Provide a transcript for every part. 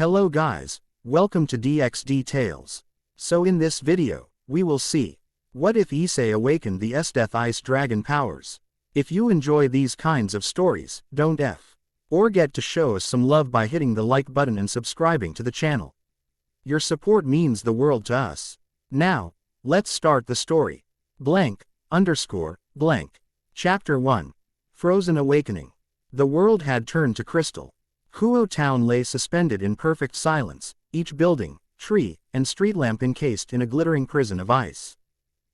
Hello guys, welcome to DXD Tales. So in this video, we will see, what if Issei awakened the Esdeath ice dragon powers? If you enjoy these kinds of stories, don't forget to show us some love by hitting the like button and subscribing to the channel. Your support means the world to us. Now, let's start the story. Chapter 1. Frozen Awakening. The world had turned to crystal. Kuo town lay suspended in perfect silence, each building, tree, and street lamp encased in a glittering prison of ice.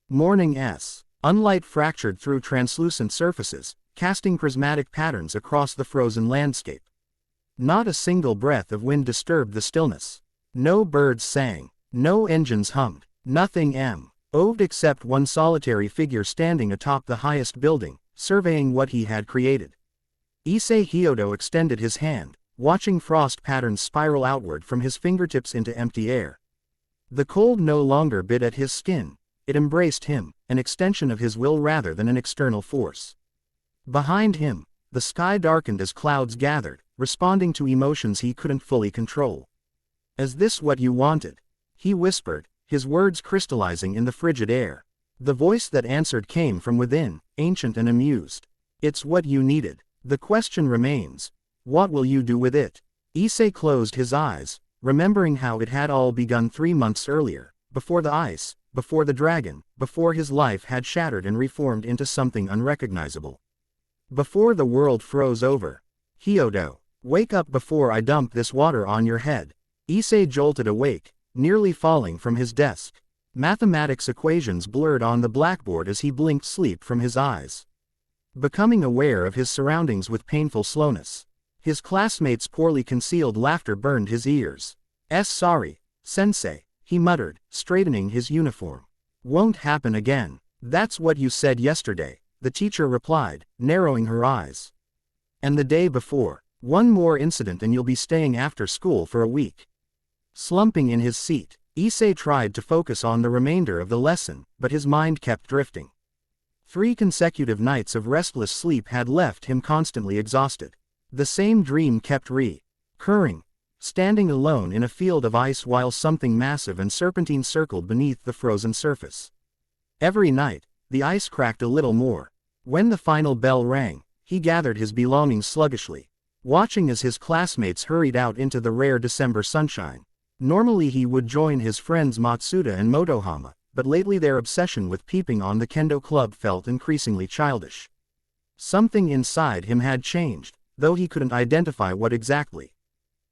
Morning's sunlight fractured through translucent surfaces, casting prismatic patterns across the frozen landscape. Not a single breath of wind disturbed the stillness. No birds sang, no engines hummed, nothing moved except one solitary figure standing atop the highest building, surveying what he had created. Issei Hyodo extended his hand, watching frost patterns spiral outward from his fingertips into empty air. The cold no longer bit at his skin, it embraced him, an extension of his will rather than an external force. Behind him, the sky darkened as clouds gathered, responding to emotions he couldn't fully control. "Is this what you wanted?" he whispered, his words crystallizing in the frigid air. The voice that answered came from within, ancient and amused. "It's what you needed. The question remains, what will you do with it?" Issei closed his eyes, remembering how it had all begun 3 months earlier, before the ice, before the dragon, before his life had shattered and reformed into something unrecognizable. Before the world froze over. "Hyodo, wake up before I dump this water on your head." Issei jolted awake, nearly falling from his desk. Mathematics equations blurred on the blackboard as he blinked sleep from his eyes. Becoming aware of his surroundings with painful slowness. His classmates' poorly concealed laughter burned his ears. Sorry, sensei," he muttered, straightening his uniform. "Won't happen again." "That's what you said yesterday," the teacher replied, narrowing her eyes. "And the day before. One more incident and you'll be staying after school for a week." Slumping in his seat, Issei tried to focus on the remainder of the lesson, but his mind kept drifting. 3 consecutive nights of restless sleep had left him constantly exhausted. The same dream kept recurring, standing alone in a field of ice while something massive and serpentine circled beneath the frozen surface. Every night, the ice cracked a little more. When the final bell rang, he gathered his belongings sluggishly, watching as his classmates hurried out into the rare December sunshine. Normally he would join his friends Matsuda and Motohama, but lately their obsession with peeping on the kendo club felt increasingly childish. Something inside him had changed, though he couldn't identify what exactly.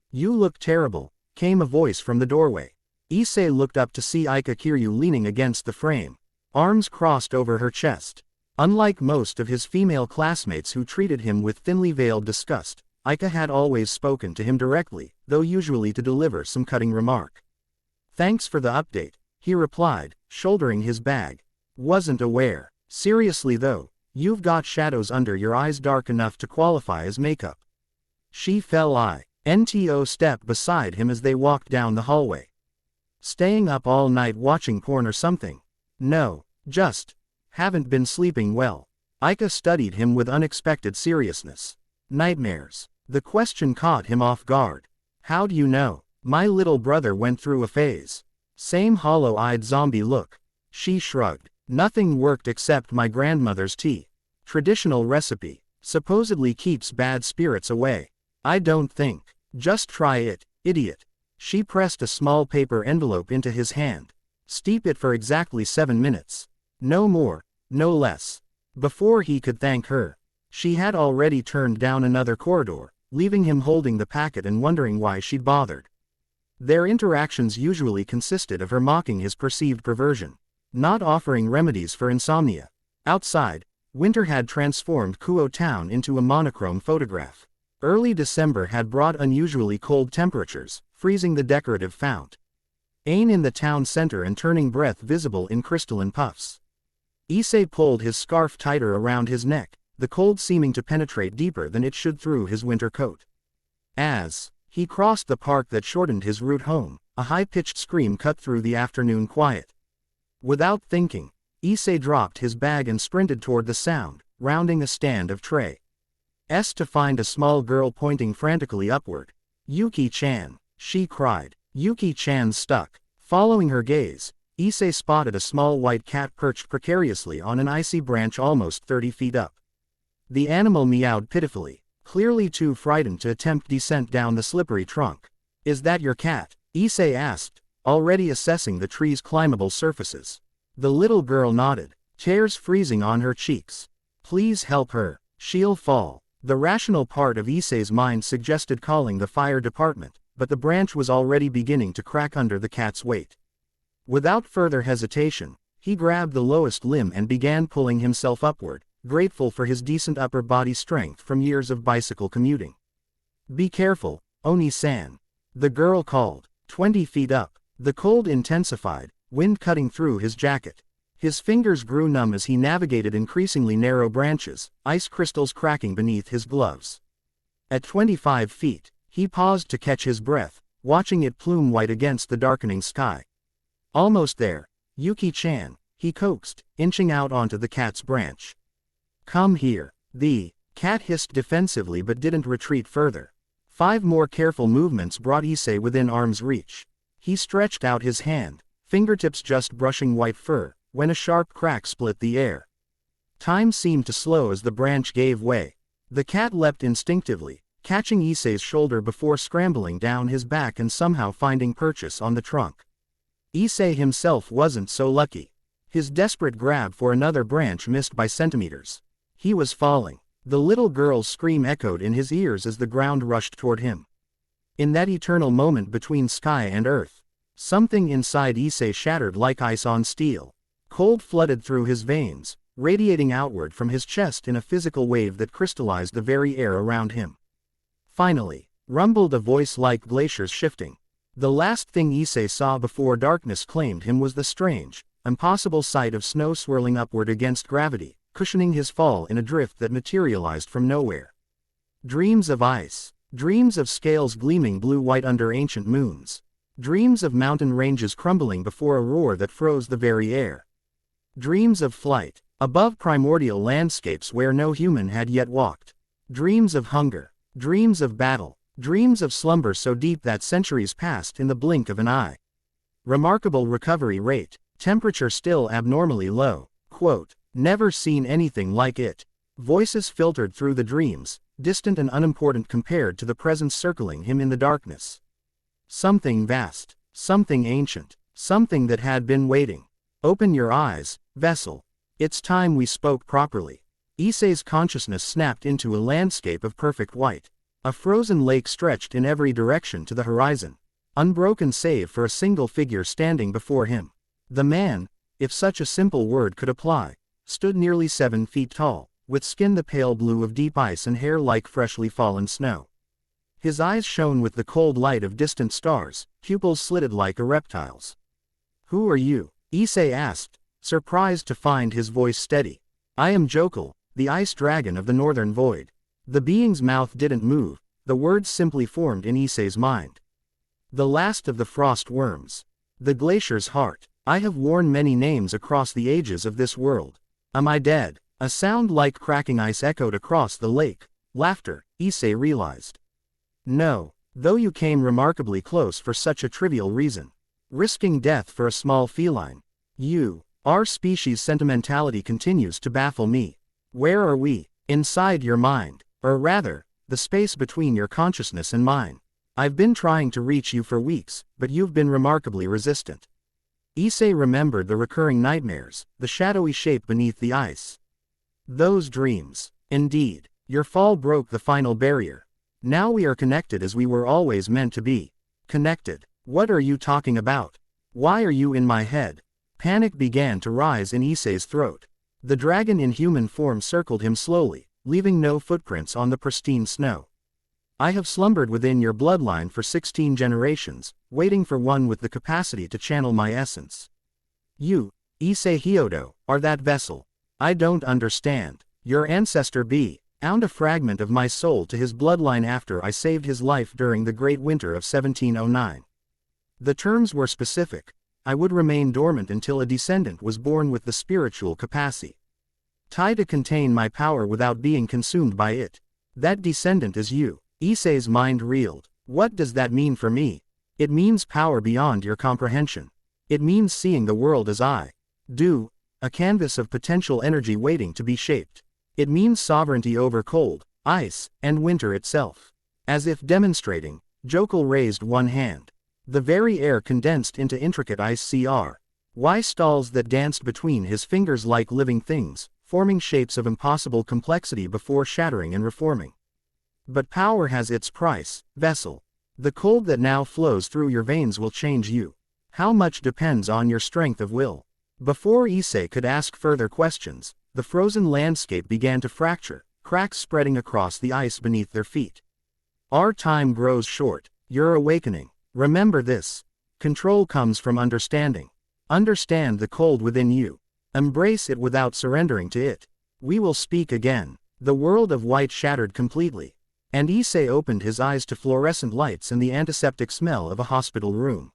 "You look terrible," came a voice from the doorway. Issei looked up to see Aika Kiryu leaning against the frame, arms crossed over her chest. Unlike most of his female classmates who treated him with thinly veiled disgust, Aika had always spoken to him directly, though usually to deliver some cutting remark. "Thanks for the update," he replied, shouldering his bag. "Wasn't aware." "Seriously though, you've got shadows under your eyes dark enough to qualify as makeup." She fell into step beside him as they walked down the hallway. "Staying up all night watching porn or something?" "No, just haven't been sleeping well." Aika studied him with unexpected seriousness. "Nightmares?" The question caught him off guard. "How do you know?" "My little brother went through a phase." Same hollow-eyed zombie look. She shrugged. "Nothing worked except my grandmother's tea. Traditional recipe. Supposedly keeps bad spirits away." "I don't think. Just try it, idiot." She pressed a small paper envelope into his hand. "Steep it for exactly 7 minutes. No more, no less." Before he could thank her, she had already turned down another corridor, leaving him holding the packet and wondering why she'd bothered. Their interactions usually consisted of her mocking his perceived perversion, not offering remedies for insomnia. Outside, winter had transformed Kuo town into a monochrome photograph. Early December had brought unusually cold temperatures, freezing the decorative fount in the town center and turning breath visible in crystalline puffs. Issei pulled his scarf tighter around his neck, the cold seeming to penetrate deeper than it should through his winter coat. As he crossed the park that shortened his route home, a high-pitched scream cut through the afternoon quiet. Without thinking, Issei dropped his bag and sprinted toward the sound, rounding a stand of trays to find a small girl pointing frantically upward. "Yuki-chan." she cried. Yuki-chan stuck. Following her gaze, Issei spotted a small white cat perched precariously on an icy branch almost 30 feet up. The animal meowed pitifully, clearly too frightened to attempt descent down the slippery trunk. Is that your cat? Issei asked, already assessing the tree's climbable surfaces. The little girl nodded, tears freezing on her cheeks. Please help her. She'll fall. The rational part of Issei's mind suggested calling the fire department, but the branch was already beginning to crack under the cat's weight. Without further hesitation, he grabbed the lowest limb and began pulling himself upward, grateful for his decent upper body strength from years of bicycle commuting. Be careful, Oni-san. The girl called. 20 feet up. The cold intensified, wind cutting through his jacket. His fingers grew numb as he navigated increasingly narrow branches, ice crystals cracking beneath his gloves. At 25 feet, he paused to catch his breath, watching it plume white against the darkening sky. Almost there, Yuki-chan, he coaxed, inching out onto the cat's branch. Come here. The cat hissed defensively but didn't retreat further. 5 more careful movements brought Issei within arm's reach. He stretched out his hand, fingertips just brushing white fur, when a sharp crack split the air. Time seemed to slow as the branch gave way. The cat leapt instinctively, catching Issei's shoulder before scrambling down his back and somehow finding purchase on the trunk. Issei himself wasn't so lucky. His desperate grab for another branch missed by centimeters. He was falling. The little girl's scream echoed in his ears as the ground rushed toward him. In that eternal moment between sky and earth, something inside Issei shattered like ice on steel. Cold flooded through his veins, radiating outward from his chest in a physical wave that crystallized the very air around him. Finally, rumbled a voice like glaciers shifting. The last thing Issei saw before darkness claimed him was the strange, impossible sight of snow swirling upward against gravity, cushioning his fall in a drift that materialized from nowhere. Dreams of ice. Dreams of scales gleaming blue-white under ancient moons. Dreams of mountain ranges crumbling before a roar that froze the very air. Dreams of flight, above primordial landscapes where no human had yet walked. Dreams of hunger. Dreams of battle. Dreams of slumber so deep that centuries passed in the blink of an eye. Remarkable recovery rate. Temperature still abnormally low. Quote, never seen anything like it. Voices filtered through the dreams, distant and unimportant compared to the presence circling him in the darkness. Something vast. Something ancient. Something that had been waiting. Open your eyes, vessel. It's time we spoke properly. Issei's consciousness snapped into a landscape of perfect white. A frozen lake stretched in every direction to the horizon, unbroken save for a single figure standing before him. The man, if such a simple word could apply, stood nearly 7 feet tall, with skin the pale blue of deep ice and hair like freshly fallen snow. His eyes shone with the cold light of distant stars, pupils slitted like a reptile's. Who are you? Issei asked, surprised to find his voice steady. I am Jokul, the ice dragon of the northern void. The being's mouth didn't move, the words simply formed in Issei's mind. The last of the frost worms. The glacier's heart. I have worn many names across the ages of this world. Am I dead? A sound like cracking ice echoed across the lake. Laughter, Issei realized. No, though you came remarkably close for such a trivial reason. Risking death for a small feline. Our species' sentimentality continues to baffle me. Where are we? Inside your mind. Or rather, the space between your consciousness and mine. I've been trying to reach you for weeks, but you've been remarkably resistant. Issei remembered the recurring nightmares, the shadowy shape beneath the ice. Those dreams. Indeed, your fall broke the final barrier. Now we are connected as we were always meant to be. Connected. What are you talking about? Why are you in my head? Panic began to rise in Issei's throat. The dragon in human form circled him slowly, leaving no footprints on the pristine snow. I have slumbered within your bloodline for 16 generations, waiting for one with the capacity to channel my essence. You, Issei Hyodo, are that vessel. I don't understand. Your ancestor bound a fragment of my soul to his bloodline after I saved his life during the Great Winter of 1709. The terms were specific. I would remain dormant until a descendant was born with the spiritual capacity to contain my power without being consumed by it. That descendant is you. Issei's mind reeled. What does that mean for me? It means power beyond your comprehension. It means seeing the world as I do, a canvas of potential energy waiting to be shaped. It means sovereignty over cold, ice, and winter itself. As if demonstrating, Jokul raised one hand. The very air condensed into intricate ice stalls that danced between his fingers like living things, forming shapes of impossible complexity before shattering and reforming. But power has its price, vessel. The cold that now flows through your veins will change you. How much depends on your strength of will? Before Issei could ask further questions, the frozen landscape began to fracture, cracks spreading across the ice beneath their feet. Our time grows short. You're awakening. Remember this. Control comes from understanding. Understand the cold within you. Embrace it without surrendering to it. We will speak again. The world of white shattered completely. And Issei opened his eyes to fluorescent lights and the antiseptic smell of a hospital room.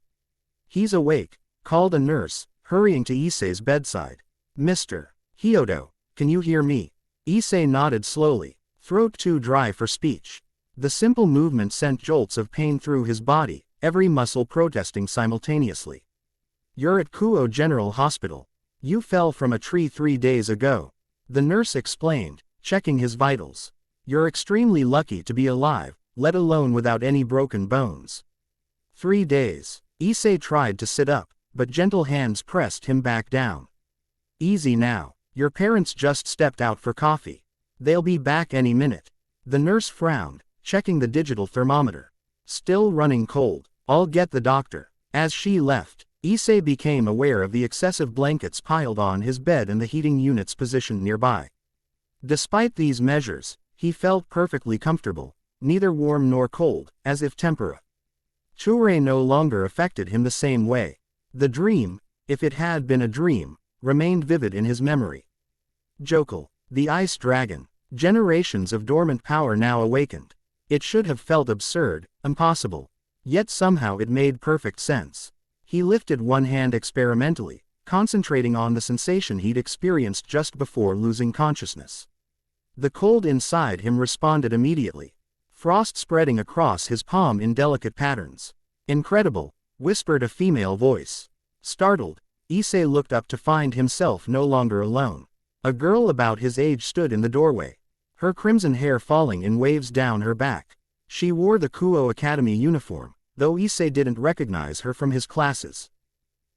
He's awake, called a nurse, hurrying to Issei's bedside. Mr. Hyodo, can you hear me? Issei nodded slowly, throat too dry for speech. The simple movement sent jolts of pain through his body, every muscle protesting simultaneously. You're at Kuo General Hospital. You fell from a tree 3 days ago. The nurse explained, checking his vitals. You're extremely lucky to be alive, let alone without any broken bones. 3 days. Issei tried to sit up, but gentle hands pressed him back down. Easy now. Your parents just stepped out for coffee. They'll be back any minute. The nurse frowned, checking the digital thermometer. Still running cold. I'll get the doctor. As she left, Issei became aware of the excessive blankets piled on his bed and the heating units positioned nearby. Despite these measures, he felt perfectly comfortable, neither warm nor cold, as if tempera. Chure no longer affected him the same way. The dream, if it had been a dream, remained vivid in his memory. Jokul, the ice dragon, generations of dormant power now awakened. It should have felt absurd, impossible. Yet somehow it made perfect sense. He lifted one hand experimentally, concentrating on the sensation he'd experienced just before losing consciousness. The cold inside him responded immediately. Frost spreading across his palm in delicate patterns. Incredible, whispered a female voice. Startled, Issei looked up to find himself no longer alone. A girl about his age stood in the doorway, her crimson hair falling in waves down her back. She wore the Kuo Academy uniform, though Issei didn't recognize her from his classes.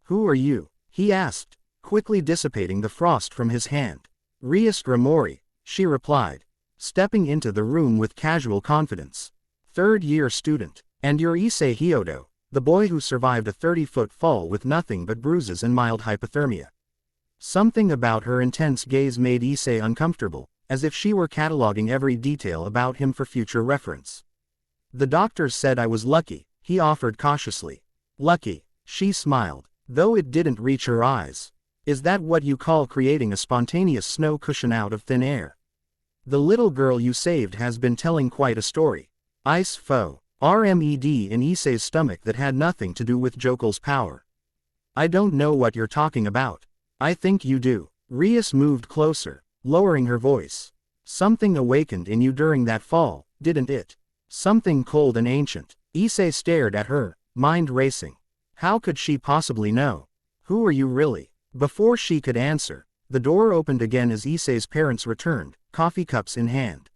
Who are you? He asked, quickly dissipating the frost from his hand. Rias Gramori, she replied, stepping into the room with casual confidence. 3rd-year student, and you're Issei Hyodo, the boy who survived a 30-foot fall with nothing but bruises and mild hypothermia. Something about her intense gaze made Issei uncomfortable, as if she were cataloging every detail about him for future reference. The doctors said I was lucky, he offered cautiously. Lucky, she smiled, though it didn't reach her eyes. Is that what you call creating a spontaneous snow cushion out of thin air? The little girl you saved has been telling quite a story. Ice foe. RMED in Issei's stomach that had nothing to do with Jokul's power. I don't know what you're talking about. I think you do. Rias moved closer, lowering her voice. Something awakened in you during that fall, didn't it? Something cold and ancient. Issei stared at her, mind racing. How could she possibly know? Who are you really? Before she could answer, the door opened again as Issei's parents returned, coffee cups in hand.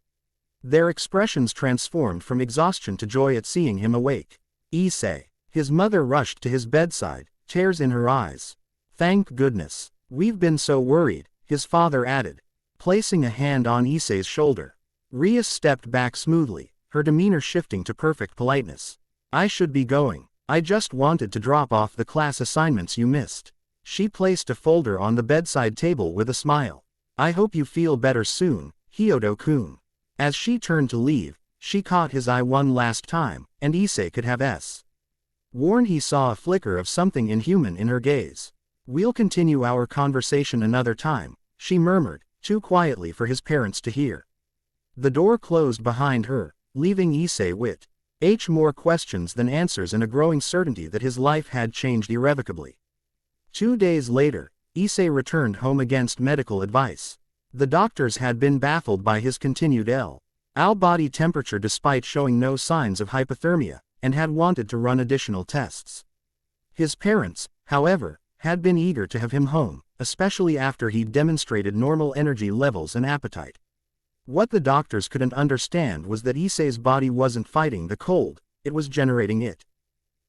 Their expressions transformed from exhaustion to joy at seeing him awake. Issei. His mother rushed to his bedside, tears in her eyes. Thank goodness. We've been so worried, his father added, placing a hand on Issei's shoulder. Rias stepped back smoothly, her demeanor shifting to perfect politeness. I should be going. I just wanted to drop off the class assignments you missed. She placed a folder on the bedside table with a smile. I hope you feel better soon, Hyodo-kun. As she turned to leave, she caught his eye one last time, and Issei could have sworn he saw a flicker of something inhuman in her gaze. We'll continue our conversation another time, she murmured, too quietly for his parents to hear. The door closed behind her, leaving Issei with more questions than answers and a growing certainty that his life had changed irrevocably. 2 days later, Issei returned home against medical advice. The doctors had been baffled by his continued L. Al body temperature despite showing no signs of hypothermia, and had wanted to run additional tests. His parents, however, had been eager to have him home, especially after he'd demonstrated normal energy levels and appetite. What the doctors couldn't understand was that Issei's body wasn't fighting the cold, it was generating it.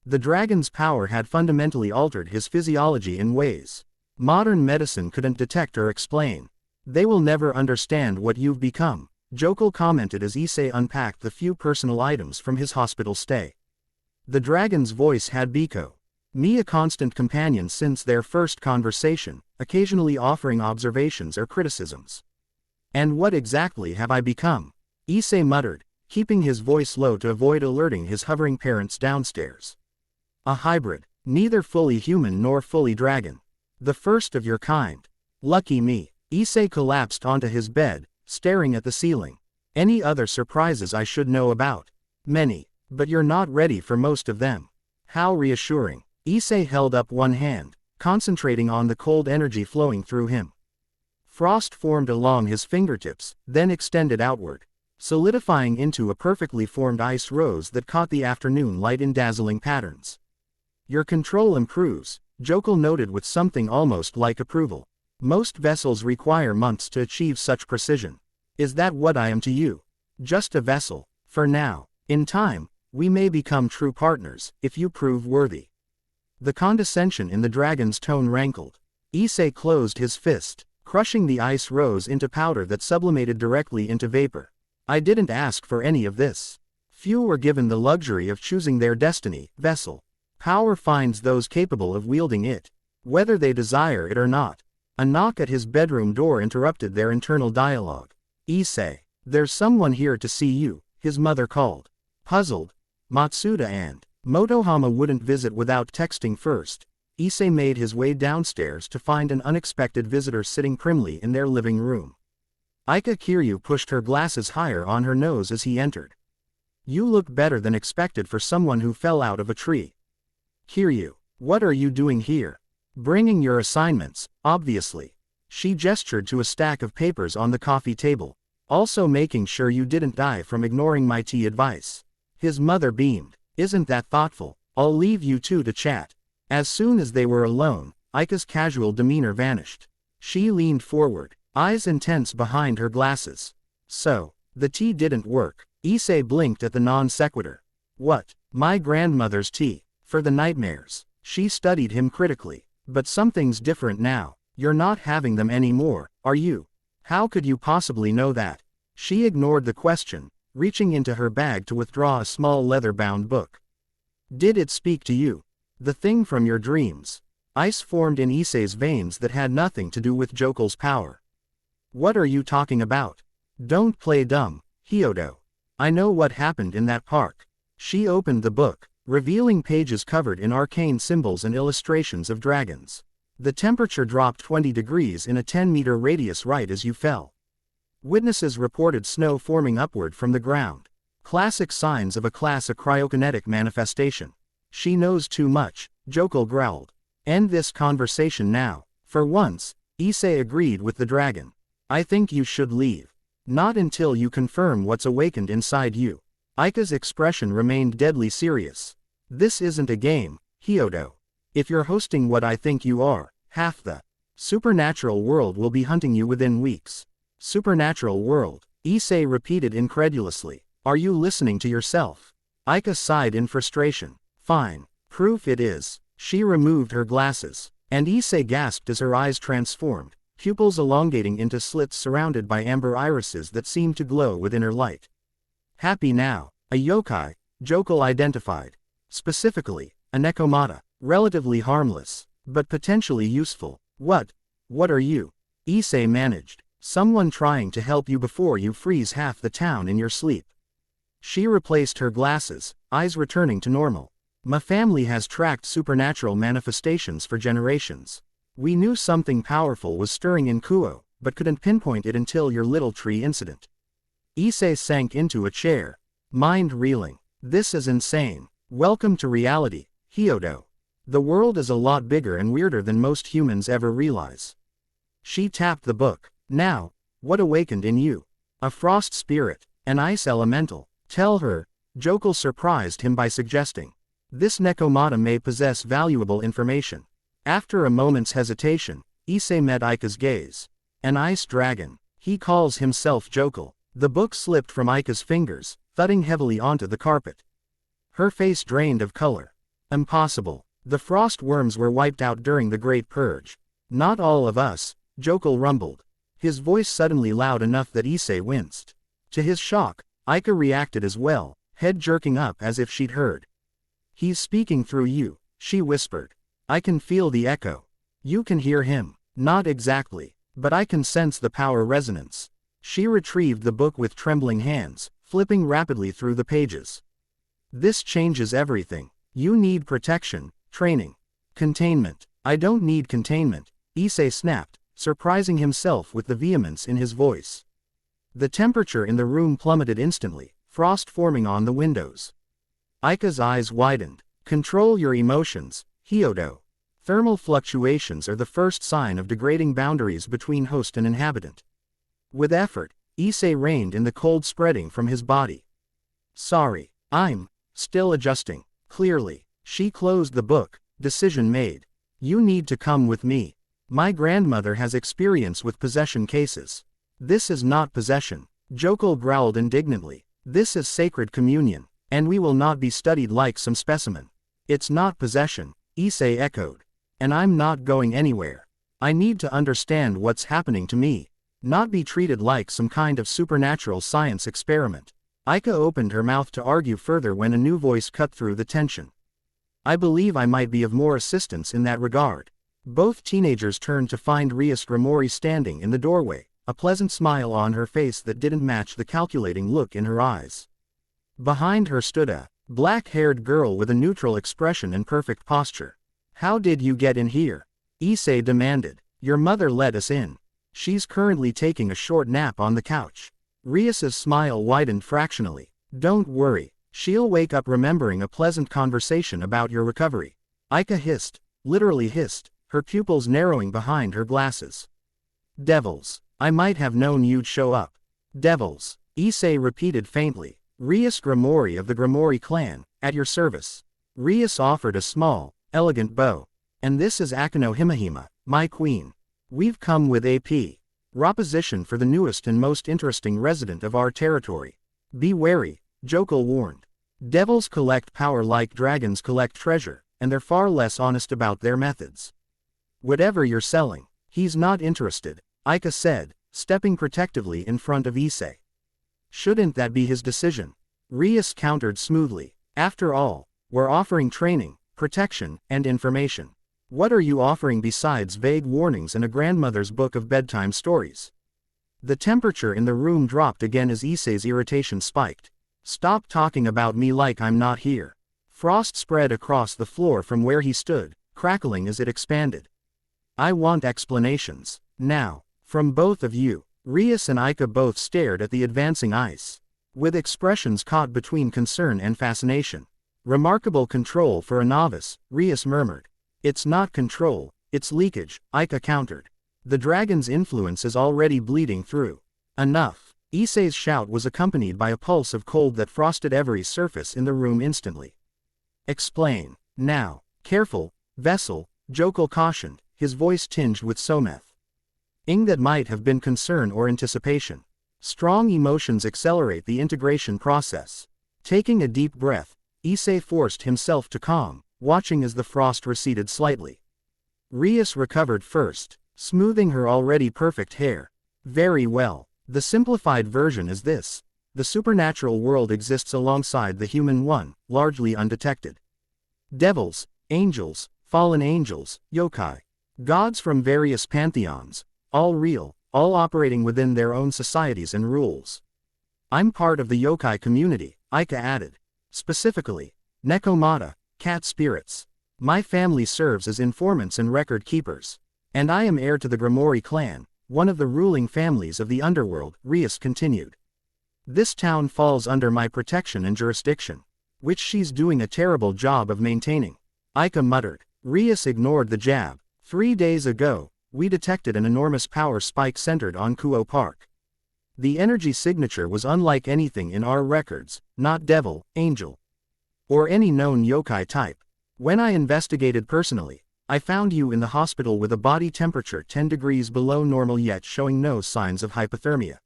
The dragon's power had fundamentally altered his physiology in ways modern medicine couldn't detect or explain. They will never understand what you've become, Jokul commented as Issei unpacked the few personal items from his hospital stay. The dragon's voice had Biko. Me a constant companion since their first conversation, occasionally offering observations or criticisms. And what exactly have I become? Issei muttered, keeping his voice low to avoid alerting his hovering parents downstairs. A hybrid, neither fully human nor fully dragon. The first of your kind. Lucky me. Issei collapsed onto his bed, staring at the ceiling. Any other surprises I should know about? Many, but you're not ready for most of them. How reassuring. Issei held up one hand, concentrating on the cold energy flowing through him. Frost formed along his fingertips, then extended outward, solidifying into a perfectly formed ice rose that caught the afternoon light in dazzling patterns. Your control improves, Jokul noted with something almost like approval. Most vessels require months to achieve such precision. Is that what I am to you? Just a vessel, for now. In time, we may become true partners, if you prove worthy. The condescension in the dragon's tone rankled. Issei closed his fist, crushing the ice rose into powder that sublimated directly into vapor. I didn't ask for any of this. Few were given the luxury of choosing their destiny, vessel. Power finds those capable of wielding it, whether they desire it or not. A knock at his bedroom door interrupted their internal dialogue. Issei, there's someone here to see you, his mother called. Puzzled, Matsuda and Motohama wouldn't visit without texting first. Issei made his way downstairs to find an unexpected visitor sitting primly in their living room. Aika Kiryu pushed her glasses higher on her nose as he entered. You look better than expected for someone who fell out of a tree. Kiryu, what are you doing here? Bringing your assignments, obviously. She gestured to a stack of papers on the coffee table. Also making sure you didn't die from ignoring my tea advice. His mother beamed. Isn't that thoughtful? I'll leave you two to chat. As soon as they were alone, Aika's casual demeanor vanished. She leaned forward, eyes intense behind her glasses. So, the tea didn't work. Issei blinked at the non sequitur. What? My grandmother's tea. For the nightmares. She studied him critically. But something's different now. You're not having them anymore, are you? How could you possibly know that? She ignored the question, reaching into her bag to withdraw a small leather-bound book. Did it speak to you? The thing from your dreams. Ice formed in Issei's veins that had nothing to do with Jokul's power. What are you talking about? Don't play dumb, Hyodo. I know what happened in that park. She opened the book, revealing pages covered in arcane symbols and illustrations of dragons. The temperature dropped 20 degrees in a 10-meter radius right as you fell. Witnesses reported snow forming upward from the ground. Classic signs of a class of cryokinetic manifestation. She knows too much, Jokul growled. End this conversation now. For once, Issei agreed with the dragon. I think you should leave. Not until you confirm what's awakened inside you. Aika's expression remained deadly serious. This isn't a game, Hyodo. If you're hosting what I think you are, half the supernatural world will be hunting you within weeks. Supernatural world, Issei repeated incredulously. Are you listening to yourself? Aika sighed in frustration. Fine, proof it is. She removed her glasses, and Issei gasped as her eyes transformed, pupils elongating into slits surrounded by amber irises that seemed to glow with inner light. Happy now, a yokai, Jokul identified. Specifically, a nekomata, relatively harmless, but potentially useful. What are you? Issei managed. Someone trying to help you before you freeze half the town in your sleep. She replaced her glasses, eyes returning to normal. My family has tracked supernatural manifestations for generations. We knew something powerful was stirring in Kuo, but couldn't pinpoint it until your little tree incident. Issei sank into a chair, mind reeling. This is insane. Welcome to reality, Hyodo. The world is a lot bigger and weirder than most humans ever realize. She tapped the book. Now, what awakened in you? A frost spirit, an ice elemental. Tell her, Jokul surprised him by suggesting. This Nekomata may possess valuable information. After a moment's hesitation, Issei met Aika's gaze. An ice dragon. He calls himself Jokul. The book slipped from Aika's fingers, thudding heavily onto the carpet. Her face drained of color. Impossible. The frost worms were wiped out during the Great Purge. Not all of us, Jokul rumbled. His voice suddenly loud enough that Issei winced. To his shock, Aika reacted as well, head jerking up as if she'd heard. He's speaking through you, she whispered. I can feel the echo. You can hear him. Not exactly, but I can sense the power resonance. She retrieved the book with trembling hands, flipping rapidly through the pages. This changes everything. You need protection, training, containment. I don't need containment, Issei snapped, surprising himself with the vehemence in his voice. The temperature in the room plummeted instantly, frost forming on the windows. Aika's eyes widened. Control your emotions, Hyodo. Thermal fluctuations are the first sign of degrading boundaries between host and inhabitant. With effort, Issei reined in the cold spreading from his body. Sorry, I'm still adjusting. Clearly, she closed the book, decision made. You need to come with me. My grandmother has experience with possession cases. This is not possession, Jokul growled indignantly. This is sacred communion, and we will not be studied like some specimen. It's not possession, Issei echoed. And I'm not going anywhere. I need to understand what's happening to me, not be treated like some kind of supernatural science experiment. Aika opened her mouth to argue further when a new voice cut through the tension. I believe I might be of more assistance in that regard. Both teenagers turned to find Rias Grimori standing in the doorway, a pleasant smile on her face that didn't match the calculating look in her eyes. Behind her stood a black-haired girl with a neutral expression and perfect posture. How did you get in here? Issei demanded. Your mother let us in. She's currently taking a short nap on the couch. Rias's smile widened fractionally. Don't worry, she'll wake up remembering a pleasant conversation about your recovery. Aika hissed, literally hissed, her pupils narrowing behind her glasses. Devils. I might have known you'd show up. Devils, Issei repeated faintly. Rias Grimori of the Grimori clan, at your service. Rias offered a small, elegant bow. And this is Akano Himahima, my queen. We've come with AP. Proposition for the newest and most interesting resident of our territory. Be wary, Jokul warned. Devils collect power like dragons collect treasure, and they're far less honest about their methods. Whatever you're selling, he's not interested, Aika said, stepping protectively in front of Issei. Shouldn't that be his decision? Rias countered smoothly. After all, we're offering training, protection, and information. What are you offering besides vague warnings and a grandmother's book of bedtime stories? The temperature in the room dropped again as Issei's irritation spiked. Stop talking about me like I'm not here. Frost spread across the floor from where he stood, crackling as it expanded. I want explanations, now, from both of you. Rias and Aika both stared at the advancing ice, with expressions caught between concern and fascination. Remarkable control for a novice, Rias murmured. It's not control, it's leakage, Aika countered. The dragon's influence is already bleeding through. Enough. Issei's shout was accompanied by a pulse of cold that frosted every surface in the room instantly. Explain. Now. Careful, vessel, Jokul cautioned, his voice tinged with someth. That might have been concern or anticipation. Strong emotions accelerate the integration process. Taking a deep breath, Issei forced himself to calm, watching as the frost receded slightly. Rias recovered first, smoothing her already perfect hair. Very well. The simplified version is this. The supernatural world exists alongside the human one, largely undetected. Devils, angels, fallen angels, yokai. Gods from various pantheons. All real, all operating within their own societies and rules. I'm part of the yokai community, Aika added. Specifically, Nekomata, cat spirits. My family serves as informants and record keepers. And I am heir to the Grimori clan, one of the ruling families of the underworld, Rias continued. This town falls under my protection and jurisdiction, which she's doing a terrible job of maintaining. Aika muttered. Rias ignored the jab. 3 days ago, we detected an enormous power spike centered on Kuo Park. The energy signature was unlike anything in our records, not devil, angel, or any known yokai type. When I investigated personally, I found you in the hospital with a body temperature 10 degrees below normal yet showing no signs of hypothermia.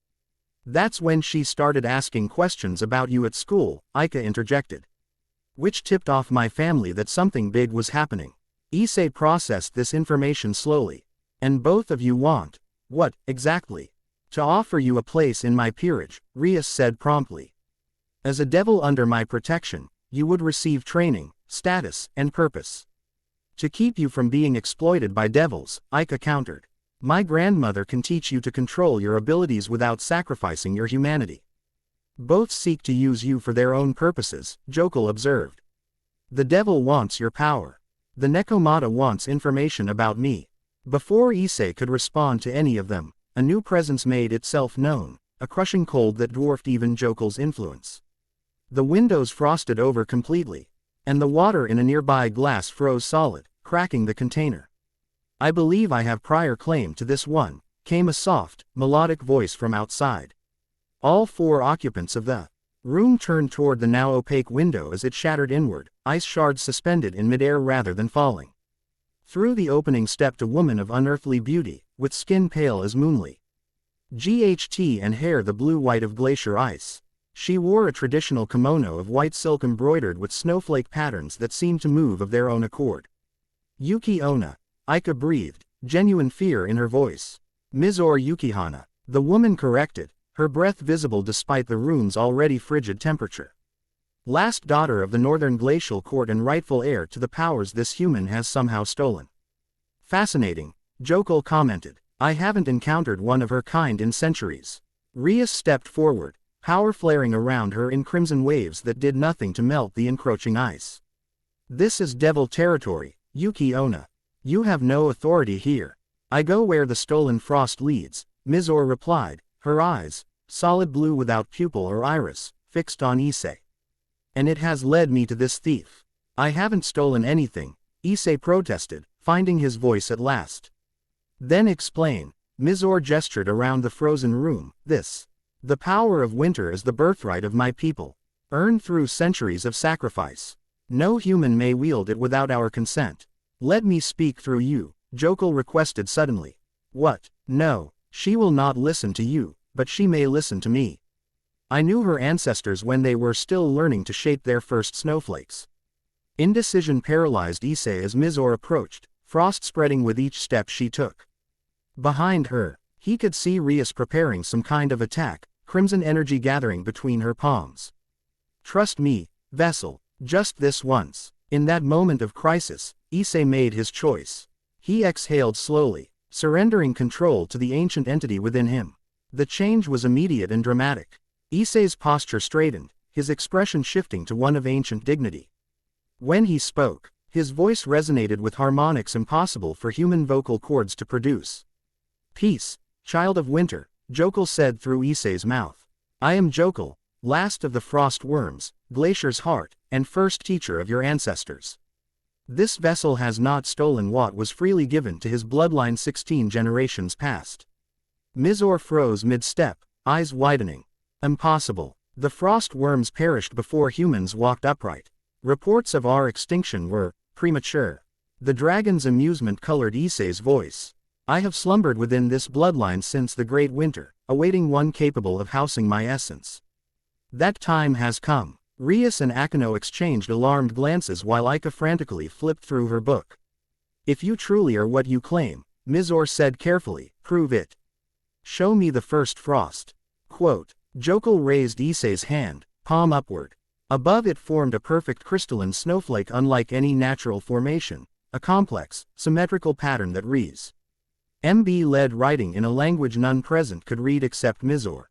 That's when she started asking questions about you at school, Ika interjected. Which tipped off my family that something big was happening. Issei processed this information slowly. And both of you want, what, exactly? To offer you a place in my peerage, Rias said promptly. As a devil under my protection, you would receive training, status, and purpose. To keep you from being exploited by devils, Ika countered. My grandmother can teach you to control your abilities without sacrificing your humanity. Both seek to use you for their own purposes, Jokul observed. The devil wants your power. The Nekomata wants information about me. Before Issei could respond to any of them, a new presence made itself known, a crushing cold that dwarfed even Jokul's influence. The windows frosted over completely, and the water in a nearby glass froze solid, cracking the container. I believe I have prior claim to this one, came a soft, melodic voice from outside. All 4 occupants of the room turned toward the now opaque window as it shattered inward, ice shards suspended in midair rather than falling. Through the opening stepped a woman of unearthly beauty, with skin pale as moonlight. GHT and hair the blue-white of glacier ice. She wore a traditional kimono of white silk embroidered with snowflake patterns that seemed to move of their own accord. Yuki Onna, Ika breathed, genuine fear in her voice. Mizore Yukihana, the woman corrected, her breath visible despite the room's already frigid temperature. Last daughter of the Northern Glacial Court and rightful heir to the powers this human has somehow stolen. Fascinating, Jokul commented. I haven't encountered one of her kind in centuries. Rias stepped forward, power flaring around her in crimson waves that did nothing to melt the encroaching ice. This is devil territory, Yuki Onna. You have no authority here. I go where the stolen frost leads, Mizore replied, her eyes, solid blue without pupil or iris, fixed on Issei. And it has led me to this thief. I haven't stolen anything, Issei protested, finding his voice at last. Then explain, Mizore gestured around the frozen room, this. The power of winter is the birthright of my people, earned through centuries of sacrifice. No human may wield it without our consent. Let me speak through you, Jokul requested suddenly. What? No, she will not listen to you, but she may listen to me. I knew her ancestors when they were still learning to shape their first snowflakes. Indecision paralyzed Issei as Mizore approached, frost spreading with each step she took. Behind her, he could see Rias preparing some kind of attack, crimson energy gathering between her palms. Trust me, vessel, just this once. In that moment of crisis, Issei made his choice. He exhaled slowly, surrendering control to the ancient entity within him. The change was immediate and dramatic. Issei's posture straightened, his expression shifting to one of ancient dignity. When he spoke, his voice resonated with harmonics impossible for human vocal cords to produce. Peace, child of winter, Jokul said through Issei's mouth. I am Jokul, last of the frost worms, Glacier's heart, and first teacher of your ancestors. This vessel has not stolen what was freely given to his bloodline 16 generations past. Mizore froze mid-step, eyes widening. Impossible. The frost worms perished before humans walked upright. Reports of our extinction were premature. The dragon's amusement colored Issei's voice. I have slumbered within this bloodline since the great winter, awaiting one capable of housing my essence. That time has come. Rias and Akino exchanged alarmed glances while Ika frantically flipped through her book. If you truly are what you claim, Mizore said carefully, prove it. Show me the first frost. Quote. Jokul raised Issei's hand, palm upward. Above it formed a perfect crystalline snowflake unlike any natural formation, a complex, symmetrical pattern that reads. MB led writing in a language none present could read except Mizore.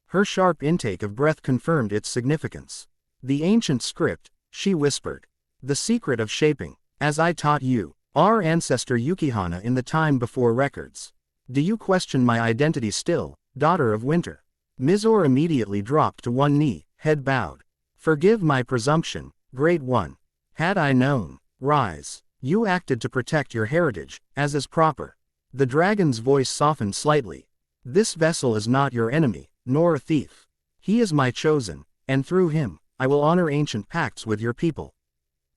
Her sharp intake of breath confirmed its significance. The ancient script, she whispered. The secret of shaping, as I taught you, our ancestor Yukihana in the time before records. Do you question my identity still, daughter of winter? Mizore immediately dropped to one knee, head bowed. Forgive my presumption, great one. Had I known, rise. You acted to protect your heritage, as is proper. The dragon's voice softened slightly. This vessel is not your enemy, nor a thief. He is my chosen, and through him, I will honor ancient pacts with your people.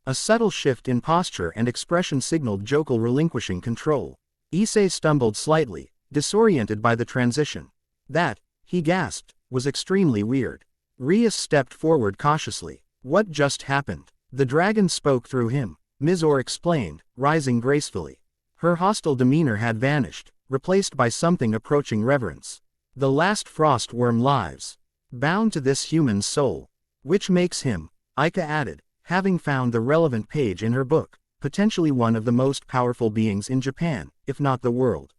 A subtle shift in posture and expression signaled Jokul relinquishing control. Issei stumbled slightly, disoriented by the transition. That, he gasped, was extremely weird. Rias stepped forward cautiously. What just happened? The dragon spoke through him, Mizor explained, rising gracefully. Her hostile demeanor had vanished, replaced by something approaching reverence. The last frost worm lives, bound to this human's soul. Which makes him, Aika added, having found the relevant page in her book, potentially one of the most powerful beings in Japan, if not the world.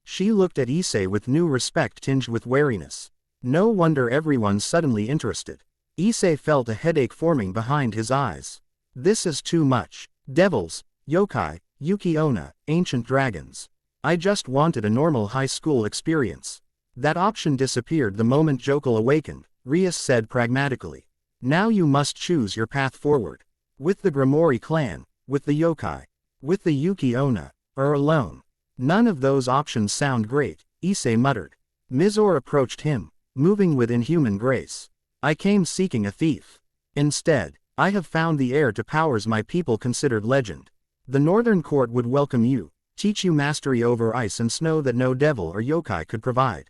She looked at Issei with new respect tinged with wariness. No wonder everyone's suddenly interested. Issei felt a headache forming behind his eyes. This is too much. Devils, yokai, Yuki-onna, ancient dragons. I just wanted a normal high school experience. That option disappeared the moment Jokul awakened, Rias said pragmatically. Now you must choose your path forward. With the Grimoire clan, with the yokai, with the Yuki-onna, or alone. None of those options sound great, Issei muttered. Mizor approached him, moving with inhuman grace. I came seeking a thief. Instead, I have found the heir to powers my people considered legend. The Northern Court would welcome you, teach you mastery over ice and snow that no devil or yokai could provide.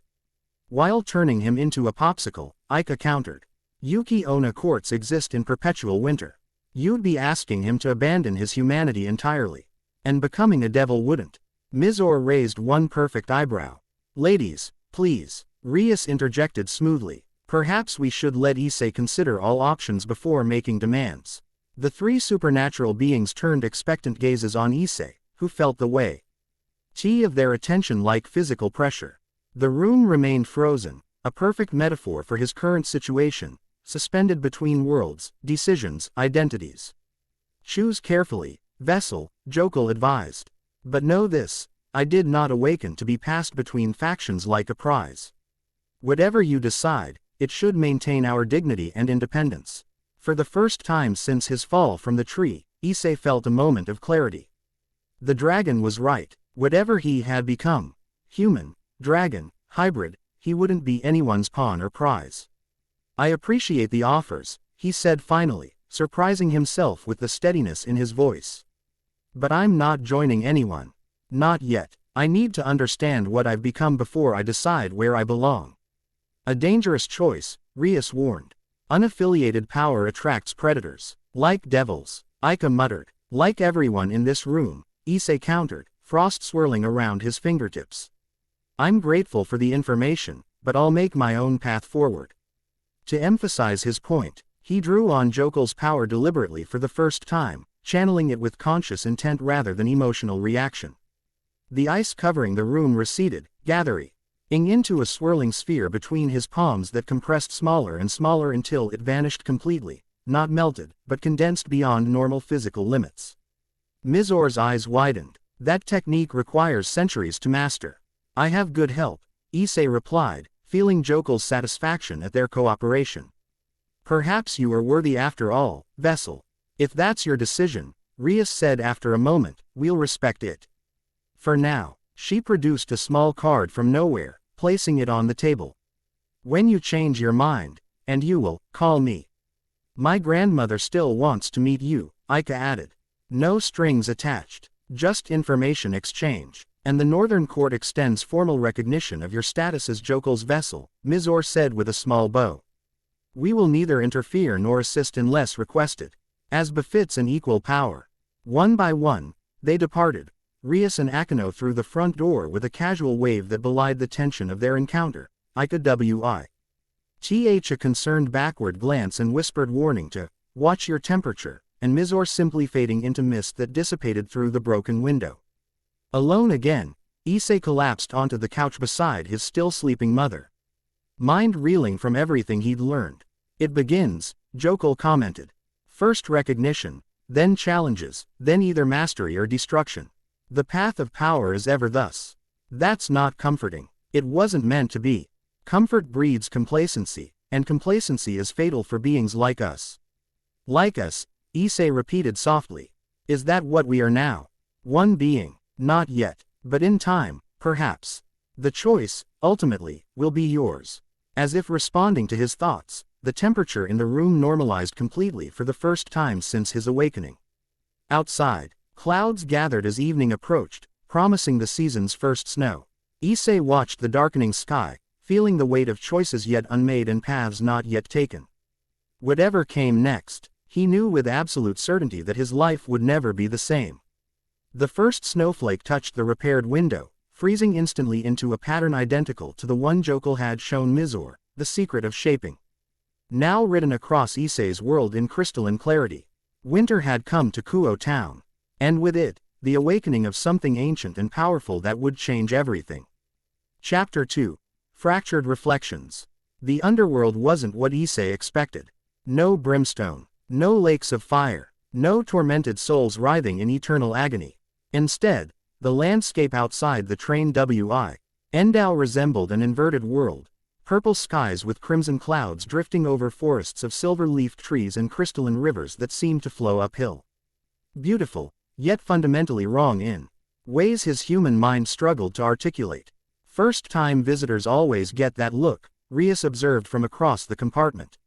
While turning him into a popsicle, Aika countered. Yuki-onna courts exist in perpetual winter. You'd be asking him to abandon his humanity entirely. And becoming a devil wouldn't. Mizor raised one perfect eyebrow. Ladies, please, Rias interjected smoothly. Perhaps we should let Issei consider all options before making demands. The three supernatural beings turned expectant gazes on Issei, who felt the weight of their attention like physical pressure. The room remained frozen, a perfect metaphor for his current situation, suspended between worlds, decisions, identities. Choose carefully, vessel, Jokul advised. But know this, I did not awaken to be passed between factions like a prize. Whatever you decide, it should maintain our dignity and independence. For the first time since his fall from the tree, Issei felt a moment of clarity. The dragon was right. Whatever he had become, human, dragon, hybrid, he wouldn't be anyone's pawn or prize. I appreciate the offers, he said finally, surprising himself with the steadiness in his voice. But I'm not joining anyone. Not yet. I need to understand what I've become before I decide where I belong. A dangerous choice, Rias warned. Unaffiliated power attracts predators. Like devils, Aika muttered. Like everyone in this room, Issei countered, frost swirling around his fingertips. I'm grateful for the information, but I'll make my own path forward. To emphasize his point, he drew on Jokul's power deliberately for the first time, channeling it with conscious intent rather than emotional reaction. The ice covering the room receded, gathering into a swirling sphere between his palms that compressed smaller and smaller until it vanished completely, not melted, but condensed beyond normal physical limits. Mizor's eyes widened. That technique requires centuries to master. I have good help, Issei replied, feeling Jokul's satisfaction at their cooperation. Perhaps you are worthy after all, vessel. If that's your decision, Rias said after a moment, we'll respect it. For now. She produced a small card from nowhere, placing it on the table. When you change your mind, and you will, call me. My grandmother still wants to meet you, Aika added. No strings attached, just information exchange, and the Northern Court extends formal recognition of your status as Jokul's vessel, Mizor said with a small bow. We will neither interfere nor assist unless requested, as befits an equal power. One by one, they departed. Rias and Akino through the front door with a casual wave that belied the tension of their encounter. Aika a concerned backward glance and whispered warning to, watch your temperature, and Mizor simply fading into mist that dissipated through the broken window. Alone again, Issei collapsed onto the couch beside his still sleeping mother. Mind reeling from everything he'd learned. It begins, Jokul commented. First recognition, then challenges, then either mastery or destruction. The path of power is ever thus. That's not comforting. It wasn't meant to be. Comfort breeds complacency, and complacency is fatal for beings like us. Like us, Issei repeated softly. Is that what we are now? One being, not yet, but in time, perhaps. The choice, ultimately, will be yours. As if responding to his thoughts, the temperature in the room normalized completely for the first time since his awakening. Outside, clouds gathered as evening approached, promising the season's first snow. Issei watched the darkening sky, feeling the weight of choices yet unmade and paths not yet taken. Whatever came next, he knew with absolute certainty that his life would never be the same. The first snowflake touched the repaired window, freezing instantly into a pattern identical to the one Jokel had shown Mizor, the secret of shaping. Now written across Issei's world in crystalline clarity. Winter had come to Kuo town. And with it, the awakening of something ancient and powerful that would change everything. Chapter 2. Fractured Reflections. The underworld wasn't what Issei expected. No brimstone, no lakes of fire, no tormented souls writhing in eternal agony. Instead, the landscape outside the train Endao resembled an inverted world. Purple skies with crimson clouds drifting over forests of silver-leafed trees and crystalline rivers that seemed to flow uphill. Beautiful, yet fundamentally wrong in ways his human mind struggled to articulate. First-time visitors always get that look, Rias observed from across the compartment.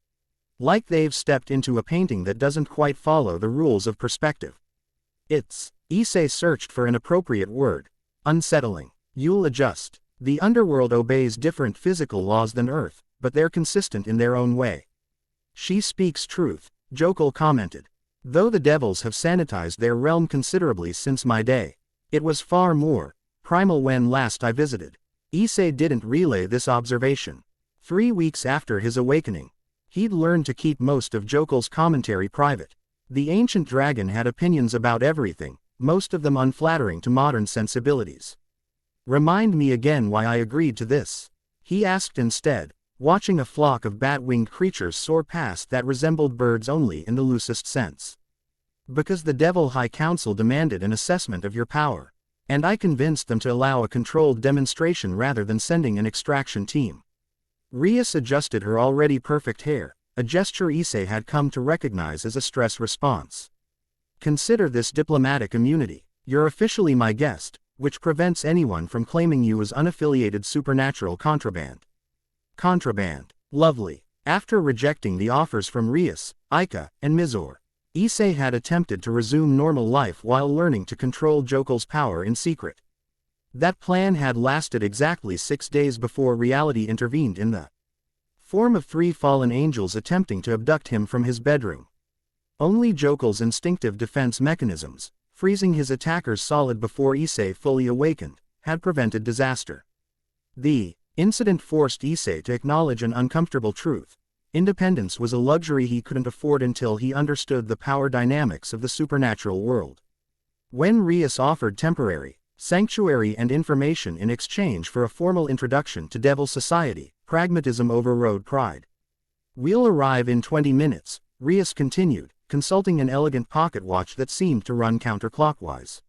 Like they've stepped into a painting that doesn't quite follow the rules of perspective. Issei searched for an appropriate word. Unsettling. You'll adjust. The underworld obeys different physical laws than Earth, but they're consistent in their own way. She speaks truth, Jokel commented. Though the devils have sanitized their realm considerably since my day. It was far more primal when last I visited. Issei didn't relay this observation. 3 weeks after his awakening, he'd learned to keep most of Jokel's commentary private. The ancient dragon had opinions about everything, most of them unflattering to modern sensibilities. Remind me again why I agreed to this, he asked instead, watching a flock of bat-winged creatures soar past that resembled birds only in the loosest sense. Because the Devil High Council demanded an assessment of your power, and I convinced them to allow a controlled demonstration rather than sending an extraction team. Rias adjusted her already perfect hair, a gesture Issei had come to recognize as a stress response. Consider this diplomatic immunity. You're officially my guest, which prevents anyone from claiming you as unaffiliated supernatural contraband. Contraband. Lovely. After rejecting the offers from Rias, Aika, and Mizor, Issei had attempted to resume normal life while learning to control Jokel's power in secret. That plan had lasted exactly 6 days before reality intervened in the form of 3 fallen angels attempting to abduct him from his bedroom. Only Jokel's instinctive defense mechanisms, freezing his attackers solid before Issei fully awakened, had prevented disaster. The incident forced Issei to acknowledge an uncomfortable truth. Independence was a luxury he couldn't afford until he understood the power dynamics of the supernatural world. When Rias offered temporary sanctuary and information in exchange for a formal introduction to Devil Society, pragmatism overrode pride. We'll arrive in 20 minutes, Rias continued, consulting an elegant pocket watch that seemed to run counterclockwise.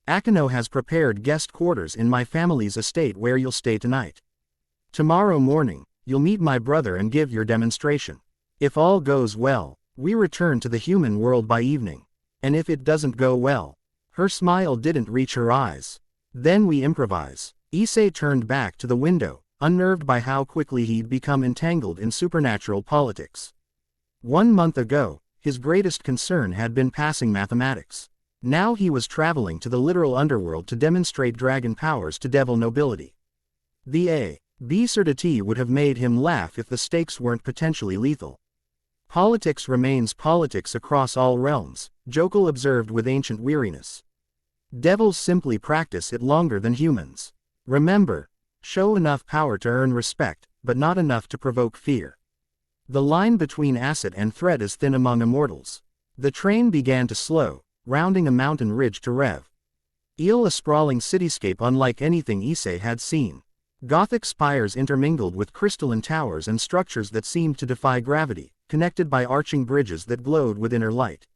Akino has prepared guest quarters in my family's estate where you'll stay tonight. Tomorrow morning, you'll meet my brother and give your demonstration. If all goes well, we return to the human world by evening. And if it doesn't go well, her smile didn't reach her eyes. Then we improvise. Issei turned back to the window, unnerved by how quickly he'd become entangled in supernatural politics. 1 month ago, his greatest concern had been passing mathematics. Now he was traveling to the literal underworld to demonstrate dragon powers to devil nobility. The A.B. certitude would have made him laugh if the stakes weren't potentially lethal. Politics remains politics across all realms, Jokel observed with ancient weariness. Devils simply practice it longer than humans. Remember, show enough power to earn respect, but not enough to provoke fear. The line between asset and threat is thin among immortals. The train began to slow, rounding a mountain ridge to rev. A sprawling cityscape unlike anything Issei had seen. Gothic spires intermingled with crystalline towers and structures that seemed to defy gravity, connected by arching bridges that glowed with inner light.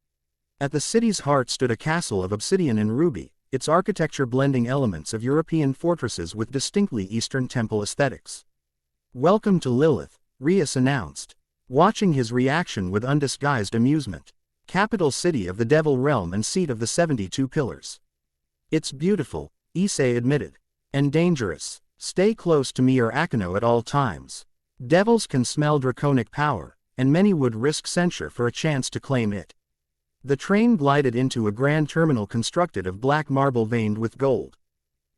At the city's heart stood a castle of obsidian and ruby, its architecture blending elements of European fortresses with distinctly Eastern temple aesthetics. "Welcome to Lilith," Rias announced, watching his reaction with undisguised amusement. "Capital city of the Devil Realm and seat of the 72 Pillars." "It's beautiful," Issei admitted. "And dangerous. Stay close to me or Akino at all times." Devils can smell draconic power, and many would risk censure for a chance to claim it. The train glided into a grand terminal constructed of black marble veined with gold.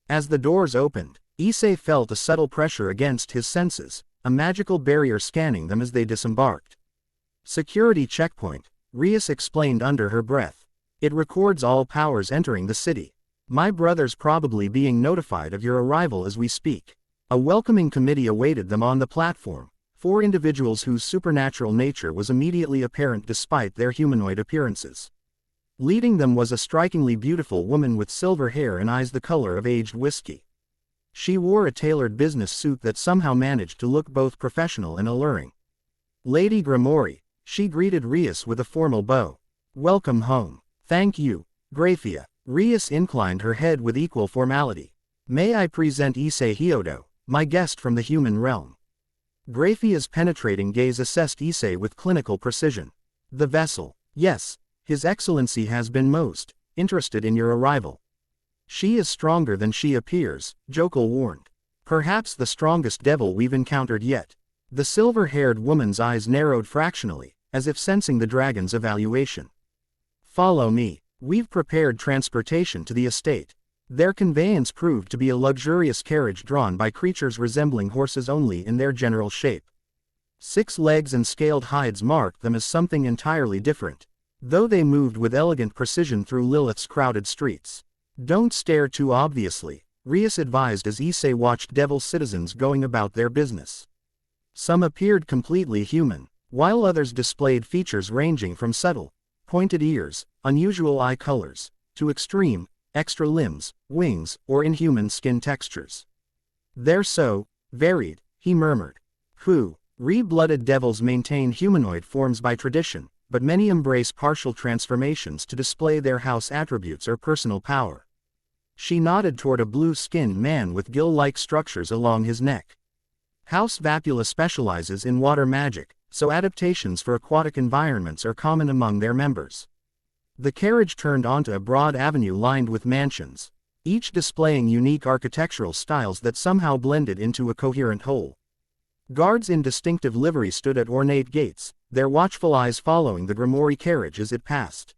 As the doors opened, Issei felt a subtle pressure against his senses, a magical barrier scanning them as they disembarked. Security checkpoint, Rias explained under her breath. It records all powers entering the city. My brother's probably being notified of your arrival as we speak. A welcoming committee awaited them on the platform, 4 individuals whose supernatural nature was immediately apparent despite their humanoid appearances. Leading them was a strikingly beautiful woman with silver hair and eyes the color of aged whiskey. She wore a tailored business suit that somehow managed to look both professional and alluring. Lady Grimori, she greeted Rias with a formal bow. Welcome home. Thank you, Graphia. Rias inclined her head with equal formality. May I present Issei Hyodo, my guest from the human realm. Graphia's penetrating gaze assessed Issei with clinical precision. The vessel. Yes, His Excellency has been most interested in your arrival. She is stronger than she appears, Jokul warned. Perhaps the strongest devil we've encountered yet. The silver-haired woman's eyes narrowed fractionally, as if sensing the dragon's evaluation. Follow me. We've prepared transportation to the estate. Their conveyance proved to be a luxurious carriage drawn by creatures resembling horses only in their general shape. 6 legs and scaled hides marked them as something entirely different, though they moved with elegant precision through Lilith's crowded streets. Don't stare too obviously, Rias advised as Issei watched devil citizens going about their business. Some appeared completely human, while others displayed features ranging from subtle, pointed ears, unusual eye colors, to extreme, extra limbs, wings, or inhuman skin textures. They're so varied, he murmured. Re-blooded devils maintain humanoid forms by tradition, but many embrace partial transformations to display their house attributes or personal power. She nodded toward a blue-skinned man with gill-like structures along his neck. House Vapula specializes in water magic, so adaptations for aquatic environments are common among their members. The carriage turned onto a broad avenue lined with mansions, each displaying unique architectural styles that somehow blended into a coherent whole. Guards in distinctive livery stood at ornate gates, their watchful eyes following the Grimori carriage as it passed.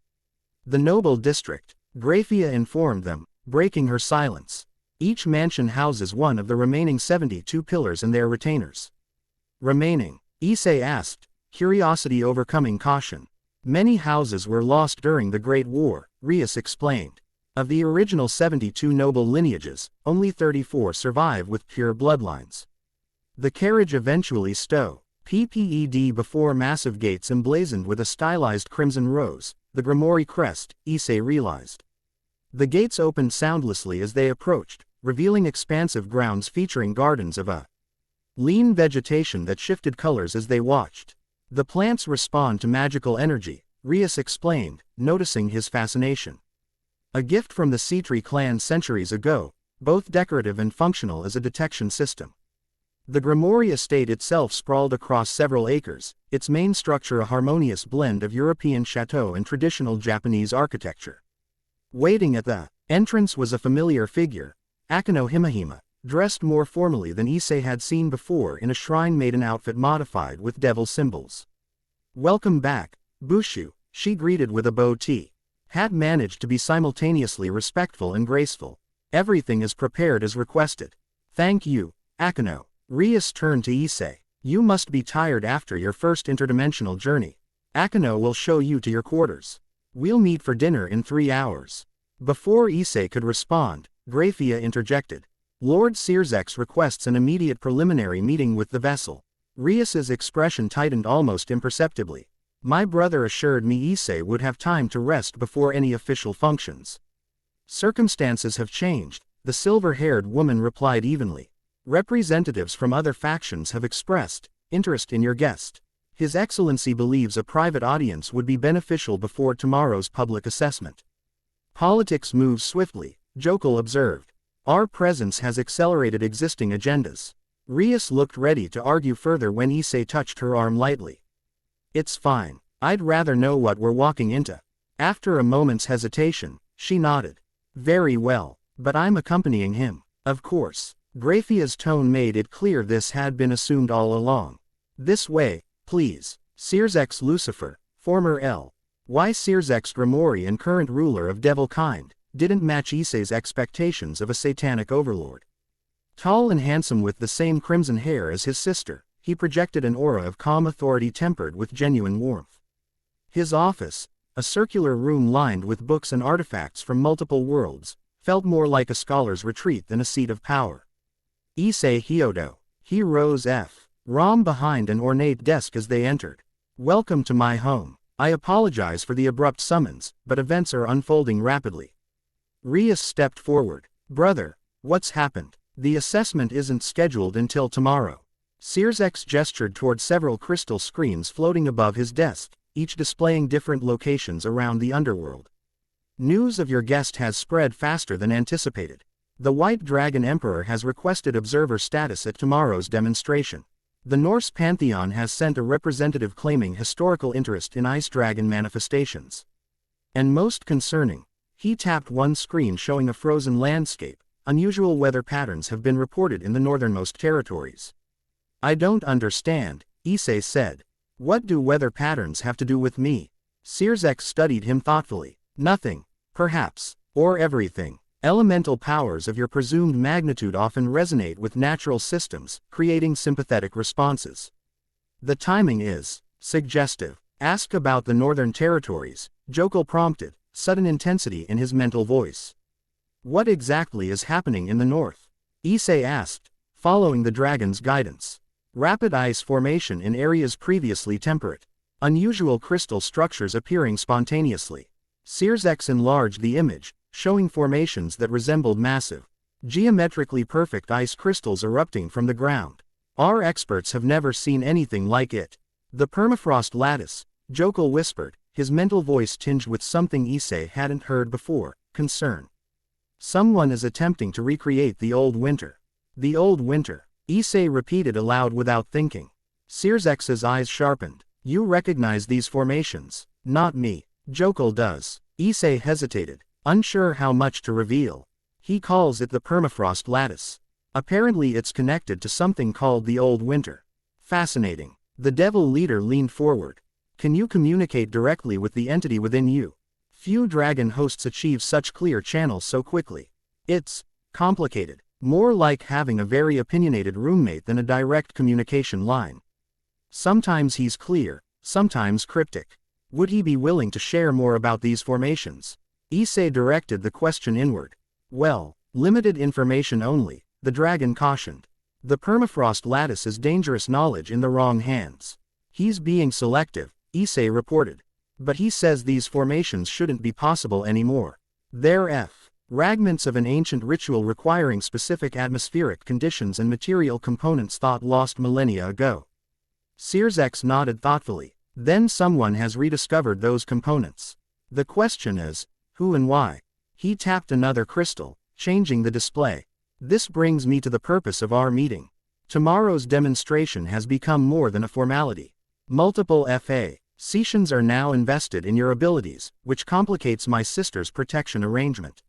The noble district, Graphia informed them, breaking her silence. Each mansion houses one of the remaining 72 pillars and their retainers. Remaining? Issei asked, curiosity overcoming caution. Many houses were lost during the Great War, Rias explained. Of the original 72 noble lineages, only 34 survive with pure bloodlines. The carriage eventually PPED before massive gates emblazoned with a stylized crimson rose, the Grimori crest, Issei realized. The gates opened soundlessly as they approached, revealing expansive grounds featuring gardens of a lean vegetation that shifted colors as they watched. The plants respond to magical energy, Rias explained, noticing his fascination. A gift from the Citri clan centuries ago, both decorative and functional as a detection system. The Grimori estate itself sprawled across several acres, its main structure a harmonious blend of European chateau and traditional Japanese architecture. Waiting at the entrance was a familiar figure, Akano Himahima, dressed more formally than Issei had seen before in a shrine maiden outfit modified with devil symbols. Welcome back, Bushu, she greeted with a bow tie. Had managed to be simultaneously respectful and graceful. Everything is prepared as requested. Thank you, Akano. Rias turned to Issei. You must be tired after your first interdimensional journey. Akano will show you to your quarters. We'll meet for dinner in 3 hours. Before Issei could respond, Graphia interjected. Lord Searzex requests an immediate preliminary meeting with the vessel. Rias's expression tightened almost imperceptibly. My brother assured me Issei would have time to rest before any official functions. Circumstances have changed, the silver-haired woman replied evenly. Representatives from other factions have expressed interest in your guest. His Excellency believes a private audience would be beneficial before tomorrow's public assessment. Politics moves swiftly, Jokul observed. Our presence has accelerated existing agendas. Rias looked ready to argue further when Issei touched her arm lightly. It's fine. I'd rather know what we're walking into. After a moment's hesitation, she nodded. Very well, but I'm accompanying him. Of course. Graphia's tone made it clear this had been assumed all along. This way, please. Sears Lucifer, former L.Y. Sears Grimoire and current ruler of devil kind, didn't match Issei's expectations of a satanic overlord. Tall and handsome with the same crimson hair as his sister, he projected an aura of calm authority tempered with genuine warmth. His office, a circular room lined with books and artifacts from multiple worlds, felt more like a scholar's retreat than a seat of power. Issei Hyodo. He rose Rom behind an ornate desk as they entered. Welcome to my home. I apologize for the abrupt summons, but events are unfolding rapidly. Rias stepped forward. Brother, what's happened? The assessment isn't scheduled until tomorrow. Sears gestured toward several crystal screens floating above his desk, each displaying different locations around the underworld. News of your guest has spread faster than anticipated. The White Dragon Emperor has requested observer status at tomorrow's demonstration. The Norse pantheon has sent a representative claiming historical interest in ice dragon manifestations. And most concerning, he tapped one screen showing a frozen landscape. Unusual weather patterns have been reported in the northernmost territories. I don't understand, Issei said. What do weather patterns have to do with me? Sears studied him thoughtfully. Nothing, perhaps, or everything. Elemental powers of your presumed magnitude often resonate with natural systems, creating sympathetic responses. The timing is suggestive. Ask about the northern territories, Jokul prompted, sudden intensity in his mental voice. What exactly is happening in the north? Issei asked, following the dragon's guidance. Rapid ice formation in areas previously temperate. Unusual crystal structures appearing spontaneously. Sears enlarged the image, showing formations that resembled massive, geometrically perfect ice crystals erupting from the ground. Our experts have never seen anything like it. The permafrost lattice, Jokul whispered, his mental voice tinged with something Issei hadn't heard before, concern. Someone is attempting to recreate the old winter. The old winter, Issei repeated aloud without thinking. Sears eyes sharpened. You recognize these formations? Not me. Jokul does. Issei hesitated, unsure how much to reveal. He calls it the permafrost lattice. Apparently it's connected to something called the old winter. Fascinating. The devil leader leaned forward. Can you communicate directly with the entity within you? Few dragon hosts achieve such clear channels so quickly. It's complicated. More like having a very opinionated roommate than a direct communication line. Sometimes he's clear, sometimes cryptic. Would he be willing to share more about these formations? Issei directed the question inward. Well, limited information only, the dragon cautioned. The permafrost lattice is dangerous knowledge in the wrong hands. He's being selective, Issei reported. But he says these formations shouldn't be possible anymore. They're fragments of an ancient ritual requiring specific atmospheric conditions and material components thought lost millennia ago. Sears nodded thoughtfully. Then someone has rediscovered those components. The question is, who and why? He tapped another crystal, changing the display. This brings me to the purpose of our meeting. Tomorrow's demonstration has become more than a formality. Multiple sessions are now invested in your abilities, which complicates my sister's protection arrangement.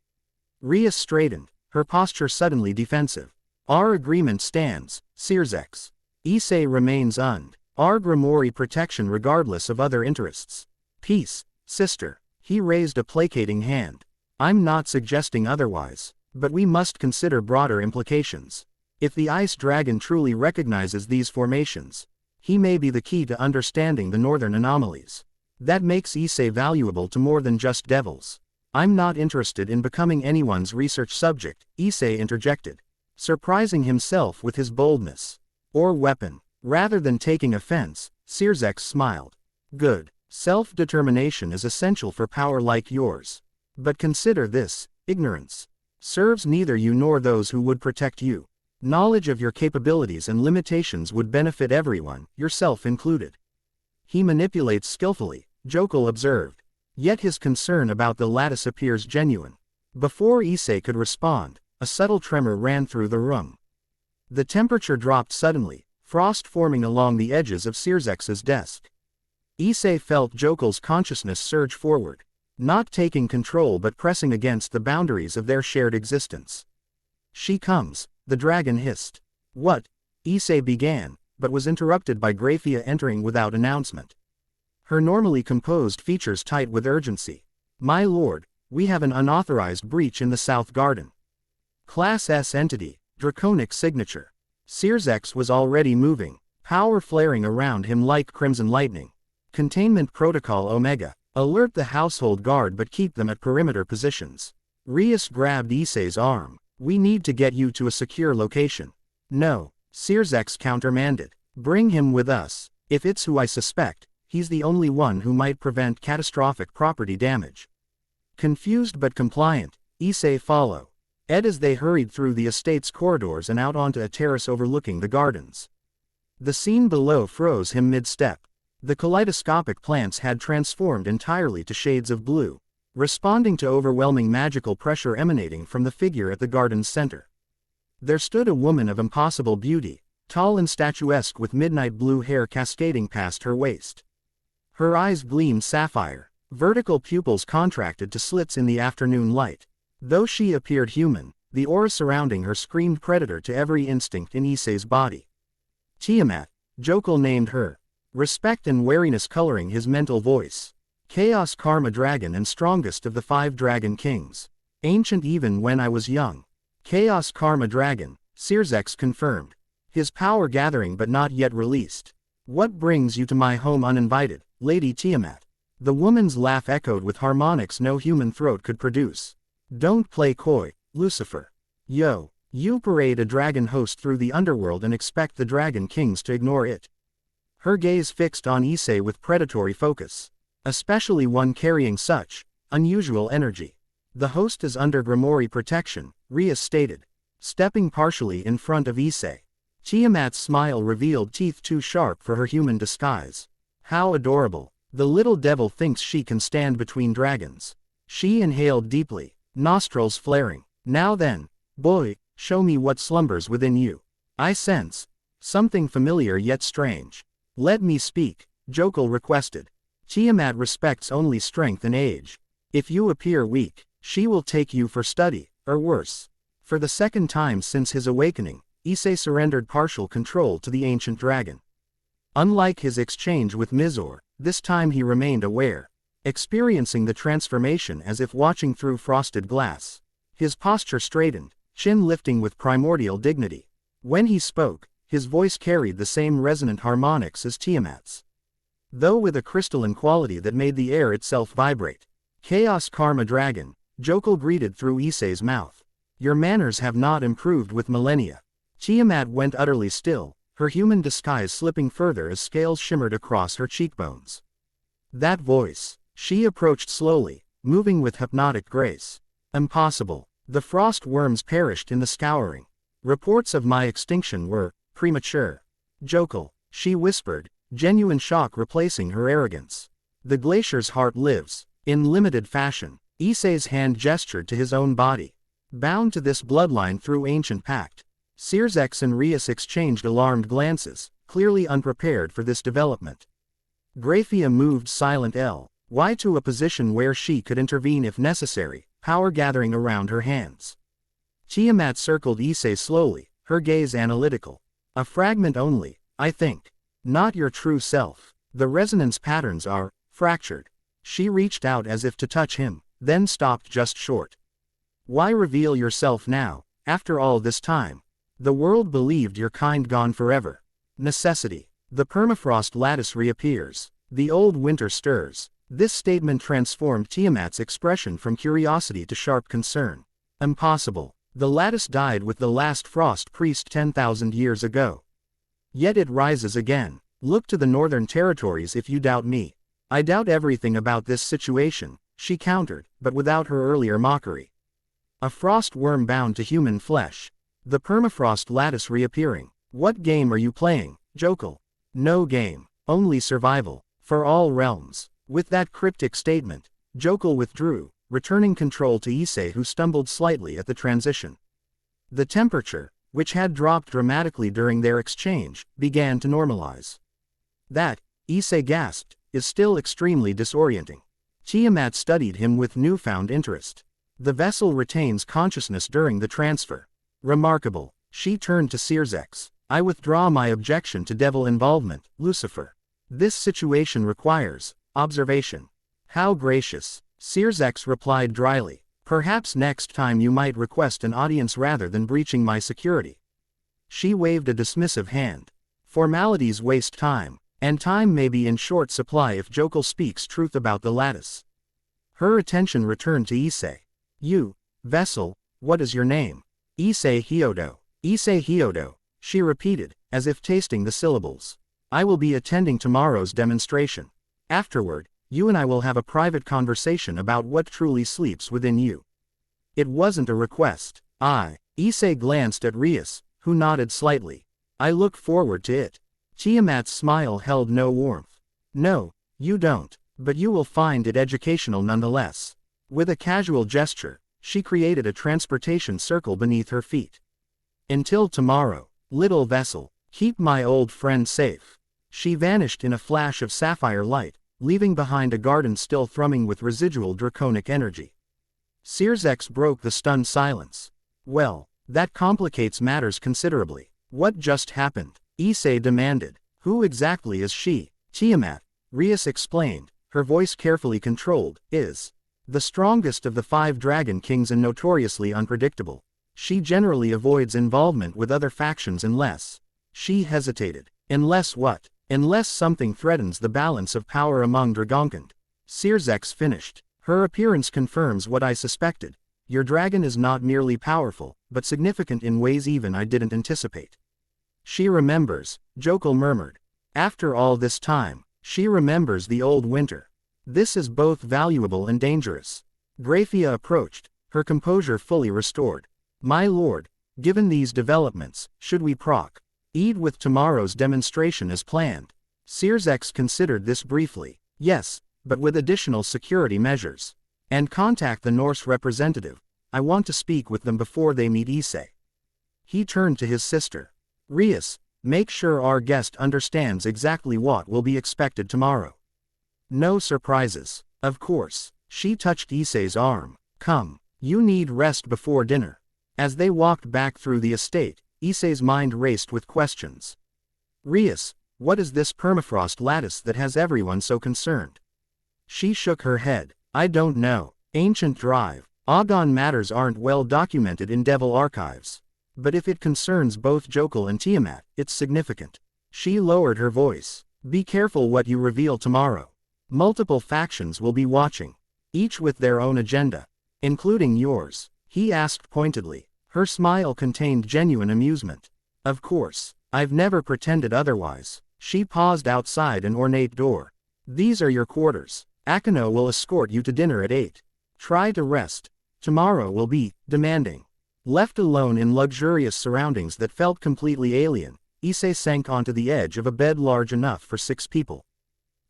Ria straightened, her posture suddenly defensive. Our agreement stands, Sears. Issei remains our Grimoire protection regardless of other interests. Peace, sister. He raised a placating hand. I'm not suggesting otherwise, but we must consider broader implications. If the ice dragon truly recognizes these formations, he may be the key to understanding the northern anomalies. That makes Issei valuable to more than just devils. I'm not interested in becoming anyone's research subject, Issei interjected, surprising himself with his boldness. Or weapon. Rather than taking offense, Sears smiled. Good. Self-determination is essential for power like yours. But consider this, ignorance serves neither you nor those who would protect you. Knowledge of your capabilities and limitations would benefit everyone, yourself included. He manipulates skillfully, Jokul observed. Yet his concern about the lattice appears genuine. Before Issei could respond, a subtle tremor ran through the room. The temperature dropped suddenly, frost forming along the edges of Sears desk. Issei felt Jokul's consciousness surge forward, not taking control but pressing against the boundaries of their shared existence. She comes, the dragon hissed. What? Issei began, but was interrupted by Graphia entering without announcement. Her normally composed features tight with urgency. My lord, we have an unauthorized breach in the South Garden. Class S entity, draconic signature. Sirzex was already moving, power flaring around him like crimson lightning. Containment protocol Omega. Alert the household guard but keep them at perimeter positions. Rias grabbed Issei's arm. We need to get you to a secure location. No, Sirzex countermanded. Bring him with us. If it's who I suspect, he's the only one who might prevent catastrophic property damage. Confused but compliant, Issei followed. As they hurried through the estate's corridors and out onto a terrace overlooking the gardens. The scene below froze him mid-step. The kaleidoscopic plants had transformed entirely to shades of blue, responding to overwhelming magical pressure emanating from the figure at the garden's center. There stood a woman of impossible beauty, tall and statuesque with midnight blue hair cascading past her waist. Her eyes gleamed sapphire, vertical pupils contracted to slits in the afternoon light. Though she appeared human, the aura surrounding her screamed predator to every instinct in Issei's body. Tiamat, Jokul named her. Respect and wariness coloring his mental voice. Chaos Karma Dragon and strongest of the 5 Dragon Kings. Ancient even when I was young. Chaos Karma Dragon, Sirzex confirmed. His power gathering but not yet released. What brings you to my home uninvited, Lady Tiamat? The woman's laugh echoed with harmonics no human throat could produce. Don't play coy, Lucifer. Yo, you parade a dragon host through the underworld and expect the Dragon Kings to ignore it. Her gaze fixed on Issei with predatory focus. Especially one carrying such unusual energy. The host is under Grimoire protection, Rias stated. Stepping partially in front of Issei. Tiamat's smile revealed teeth too sharp for her human disguise. How adorable. The little devil thinks she can stand between dragons. She inhaled deeply, nostrils flaring. Now then, boy, show me what slumbers within you. I sense something familiar yet strange. Let me speak, Jokul requested. Tiamat respects only strength and age. If you appear weak, she will take you for study, or worse. For the second time since his awakening, Issei surrendered partial control to the ancient dragon. Unlike his exchange with Mizor, this time he remained aware, experiencing the transformation as if watching through frosted glass. His posture straightened, chin lifting with primordial dignity. When he spoke, his voice carried the same resonant harmonics as Tiamat's, though with a crystalline quality that made the air itself vibrate. Chaos Karma Dragon, Jokul greeted through Issei's mouth. Your manners have not improved with millennia. Tiamat went utterly still, her human disguise slipping further as scales shimmered across her cheekbones. That voice. She approached slowly, moving with hypnotic grace. Impossible. The frost worms perished in the scouring. Reports of my extinction were premature. Jokul, she whispered, genuine shock replacing her arrogance. The glacier's heart lives, in limited fashion. Issei's hand gestured to his own body. Bound to this bloodline through ancient pact. Sirzex and Rias exchanged alarmed glances, clearly unprepared for this development. Graphia moved silent Why to a position where she could intervene if necessary, power gathering around her hands. Tiamat circled Issei slowly, her gaze analytical. A fragment only, I think. Not your true self. The resonance patterns are fractured. She reached out as if to touch him, then stopped just short. Why reveal yourself now, after all this time? The world believed your kind gone forever. Necessity. The permafrost lattice reappears. The old winter stirs. This statement transformed Tiamat's expression from curiosity to sharp concern. Impossible. The lattice died with the last frost priest 10,000 years ago. Yet it rises again. Look to the northern territories if you doubt me. I doubt everything about this situation, she countered, but without her earlier mockery. A frost worm bound to human flesh. The permafrost lattice reappearing. What game are you playing, Jokul? No game, only survival, for all realms. With that cryptic statement, Jokul withdrew, returning control to Issei, who stumbled slightly at the transition. The temperature, which had dropped dramatically during their exchange, began to normalize. That, Issei gasped, is still extremely disorienting. Tiamat studied him with newfound interest. The vessel retains consciousness during the transfer. Remarkable, She turned to Searsex. I withdraw my objection to devil involvement, Lucifer. This situation requires observation. How gracious. Searsex replied dryly. Perhaps next time you might request an audience rather than breaching my security. She waved a dismissive hand. Formalities waste time, and time may be in short supply if Jokul speaks truth about the lattice. Her attention returned to Issei. You, vessel, what is your name? Issei Hyodo. Issei Hyodo, she repeated, as if tasting the syllables. I will be attending tomorrow's demonstration. Afterward, you and I will have a private conversation about what truly sleeps within you. It wasn't a request. Issei glanced at Rias, who nodded slightly. I look forward to it. Tiamat's smile held no warmth. No, you don't, but you will find it educational nonetheless. With a casual gesture, she created a transportation circle beneath her feet. Until tomorrow, little vessel, keep my old friend safe. She vanished in a flash of sapphire light, leaving behind a garden still thrumming with residual draconic energy. Searsex broke the stunned silence. Well, that complicates matters considerably. What just happened? Issei demanded. Who exactly is she? Tiamat, Rias explained, her voice carefully controlled, is the strongest of the 5 dragon kings and notoriously unpredictable. She generally avoids involvement with other factions unless. She hesitated. Unless what? Unless something threatens the balance of power among Dragonkind. Searsex finished. Her appearance confirms what I suspected. Your dragon is not merely powerful, but significant in ways even I didn't anticipate. She remembers, Jokul murmured. After all this time, she remembers the old winter. This is both valuable and dangerous. Graphia approached, her composure fully restored. My lord, given these developments, should we proceed with tomorrow's demonstration as planned? Searsex considered this briefly. Yes, but with additional security measures. And contact the Norse representative. I want to speak with them before they meet Issei. He turned to his sister. Rias, make sure our guest understands exactly what will be expected tomorrow. No surprises. Of course. She touched Issei's arm. Come, you need rest before dinner. As they walked back through the estate, Issei's mind raced with questions. Rias, what is this permafrost lattice that has everyone so concerned? She shook her head. I don't know. Ancient drive. Ogon matters aren't well documented in Devil archives. But if it concerns both Jokul and Tiamat, it's significant. She lowered her voice. Be careful what you reveal tomorrow. Multiple factions will be watching, each with their own agenda, including yours. He asked pointedly. Her smile contained genuine amusement. Of course, I've never pretended otherwise. She paused outside an ornate door. These are your quarters. Akino will escort you to dinner at 8. Try to rest. Tomorrow will be demanding. Left alone in luxurious surroundings that felt completely alien, Issei sank onto the edge of a bed large enough for 6 people.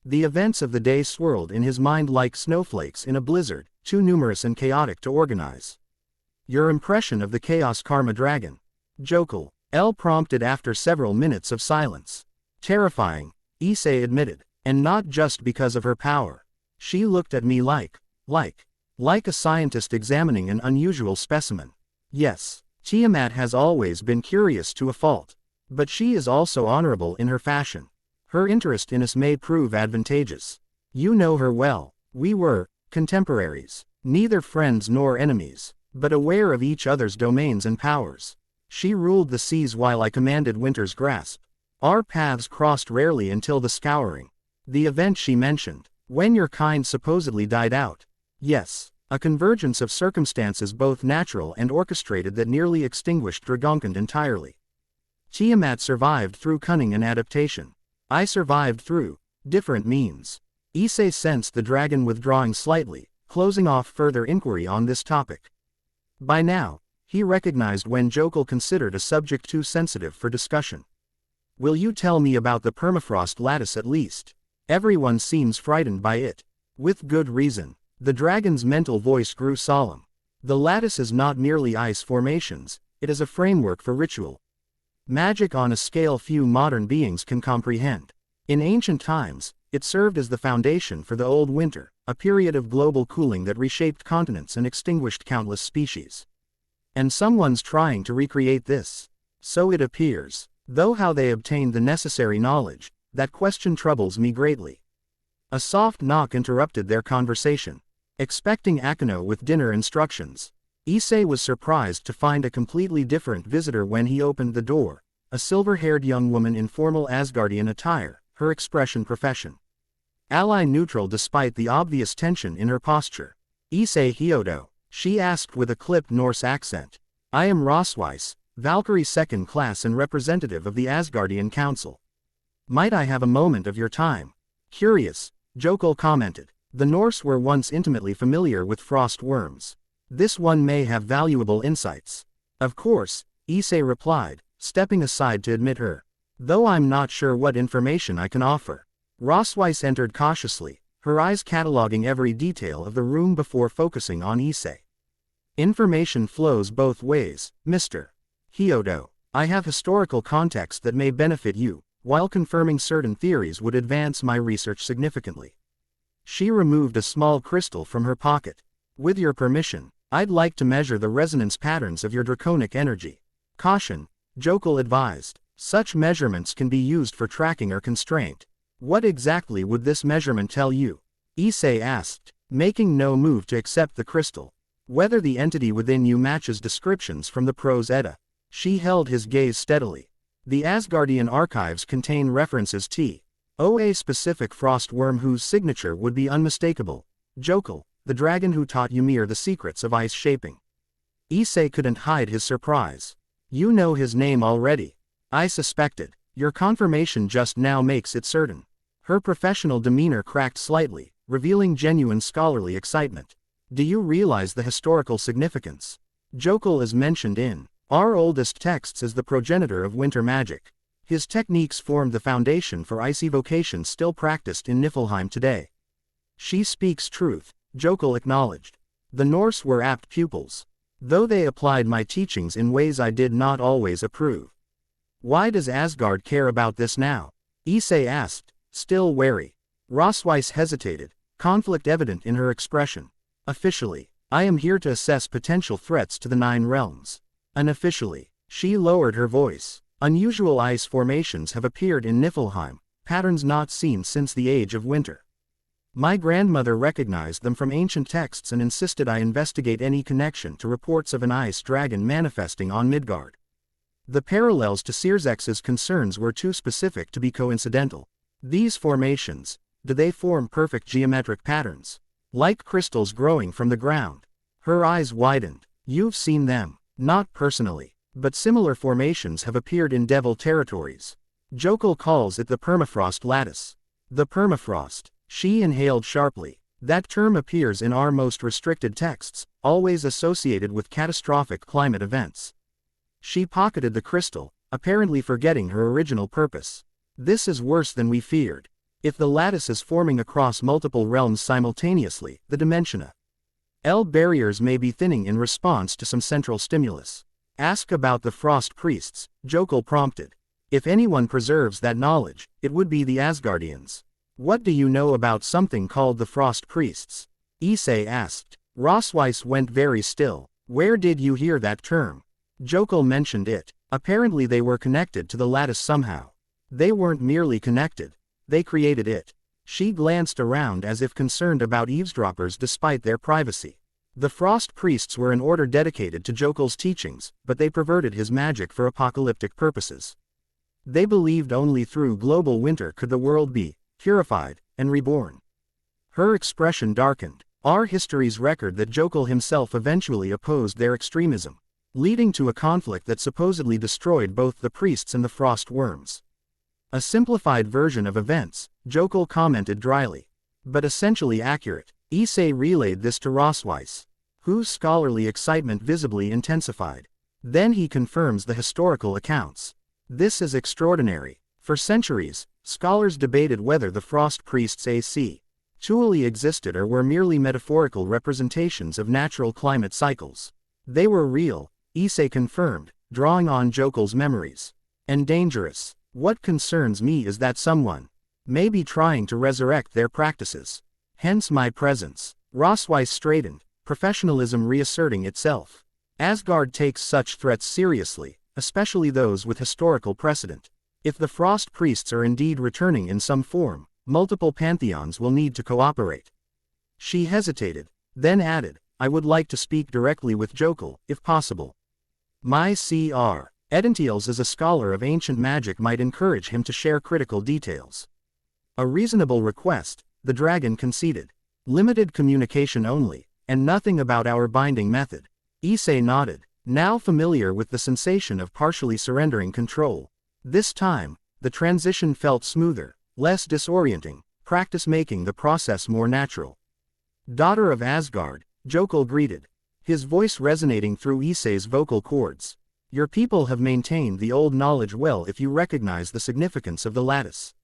The events of the day swirled in his mind like snowflakes in a blizzard, too numerous and chaotic to organize. Your impression of the Chaos Karma Dragon? Jokul, L prompted after several minutes of silence. Terrifying, Issei admitted, and not just because of her power. She looked at me like a scientist examining an unusual specimen. Yes, Tiamat has always been curious to a fault. But she is also honorable in her fashion. Her interest in us may prove advantageous. You know her well. We were contemporaries, neither friends nor enemies, but aware of each other's domains and powers. She ruled the seas while I commanded Winter's grasp. Our paths crossed rarely until the Scouring. The event she mentioned, when your kind supposedly died out. Yes. A convergence of circumstances both natural and orchestrated that nearly extinguished Dragonkind entirely. Tiamat survived through cunning and adaptation. I survived through different means. Issei sensed the dragon withdrawing slightly, closing off further inquiry on this topic. By now, he recognized when Jokul considered a subject too sensitive for discussion. Will you tell me about the permafrost lattice at least? Everyone seems frightened by it. With good reason. The dragon's mental voice grew solemn. The lattice is not merely ice formations, it is a framework for ritual. Magic on a scale few modern beings can comprehend. In ancient times, it served as the foundation for the Old Winter, a period of global cooling that reshaped continents and extinguished countless species. And someone's trying to recreate this. So it appears. Though how they obtained the necessary knowledge, that question troubles me greatly. A soft knock interrupted their conversation. Expecting Akino with dinner instructions, Issei was surprised to find a completely different visitor when he opened the door, a silver-haired young woman in formal Asgardian attire, her expression profession. Ally neutral despite the obvious tension in her posture. Issei Hyodo, she asked with a clipped Norse accent. I am Rosweiss, Valkyrie second class and representative of the Asgardian Council. Might I have a moment of your time? Curious, Jokul commented. The Norse were once intimately familiar with frost worms. This one may have valuable insights. Of course, Issei replied, stepping aside to admit her. Though I'm not sure what information I can offer. Rosweiss entered cautiously, her eyes cataloging every detail of the room before focusing on Issei. Information flows both ways, Mr. Hyodo. I have historical context that may benefit you, while confirming certain theories would advance my research significantly. She removed a small crystal from her pocket. With your permission, I'd like to measure the resonance patterns of your draconic energy. Caution, Jokul advised. Such measurements can be used for tracking or constraint. What exactly would this measurement tell you? Issei asked, making no move to accept the crystal. Whether the entity within you matches descriptions from the prose Edda. She held his gaze steadily. The Asgardian archives contain references to a specific frost worm whose signature would be unmistakable. Jokul, the dragon who taught Ymir the secrets of ice shaping. Issei couldn't hide his surprise. You know his name already. I suspected. Your confirmation just now makes it certain. Her professional demeanor cracked slightly, revealing genuine scholarly excitement. Do you realize the historical significance? Jokul is mentioned in our oldest texts as the progenitor of winter magic. His techniques formed the foundation for icy vocations still practiced in Niflheim today. She speaks truth, Jokul acknowledged. The Norse were apt pupils. Though they applied my teachings in ways I did not always approve. Why does Asgard care about this now? Issei asked, still wary. Rosweiss hesitated, conflict evident in her expression. Officially, I am here to assess potential threats to the Nine Realms. Unofficially, she lowered her voice. Unusual ice formations have appeared in Niflheim, patterns not seen since the age of winter. My grandmother recognized them from ancient texts and insisted I investigate any connection to reports of an ice dragon manifesting on Midgard. The parallels to Sirzex's concerns were too specific to be coincidental. These formations, do they form perfect geometric patterns? Like crystals growing from the ground. Her eyes widened. You've seen them. Not personally, but similar formations have appeared in Devil territories. Jokul calls it the permafrost lattice. The permafrost, she inhaled sharply. That term appears in our most restricted texts, always associated with catastrophic climate events. She pocketed the crystal, apparently forgetting her original purpose. This is worse than we feared. If the lattice is forming across multiple realms simultaneously, the dimensiona L barriers may be thinning in response to some central stimulus. Ask about the frost priests, Jokul prompted. If anyone preserves that knowledge, it would be the Asgardians. What do you know about something called the frost priests? Issei asked. Rosweiss went very still. Where did you hear that term? Jokul mentioned it. Apparently they were connected to the lattice somehow. They weren't merely connected. They created it. She glanced around as if concerned about eavesdroppers despite their privacy. The Frost Priests were an order dedicated to Jokul's teachings, but they perverted his magic for apocalyptic purposes. They believed only through global winter could the world be purified and reborn. Her expression darkened. Our history's record that Jokul himself eventually opposed their extremism, leading to a conflict that supposedly destroyed both the priests and the frost worms. A simplified version of events, Jokul commented dryly. But essentially accurate. Issei relayed this to Rosweiss, whose scholarly excitement visibly intensified. Then he confirms the historical accounts. This is extraordinary. For centuries, scholars debated whether the frost priests actually existed or were merely metaphorical representations of natural climate cycles. They were real, Issei confirmed, drawing on Jokul's memories. And dangerous. What concerns me is that someone may be trying to resurrect their practices. Hence my presence. Rosweiss straightened, professionalism reasserting itself. Asgard takes such threats seriously, especially those with historical precedent. If the Frost Priests are indeed returning in some form, multiple pantheons will need to cooperate. She hesitated, then added, I would like to speak directly with Jokul, if possible. My Cr. Edentiels as a scholar of ancient magic might encourage him to share critical details. A reasonable request, the dragon conceded. Limited communication only, and nothing about our binding method. Issei nodded, now familiar with the sensation of partially surrendering control. This time, the transition felt smoother, less disorienting, practice making the process more natural. Daughter of Asgard, Jokul greeted, his voice resonating through Issei's vocal cords. Your people have maintained the old knowledge well if you recognize the significance of the lattice.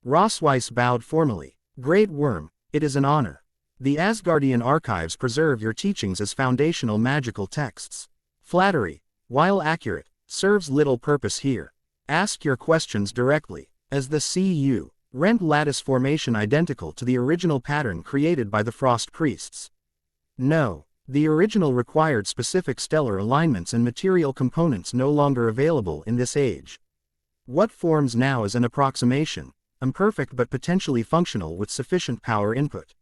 Rosweiss bowed formally. Great Worm, it is an honor. The Asgardian archives preserve your teachings as foundational magical texts. Flattery, while accurate, serves little purpose here. Ask your questions directly. As the Cu. Rent lattice formation identical to the original pattern created by the Frost Priests? No. The original required specific stellar alignments and material components no longer available in this age. What forms now is an approximation, imperfect but potentially functional with sufficient power input.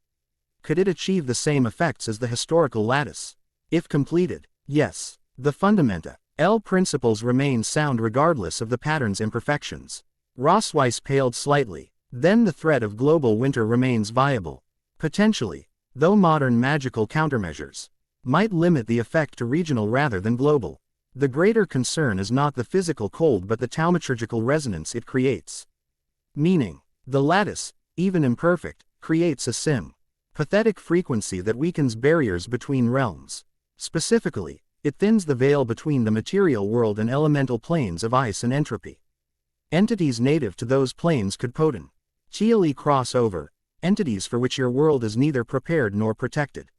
Could it achieve the same effects as the historical lattice? If completed, yes. The fundamenta, principles remain sound regardless of the pattern's imperfections. Rosweiss paled slightly. Then the threat of global winter remains viable. Potentially, though modern magical countermeasures might limit the effect to regional rather than global. The greater concern is not the physical cold but the thaumaturgical resonance it creates. Meaning, the lattice, even imperfect, creates a pathetic frequency that weakens barriers between realms. Specifically, it thins the veil between the material world and elemental planes of ice and entropy. Entities native to those planes could potentially cross over, entities for which your world is neither prepared nor protected.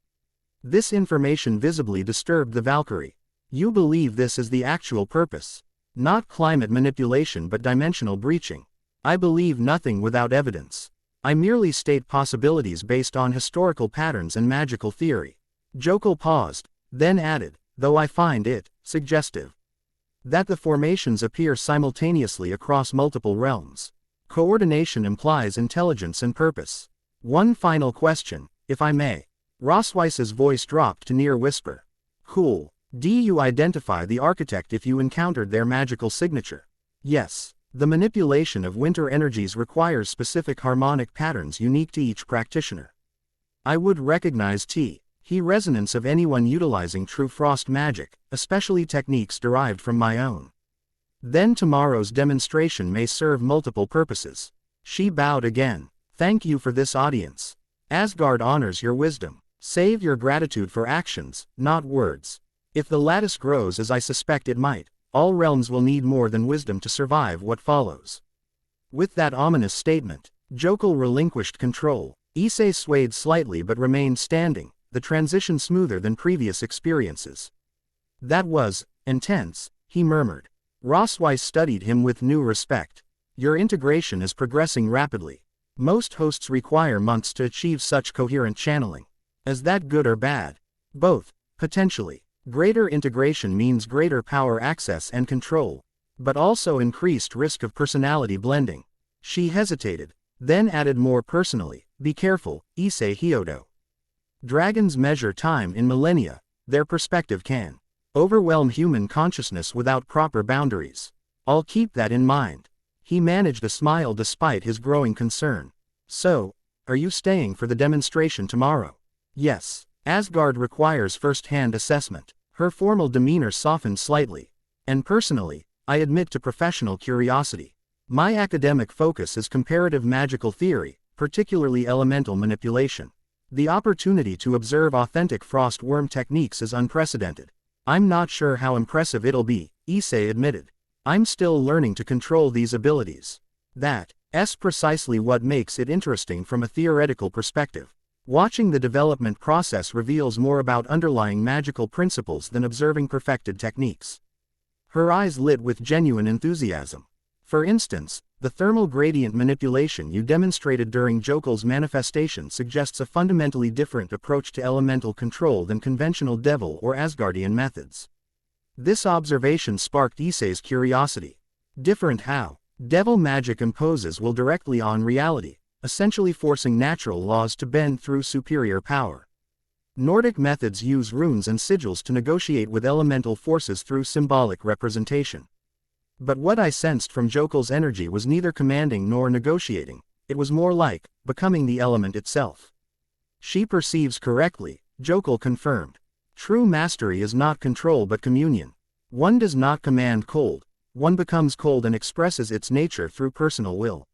This information visibly disturbed the Valkyrie. You believe this is the actual purpose. Not climate manipulation but dimensional breaching. I believe nothing without evidence. I merely state possibilities based on historical patterns and magical theory. Jokul paused, then added, though I find it suggestive that the formations appear simultaneously across multiple realms. Coordination implies intelligence and purpose. One final question, if I may. Rosweiss's voice dropped to near whisper. Cool. Do you identify the architect if you encountered their magical signature? Yes. The manipulation of winter energies requires specific harmonic patterns unique to each practitioner. I would recognize He resonance of anyone utilizing true frost magic, especially techniques derived from my own. Then tomorrow's demonstration may serve multiple purposes. She bowed again. Thank you for this audience. Asgard honors your wisdom. Save your gratitude for actions, not words. If the lattice grows as I suspect it might, all realms will need more than wisdom to survive what follows. With that ominous statement, Jokul relinquished control. Issei swayed slightly but remained standing, the transition smoother than previous experiences. That was intense, he murmured. Rosweiss studied him with new respect. Your integration is progressing rapidly. Most hosts require months to achieve such coherent channeling. Is that good or bad? Both, potentially. Greater integration means greater power access and control, but also increased risk of personality blending. She hesitated, then added more personally, be careful, Issei Hyodo. Dragons measure time in millennia, their perspective can overwhelm human consciousness without proper boundaries. I'll keep that in mind. He managed a smile despite his growing concern. So, are you staying for the demonstration tomorrow? Yes. Asgard requires first-hand assessment. Her formal demeanor softened slightly. And personally, I admit to professional curiosity. My academic focus is comparative magical theory, particularly elemental manipulation. The opportunity to observe authentic frost worm techniques is unprecedented. I'm not sure how impressive it'll be, Issei admitted. I'm still learning to control these abilities. That's precisely what makes it interesting from a theoretical perspective. Watching the development process reveals more about underlying magical principles than observing perfected techniques. Her eyes lit with genuine enthusiasm. For instance, the thermal gradient manipulation you demonstrated during Jokul's manifestation suggests a fundamentally different approach to elemental control than conventional devil or Asgardian methods. This observation sparked Issei's curiosity. Different how? Devil magic imposes will directly on reality, essentially forcing natural laws to bend through superior power. Nordic methods use runes and sigils to negotiate with elemental forces through symbolic representation. But what I sensed from Jokel's energy was neither commanding nor negotiating, it was more like becoming the element itself. She perceives correctly, Jokel confirmed. True mastery is not control but communion. One does not command cold, one becomes cold and expresses its nature through personal will.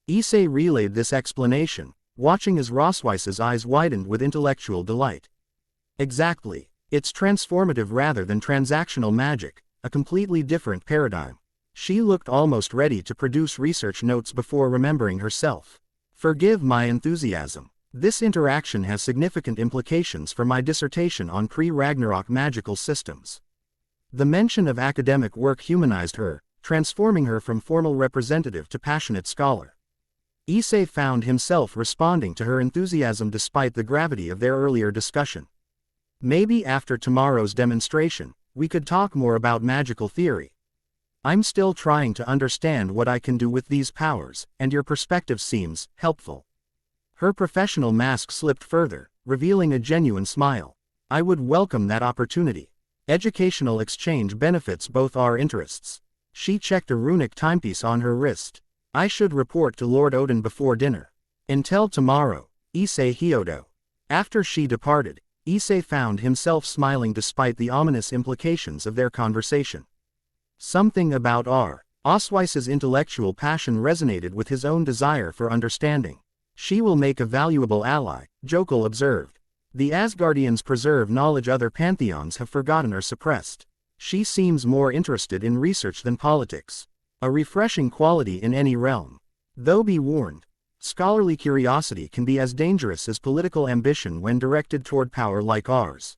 Issei relayed this explanation, watching as Rosweiss's eyes widened with intellectual delight. Exactly. It's transformative rather than transactional magic, a completely different paradigm. She looked almost ready to produce research notes before remembering herself. Forgive my enthusiasm. This interaction has significant implications for my dissertation on pre-Ragnarok magical systems. The mention of academic work humanized her, transforming her from formal representative to passionate scholar. Issei found himself responding to her enthusiasm despite the gravity of their earlier discussion. Maybe after tomorrow's demonstration, we could talk more about magical theory. I'm still trying to understand what I can do with these powers, and your perspective seems helpful. Her professional mask slipped further, revealing a genuine smile. I would welcome that opportunity. Educational exchange benefits both our interests. She checked a runic timepiece on her wrist. I should report to Lord Odin before dinner. Until tomorrow, Issei Hyodo. After she departed, Issei found himself smiling despite the ominous implications of their conversation. Something about Rosweiss's intellectual passion resonated with his own desire for understanding. She will make a valuable ally, Jokel observed. The Asgardians preserve knowledge other pantheons have forgotten or suppressed. She seems more interested in research than politics. A refreshing quality in any realm. Though be warned, scholarly curiosity can be as dangerous as political ambition when directed toward power like ours.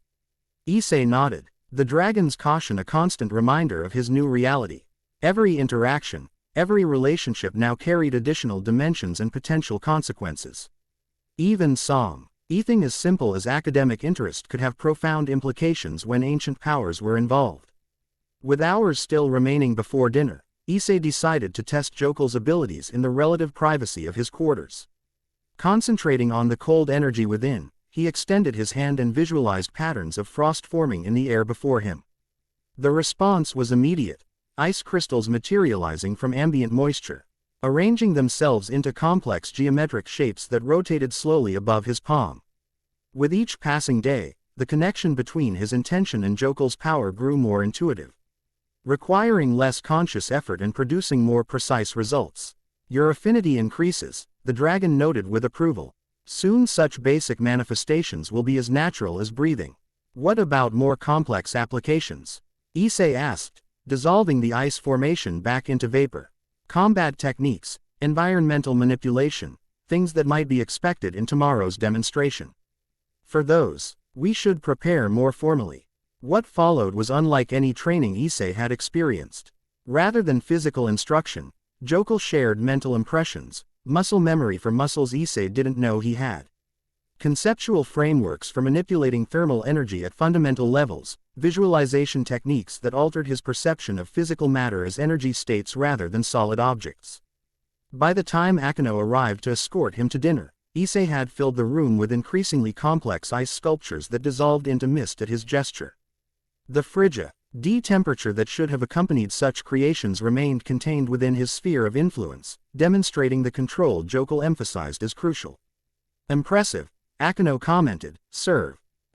Issei nodded, the dragon's caution a constant reminder of his new reality. Every interaction, every relationship now carried additional dimensions and potential consequences. Even anything as simple as academic interest could have profound implications when ancient powers were involved. With hours still remaining before dinner, Issei decided to test Jokel's abilities in the relative privacy of his quarters. Concentrating on the cold energy within, he extended his hand and visualized patterns of frost forming in the air before him. The response was immediate, ice crystals materializing from ambient moisture, arranging themselves into complex geometric shapes that rotated slowly above his palm. With each passing day, the connection between his intention and Jokel's power grew more intuitive, requiring less conscious effort and producing more precise results. Your affinity increases, the dragon noted with approval. Soon such basic manifestations will be as natural as breathing. What about more complex applications? Issei asked, dissolving the ice formation back into vapor. Combat techniques, environmental manipulation, things that might be expected in tomorrow's demonstration. For those, we should prepare more formally. What followed was unlike any training Issei had experienced. Rather than physical instruction, Jokel shared mental impressions, muscle memory for muscles Issei didn't know he had. Conceptual frameworks for manipulating thermal energy at fundamental levels, visualization techniques that altered his perception of physical matter as energy states rather than solid objects. By the time Akeno arrived to escort him to dinner, Issei had filled the room with increasingly complex ice sculptures that dissolved into mist at his gesture. The frigid temperature that should have accompanied such creations remained contained within his sphere of influence, demonstrating the control Jokel emphasized as crucial. Impressive, Akeno commented,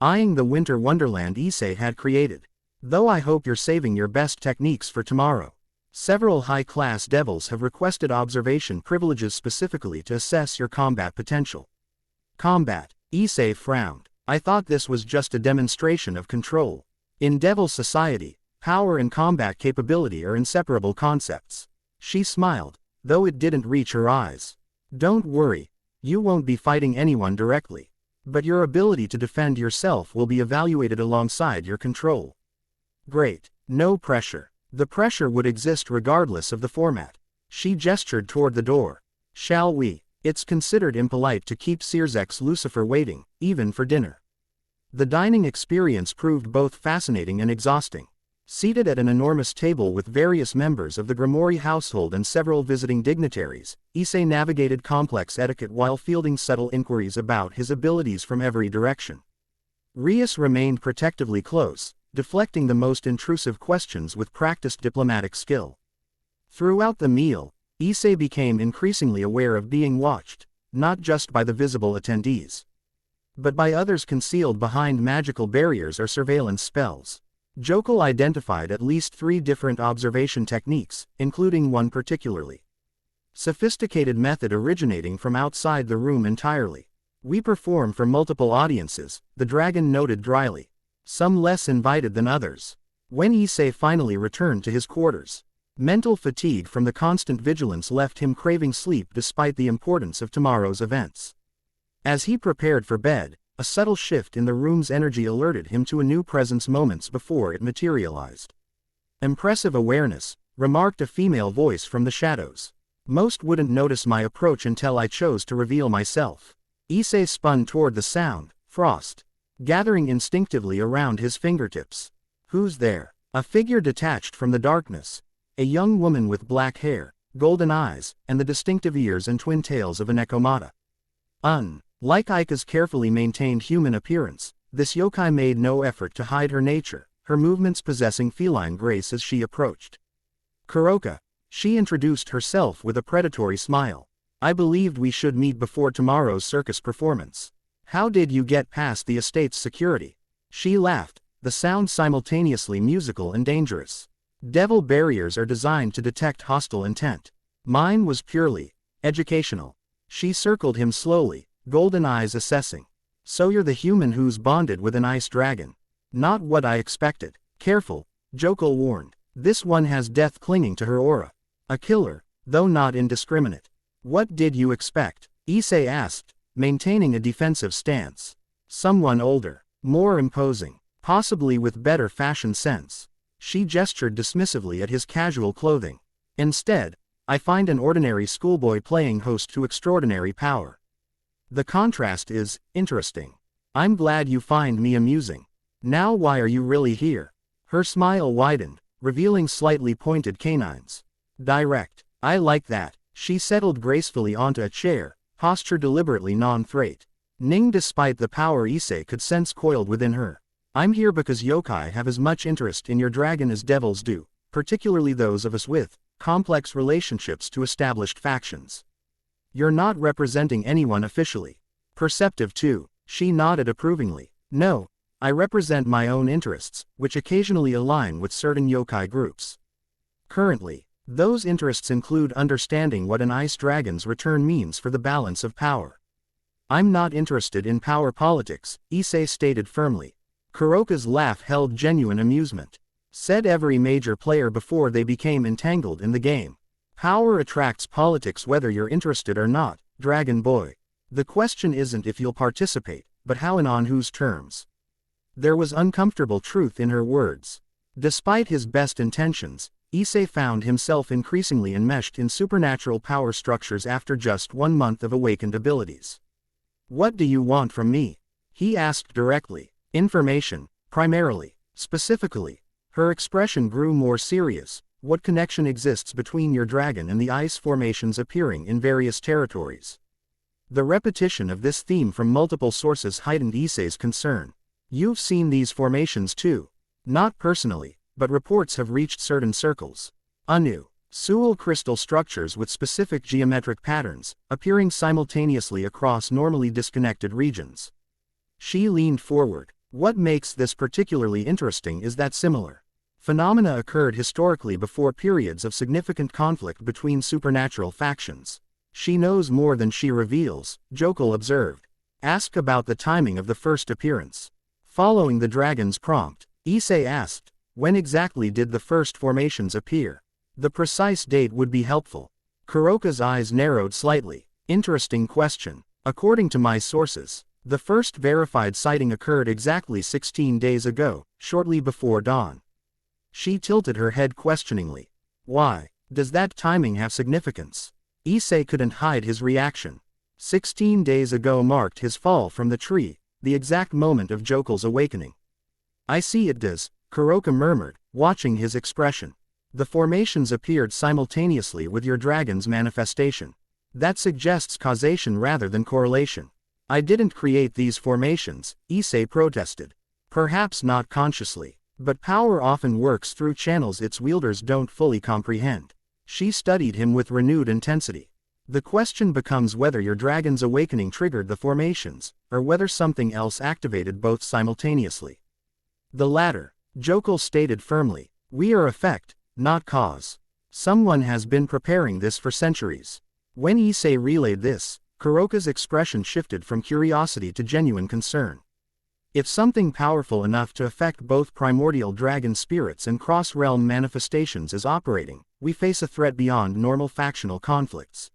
eyeing the winter wonderland Issei had created. Though I hope you're saving your best techniques for tomorrow. Several high-class devils have requested observation privileges specifically to assess your combat potential. Combat, Issei frowned. I thought this was just a demonstration of control. In Devil Society, power and combat capability are inseparable concepts. She smiled, though it didn't reach her eyes. Don't worry, you won't be fighting anyone directly. But your ability to defend yourself will be evaluated alongside your control. Great, no pressure. The pressure would exist regardless of the format. She gestured toward the door. Shall we? It's considered impolite to keep Searsex's Lucifer waiting, even for dinner. The dining experience proved both fascinating and exhausting. Seated at an enormous table with various members of the Grimoire household and several visiting dignitaries, Issei navigated complex etiquette while fielding subtle inquiries about his abilities from every direction. Rias remained protectively close, deflecting the most intrusive questions with practiced diplomatic skill. Throughout the meal, Issei became increasingly aware of being watched, not just by the visible attendees, but by others concealed behind magical barriers or surveillance spells. Jokel identified at least 3 different observation techniques, including one particularly sophisticated method originating from outside the room entirely. We perform for multiple audiences, the dragon noted dryly. Some less invited than others. When Issei finally returned to his quarters, mental fatigue from the constant vigilance left him craving sleep despite the importance of tomorrow's events. As he prepared for bed, a subtle shift in the room's energy alerted him to a new presence moments before it materialized. "Impressive awareness," remarked a female voice from the shadows. "Most wouldn't notice my approach until I chose to reveal myself." Issei spun toward the sound, frost gathering instinctively around his fingertips. "Who's there?" A figure detached from the darkness. A young woman with black hair, golden eyes, and the distinctive ears and twin tails of an ekomata. Like Aika's carefully maintained human appearance, this yokai made no effort to hide her nature, her movements possessing feline grace as she approached. "Kuroka," she introduced herself with a predatory smile. "I believed we should meet before tomorrow's circus performance. How did you get past the estate's security?" She laughed, the sound simultaneously musical and dangerous. "Devil barriers are designed to detect hostile intent. Mine was purely educational." She circled him slowly, golden eyes assessing. "So you're the human who's bonded with an ice dragon." "Not what I expected." "Careful," Jokel warned. "This one has death clinging to her aura. A killer, though not indiscriminate." "What did you expect?" Issei asked, maintaining a defensive stance. "Someone older, more imposing, possibly with better fashion sense." She gestured dismissively at his casual clothing. "Instead, I find an ordinary schoolboy playing host to extraordinary power. The contrast is interesting. I'm glad you find me amusing. Now why are you really here?" Her smile widened, revealing slightly pointed canines. "Direct. I like that." She settled gracefully onto a chair, posture deliberately non-threat-ning despite the power Issei could sense coiled within her. "I'm here because yokai have as much interest in your dragon as devils do, particularly those of us with complex relationships to established factions." "You're not representing anyone officially." "Perceptive too." She nodded approvingly. "No, I represent my own interests, which occasionally align with certain yokai groups. Currently, those interests include understanding what an ice dragon's return means for the balance of power." "I'm not interested in power politics," Issei stated firmly. Kuroka's laugh held genuine amusement. "Said every major player before they became entangled in the game. Power attracts politics whether you're interested or not, Dragon Boy. The question isn't if you'll participate, but how and on whose terms." There was uncomfortable truth in her words. Despite his best intentions, Issei found himself increasingly enmeshed in supernatural power structures after just 1 month of awakened abilities. "What do you want from me?" he asked directly. "Information, primarily. Specifically." Her expression grew more serious. "What connection exists between your dragon and the ice formations appearing in various territories?" The repetition of this theme from multiple sources heightened Issei's concern. "You've seen these formations too?" "Not personally, but reports have reached certain circles." "Anu. Sual crystal structures with specific geometric patterns, appearing simultaneously across normally disconnected regions." She leaned forward. "What makes this particularly interesting is that similar phenomena occurred historically before periods of significant conflict between supernatural factions." "She knows more than she reveals," Jokel observed. "Ask about the timing of the first appearance." Following the dragon's prompt, Issei asked, "When exactly did the first formations appear?" "The precise date would be helpful." Kuroka's eyes narrowed slightly. "Interesting question. According to my sources, the first verified sighting occurred exactly 16 days ago, shortly before dawn." She tilted her head questioningly. "Why? Does that timing have significance?" Issei couldn't hide his reaction. 16 days ago marked his fall from the tree, the exact moment of Jokel's awakening. "I see it does," Kuroka murmured, watching his expression. The formations appeared simultaneously with your dragon's manifestation. That suggests causation rather than correlation. I didn't create these formations, Issei protested. Perhaps not consciously. But power often works through channels its wielders don't fully comprehend. She studied him with renewed intensity. The question becomes whether your dragon's awakening triggered the formations, or whether something else activated both simultaneously. The latter, Jokul stated firmly. We are effect, not cause. Someone has been preparing this for centuries. When Issei relayed this, Kuroka's expression shifted from curiosity to genuine concern. If something powerful enough to affect both primordial dragon spirits and cross-realm manifestations is operating, we face a threat beyond normal factional conflicts.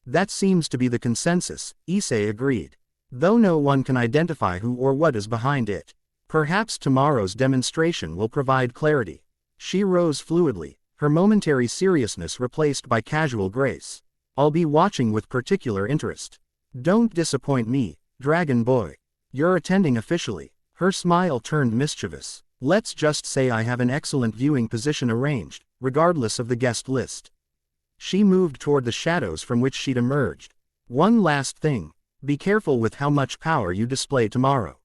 That seems to be the consensus, Issei agreed. Though no one can identify who or what is behind it. Perhaps tomorrow's demonstration will provide clarity. She rose fluidly, her momentary seriousness replaced by casual grace. I'll be watching with particular interest. Don't disappoint me, Dragon Boy. You're attending officially. Her smile turned mischievous. Let's just say I have an excellent viewing position arranged, regardless of the guest list. She moved toward the shadows from which she'd emerged. One last thing. Be careful with how much power you display tomorrow.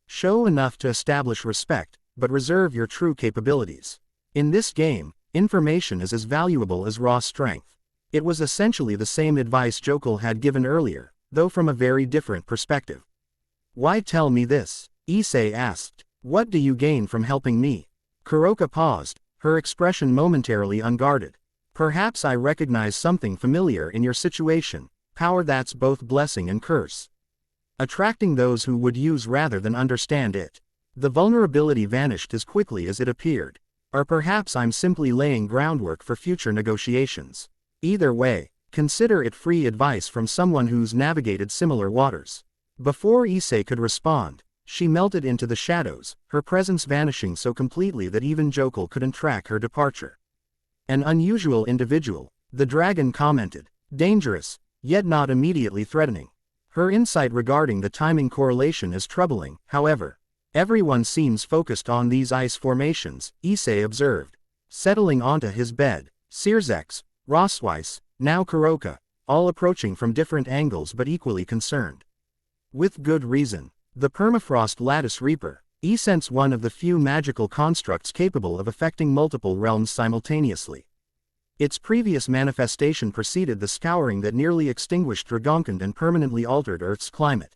Show enough to establish respect, but reserve your true capabilities. In this game, information is as valuable as raw strength. It was essentially the same advice Jokul had given earlier, though from a very different perspective. Why tell me this? Issei asked. What do you gain from helping me? Kuroka paused, her expression momentarily unguarded. Perhaps I recognize something familiar in your situation, power that's both blessing and curse. Attracting those who would use rather than understand it. The vulnerability vanished as quickly as it appeared. Or perhaps I'm simply laying groundwork for future negotiations. Either way, consider it free advice from someone who's navigated similar waters. Before Issei could respond, she melted into the shadows, her presence vanishing so completely that even Jokul couldn't track her departure. An unusual individual, the dragon commented. Dangerous, yet not immediately threatening. Her insight regarding the timing correlation is troubling, however. Everyone seems focused on these ice formations, Issei observed. Settling onto his bed, Sirzex, Rosweiss, now Kuroka, all approaching from different angles but equally concerned. With good reason. The permafrost lattice reaper, Essence, one of the few magical constructs capable of affecting multiple realms simultaneously. Its previous manifestation preceded the scouring that nearly extinguished Dragonkind and permanently altered Earth's climate.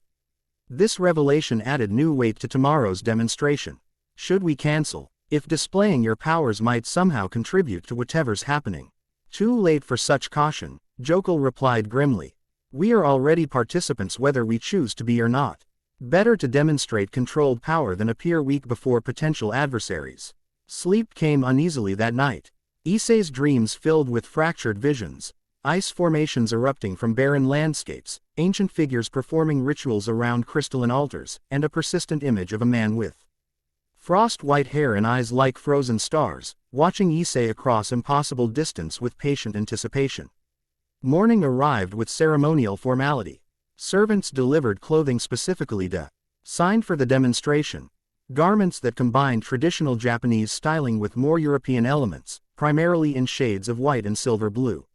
This revelation added new weight to tomorrow's demonstration. Should we cancel? If displaying your powers might somehow contribute to whatever's happening. Too late for such caution, Jokul replied grimly. We are already participants whether we choose to be or not. Better to demonstrate controlled power than appear weak before potential adversaries. Sleep came uneasily that night. Issei's dreams filled with fractured visions, ice formations erupting from barren landscapes, ancient figures performing rituals around crystalline altars, and a persistent image of a man with frost-white hair and eyes like frozen stars, watching Issei across impossible distance with patient anticipation. Morning arrived with ceremonial formality. Servants delivered clothing specifically designed for the demonstration. Garments that combined traditional Japanese styling with more European elements, primarily in shades of white and silver blue.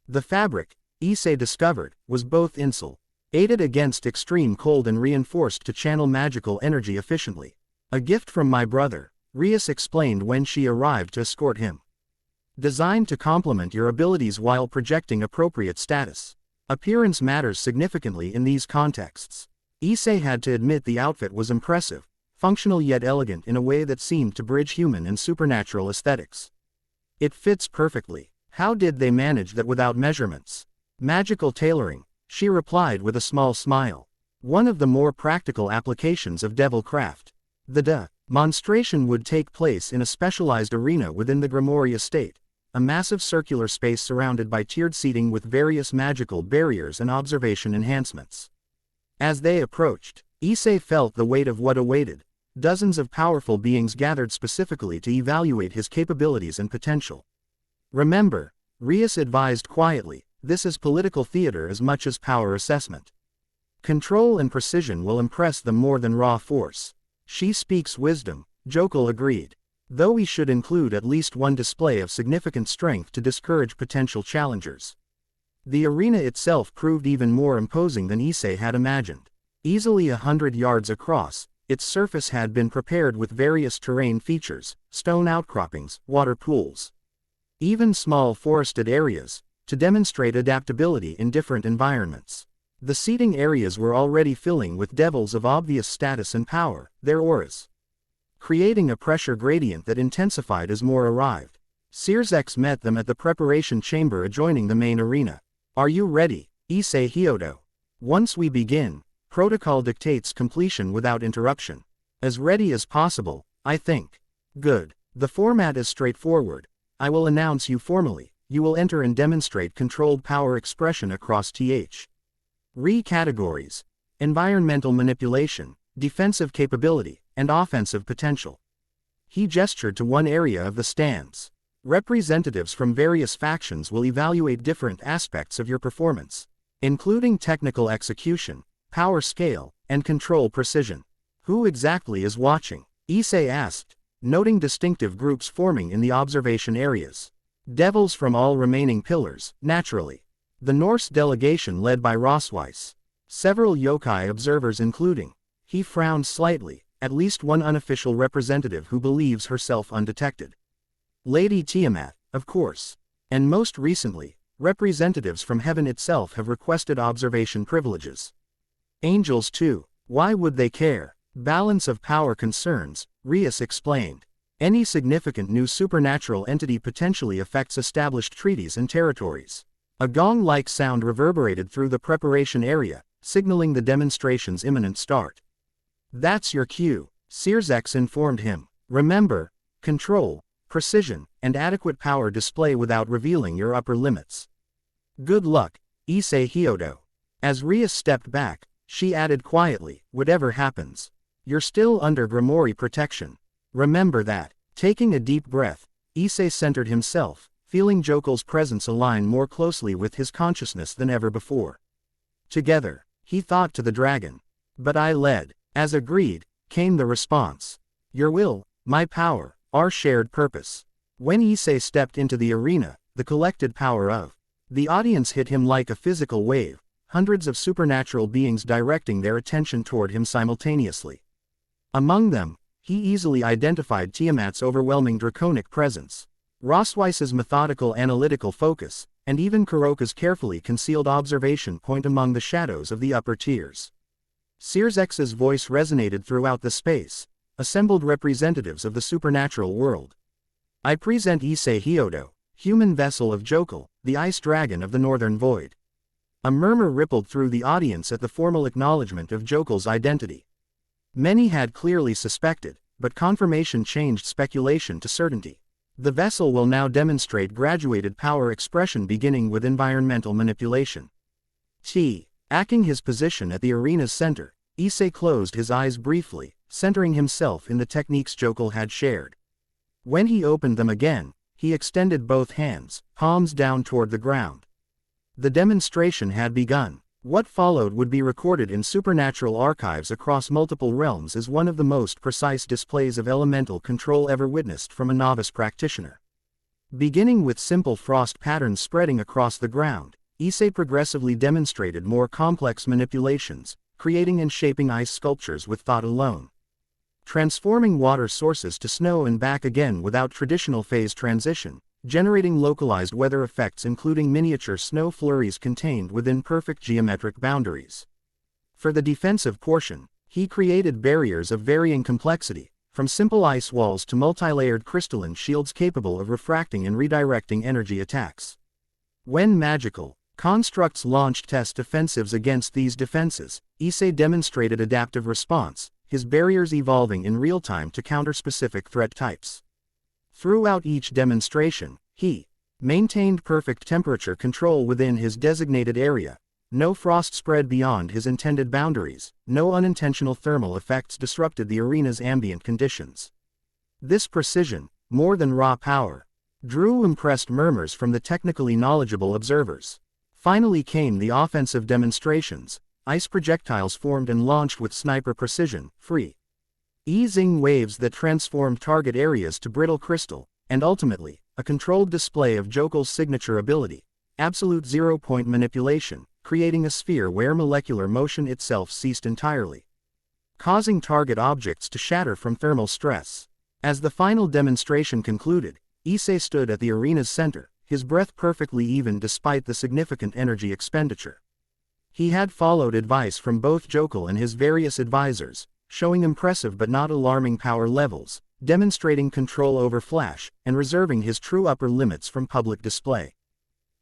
The fabric, Issei discovered, was both insulated against extreme cold and reinforced to channel magical energy efficiently. A gift from my brother, Rias explained when she arrived to escort him. Designed to complement your abilities while projecting appropriate status. Appearance matters significantly in these contexts. Issei had to admit the outfit was impressive, functional yet elegant in a way that seemed to bridge human and supernatural aesthetics. It fits perfectly. How did they manage that without measurements? Magical tailoring, she replied with a small smile. One of the more practical applications of devil craft. The demonstration would take place in a specialized arena within the Grimoire estate. A massive circular space surrounded by tiered seating with various magical barriers and observation enhancements. As they approached, Issei felt the weight of what awaited. Dozens of powerful beings gathered specifically to evaluate his capabilities and potential. Remember, Rias advised quietly, this is political theater as much as power assessment. Control and precision will impress them more than raw force. She speaks wisdom, Jokul agreed. though we should include at least one display of significant strength to discourage potential challengers. The arena itself proved even more imposing than Issei had imagined. Easily 100 yards across, its surface had been prepared with various terrain features, stone outcroppings, water pools, even small forested areas, to demonstrate adaptability in different environments. The seating areas were already filling with devils of obvious status and power, their auras creating a pressure gradient that intensified as more arrived. Esdeath met them at the preparation chamber adjoining the main arena. "Are you ready, Issei Hyodo? Once we begin, protocol dictates completion without interruption." "As ready as possible, I think." "Good. The format is straightforward. I will announce you formally. You will enter and demonstrate controlled power expression across categories: environmental manipulation, defensive capability, and offensive potential." He gestured to one area of the stands. "Representatives from various factions will evaluate different aspects of your performance, including technical execution, power scale, and control precision." "Who exactly is watching?" Issei asked, noting distinctive groups forming in the observation areas. "Devils from all remaining pillars, naturally. The Norse delegation led by Rosweiss. Several yokai observers including," he frowned slightly, "at least one unofficial representative who believes herself undetected. Lady Tiamat, of course. And most recently, representatives from heaven itself have requested observation privileges. Angels too. Why would they care? Balance of power concerns," Rias explained. "Any significant new supernatural entity potentially affects established treaties and territories." A gong-like sound reverberated through the preparation area, signaling the demonstration's imminent start. "That's your cue," Esdeath informed him. "Remember, control, precision, and adequate power display without revealing your upper limits." "Good luck, Issei Hyodo." As Rias stepped back, she added quietly, "Whatever happens, you're still under Grimoire protection. Remember that." Taking a deep breath, Issei centered himself, feeling Jokel's presence align more closely with his consciousness than ever before. "Together," he thought to the dragon. "But I led." As agreed, came the response. "Your will, my power, our shared purpose." When Issei stepped into the arena, the collected power of the audience hit him like a physical wave, hundreds of supernatural beings directing their attention toward him simultaneously. Among them, he easily identified Tiamat's overwhelming draconic presence, Rosweiss's methodical analytical focus, and even Kuroka's carefully concealed observation point among the shadows of the upper tiers. Esdeath's voice resonated throughout the space. "Assembled representatives of the supernatural world. I present Issei Hyodo, human vessel of Jokel, the ice dragon of the northern void." A murmur rippled through the audience at the formal acknowledgement of Jokel's identity. Many had clearly suspected, but confirmation changed speculation to certainty. The vessel will now demonstrate graduated power expression beginning with environmental manipulation. Acting his position at the arena's center, Issei closed his eyes briefly, centering himself in the techniques Jokel had shared. When he opened them again, he extended both hands, palms down toward the ground. The demonstration had begun. What followed would be recorded in supernatural archives across multiple realms as one of the most precise displays of elemental control ever witnessed from a novice practitioner. Beginning with simple frost patterns spreading across the ground, Issei progressively demonstrated more complex manipulations, creating and shaping ice sculptures with thought alone. Transforming water sources to snow and back again without traditional phase transition, generating localized weather effects including miniature snow flurries contained within perfect geometric boundaries. For the defensive portion, he created barriers of varying complexity, from simple ice walls to multi-layered crystalline shields capable of refracting and redirecting energy attacks. When magical constructs launched test offensives against these defenses, Issei demonstrated adaptive response, his barriers evolving in real time to counter specific threat types. Throughout each demonstration, he maintained perfect temperature control within his designated area, no frost spread beyond his intended boundaries, no unintentional thermal effects disrupted the arena's ambient conditions. This precision, more than raw power, drew impressed murmurs from the technically knowledgeable observers. Finally came the offensive demonstrations. Ice projectiles formed and launched with sniper precision, free easing waves that transformed target areas to brittle crystal, and ultimately, a controlled display of Jokel's signature ability, absolute zero-point manipulation, creating a sphere where molecular motion itself ceased entirely, causing target objects to shatter from thermal stress. As the final demonstration concluded, Issei stood at the arena's center, his breath perfectly even despite the significant energy expenditure. He had followed advice from both Jokel and his various advisors, showing impressive but not alarming power levels, demonstrating control over flash, and reserving his true upper limits from public display.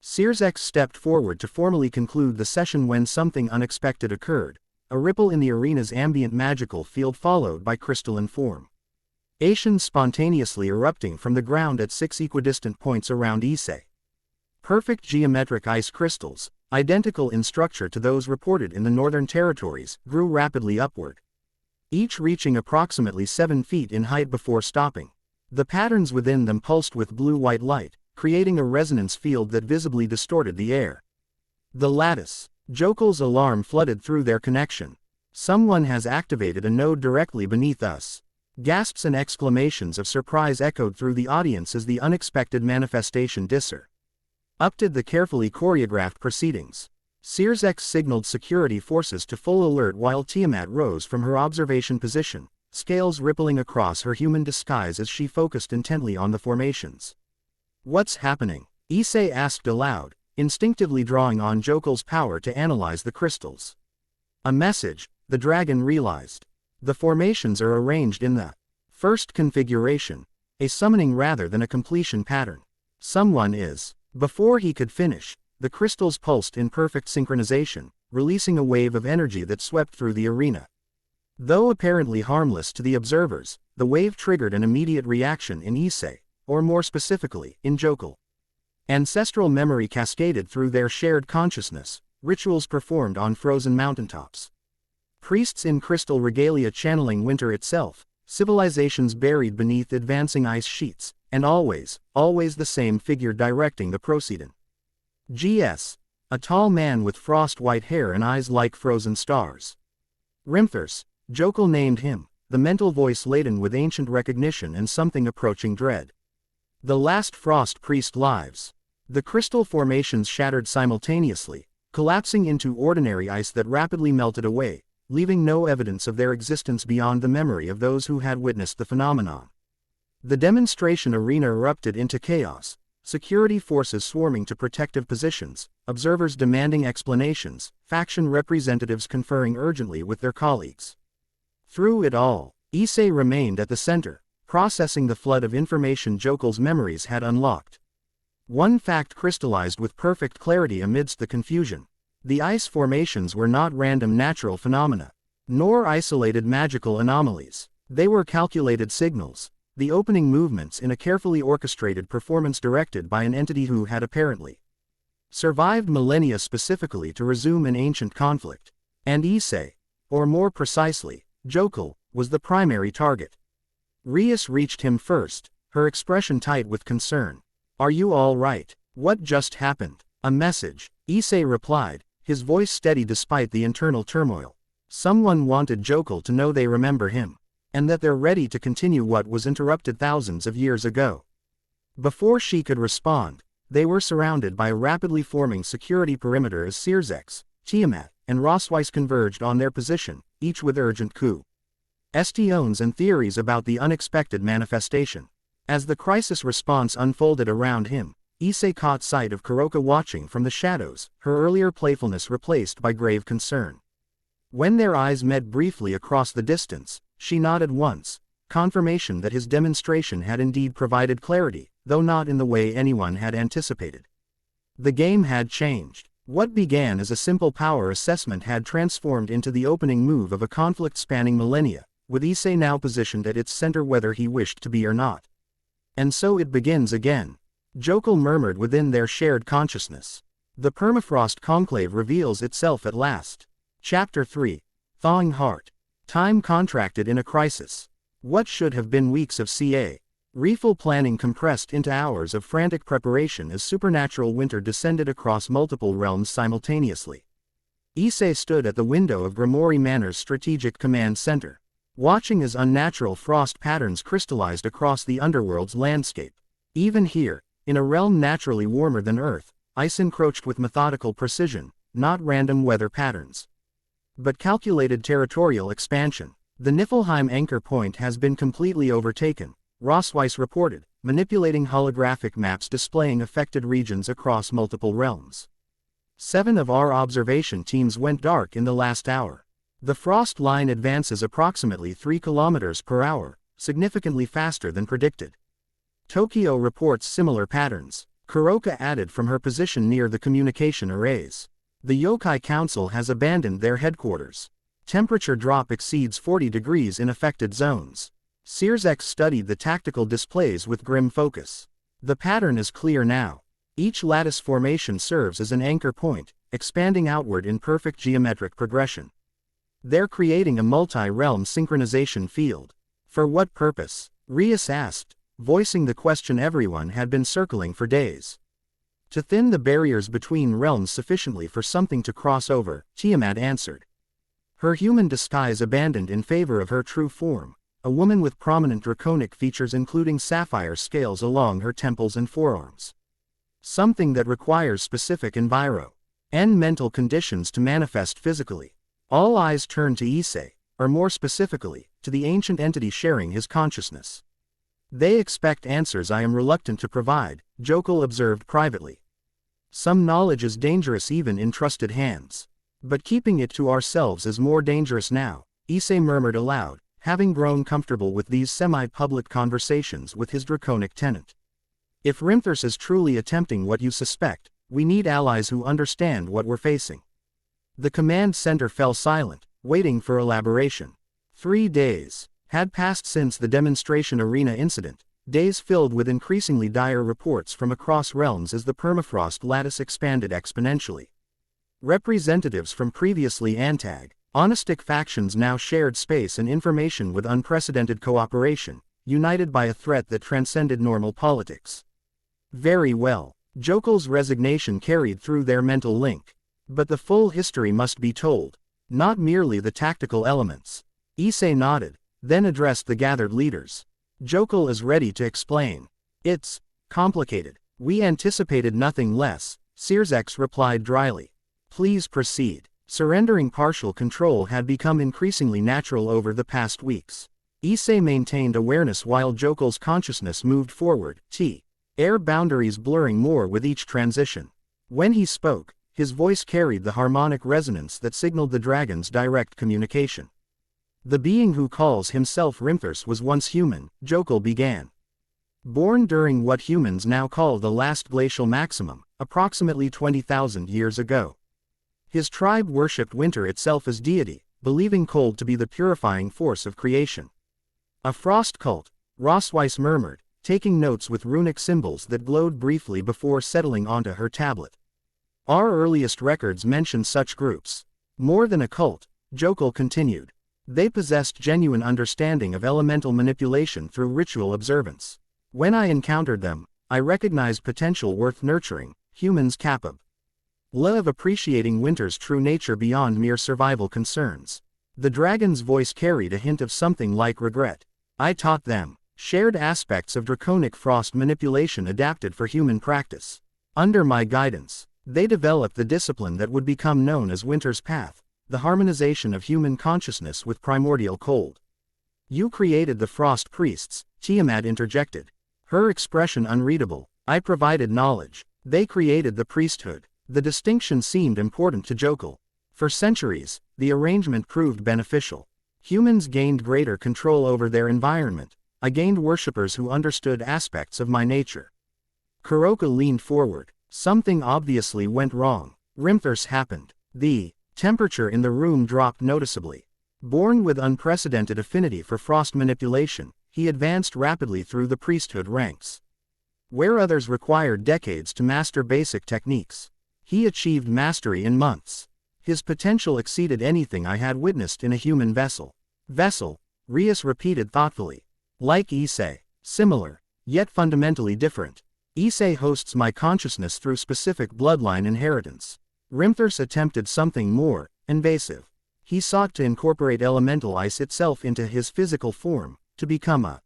Esdeath stepped forward to formally conclude the session when something unexpected occurred, a ripple in the arena's ambient magical field followed by crystalline form. Asians spontaneously erupting from the ground at 6 equidistant points around Issei. Perfect geometric ice crystals, identical in structure to those reported in the Northern Territories, grew rapidly upward, each reaching approximately 7 feet in height before stopping. The patterns within them pulsed with blue-white light, creating a resonance field that visibly distorted the air. The lattice. Jokel's alarm flooded through their connection. Someone has activated a node directly beneath us. Gasps and exclamations of surprise echoed through the audience as the unexpected manifestation disrupted the carefully choreographed proceedings. Esdeath signaled security forces to full alert while Tiamat rose from her observation position, scales rippling across her human disguise as she focused intently on the formations. "What's happening?" Issei asked aloud, instinctively drawing on Jokel's power to analyze the crystals. A message, the dragon realized. The formations are arranged in the first configuration, a summoning rather than a completion pattern. Someone is. Before he could finish, the crystals pulsed in perfect synchronization, releasing a wave of energy that swept through the arena. Though apparently harmless to the observers, the wave triggered an immediate reaction in Issei, or more specifically, in Jokel. Ancestral memory cascaded through their shared consciousness, rituals performed on frozen mountaintops. Priests in crystal regalia channeling winter itself, civilizations buried beneath advancing ice sheets, and always the same figure directing the proceeding. G.S. A tall man with frost-white hair and eyes like frozen stars. Rimthers, Jokel named him, the mental voice laden with ancient recognition and something approaching dread. The last frost priest lives. The crystal formations shattered simultaneously, collapsing into ordinary ice that rapidly melted away, leaving no evidence of their existence beyond the memory of those who had witnessed the phenomenon. The demonstration arena erupted into chaos, security forces swarming to protective positions, observers demanding explanations, faction representatives conferring urgently with their colleagues. Through it all, Issei remained at the center, processing the flood of information Jokel's memories had unlocked. One fact crystallized with perfect clarity amidst the confusion. The ice formations were not random natural phenomena, nor isolated magical anomalies. They were calculated signals, the opening movements in a carefully orchestrated performance directed by an entity who had apparently survived millennia specifically to resume an ancient conflict. And Issei, or more precisely, Jokel, was the primary target. Rias reached him first, her expression tight with concern. "Are you all right? What just happened?" "A message," Issei replied, his voice steady despite the internal turmoil. Someone wanted Jokel to know they remember him, and that they're ready to continue what was interrupted thousands of years ago. Before she could respond, they were surrounded by a rapidly forming security perimeter as Esdeath, Tiamat, and Rosweiss converged on their position, each with urgent questions and theories about the unexpected manifestation. As the crisis response unfolded around him, Issei caught sight of Kuroka watching from the shadows, her earlier playfulness replaced by grave concern. When their eyes met briefly across the distance, she nodded once, confirmation that his demonstration had indeed provided clarity, though not in the way anyone had anticipated. The game had changed. What began as a simple power assessment had transformed into the opening move of a conflict spanning millennia, with Issei now positioned at its center whether he wished to be or not. "And so it begins again," Jokel murmured within their shared consciousness. The permafrost conclave reveals itself at last. Chapter 3. Thawing Heart. Time contracted in a crisis. What should have been weeks of refill planning compressed into hours of frantic preparation as supernatural winter descended across multiple realms simultaneously. Issei stood at the window of Grimoire Manor's strategic command center. watching as unnatural frost patterns crystallized across the underworld's landscape. Even here, in a realm naturally warmer than Earth, ice encroached with methodical precision, not random weather patterns, but calculated territorial expansion. The Niflheim anchor point has been completely overtaken, Rossweiss reported, manipulating holographic maps displaying affected regions across multiple realms. 7 of our observation teams went dark in the last hour. The frost line advances approximately 3 kilometers per hour, significantly faster than predicted. Tokyo reports similar patterns, Kuroka added from her position near the communication arrays. The Yokai Council has abandoned their headquarters. Temperature drop exceeds 40 degrees in affected zones. Searsek studied the tactical displays with grim focus. The pattern is clear now. Each lattice formation serves as an anchor point, expanding outward in perfect geometric progression. They're creating a multi-realm synchronization field. For what purpose? Rias asked, voicing the question everyone had been circling for days. To thin the barriers between realms sufficiently for something to cross over, Tiamat answered. Her human disguise abandoned in favor of her true form, a woman with prominent draconic features including sapphire scales along her temples and forearms. Something that requires specific mental conditions to manifest physically. All eyes turn to Issei, or more specifically, to the ancient entity sharing his consciousness. They expect answers I am reluctant to provide, Jokul observed privately. Some knowledge is dangerous even in trusted hands. But keeping it to ourselves is more dangerous now, Issei murmured aloud, having grown comfortable with these semi-public conversations with his draconic tenant. If Rimthers is truly attempting what you suspect, we need allies who understand what we're facing. The command center fell silent, waiting for elaboration. 3 days had passed since the demonstration arena incident, days filled with increasingly dire reports from across realms as the permafrost lattice expanded exponentially. Representatives from previously antagonistic factions now shared space and information with unprecedented cooperation, united by a threat that transcended normal politics. Very well. Jokul's resignation carried through their mental link. But the full history must be told, not merely the tactical elements. Issei nodded, then addressed the gathered leaders. Jokul is ready to explain. It's complicated. We anticipated nothing less, Searsek replied dryly. Please proceed. Surrendering partial control had become increasingly natural over the past weeks. Issei maintained awareness while Jokul's consciousness moved forward, air boundaries blurring more with each transition. When he spoke, his voice carried the harmonic resonance that signaled the dragon's direct communication. The being who calls himself Rimthers was once human, Jokul began. Born during what humans now call the last glacial maximum, approximately 20,000 years ago. His tribe worshipped winter itself as deity, believing cold to be the purifying force of creation. A frost cult, Rossweiss murmured, taking notes with runic symbols that glowed briefly before settling onto her tablet. Our earliest records mention such groups. More than a cult, Jokul continued. They possessed genuine understanding of elemental manipulation through ritual observance. When I encountered them, I recognized potential worth nurturing, humans capable of appreciating winter's true nature beyond mere survival concerns. The dragon's voice carried a hint of something like regret. I taught them shared aspects of draconic frost manipulation adapted for human practice. Under my guidance, they developed the discipline that would become known as Winter's Path, the harmonization of human consciousness with primordial cold. You created the frost priests, Tiamat interjected. Her expression unreadable. I provided knowledge. They created the priesthood. The distinction seemed important to Jokul. For centuries, the arrangement proved beneficial. Humans gained greater control over their environment. I gained worshippers who understood aspects of my nature. Kuroka leaned forward. Something obviously went wrong. Rimthers happened. The temperature in the room dropped noticeably. Born with unprecedented affinity for frost manipulation, he advanced rapidly through the priesthood ranks. Where others required decades to master basic techniques, he achieved mastery in months. His potential exceeded anything I had witnessed in a human vessel. Vessel, Rias repeated thoughtfully. Like Issei. Similar, yet fundamentally different. Issei hosts my consciousness through specific bloodline inheritance. Rimthers attempted something more invasive. He sought to incorporate elemental ice itself into his physical form, to become a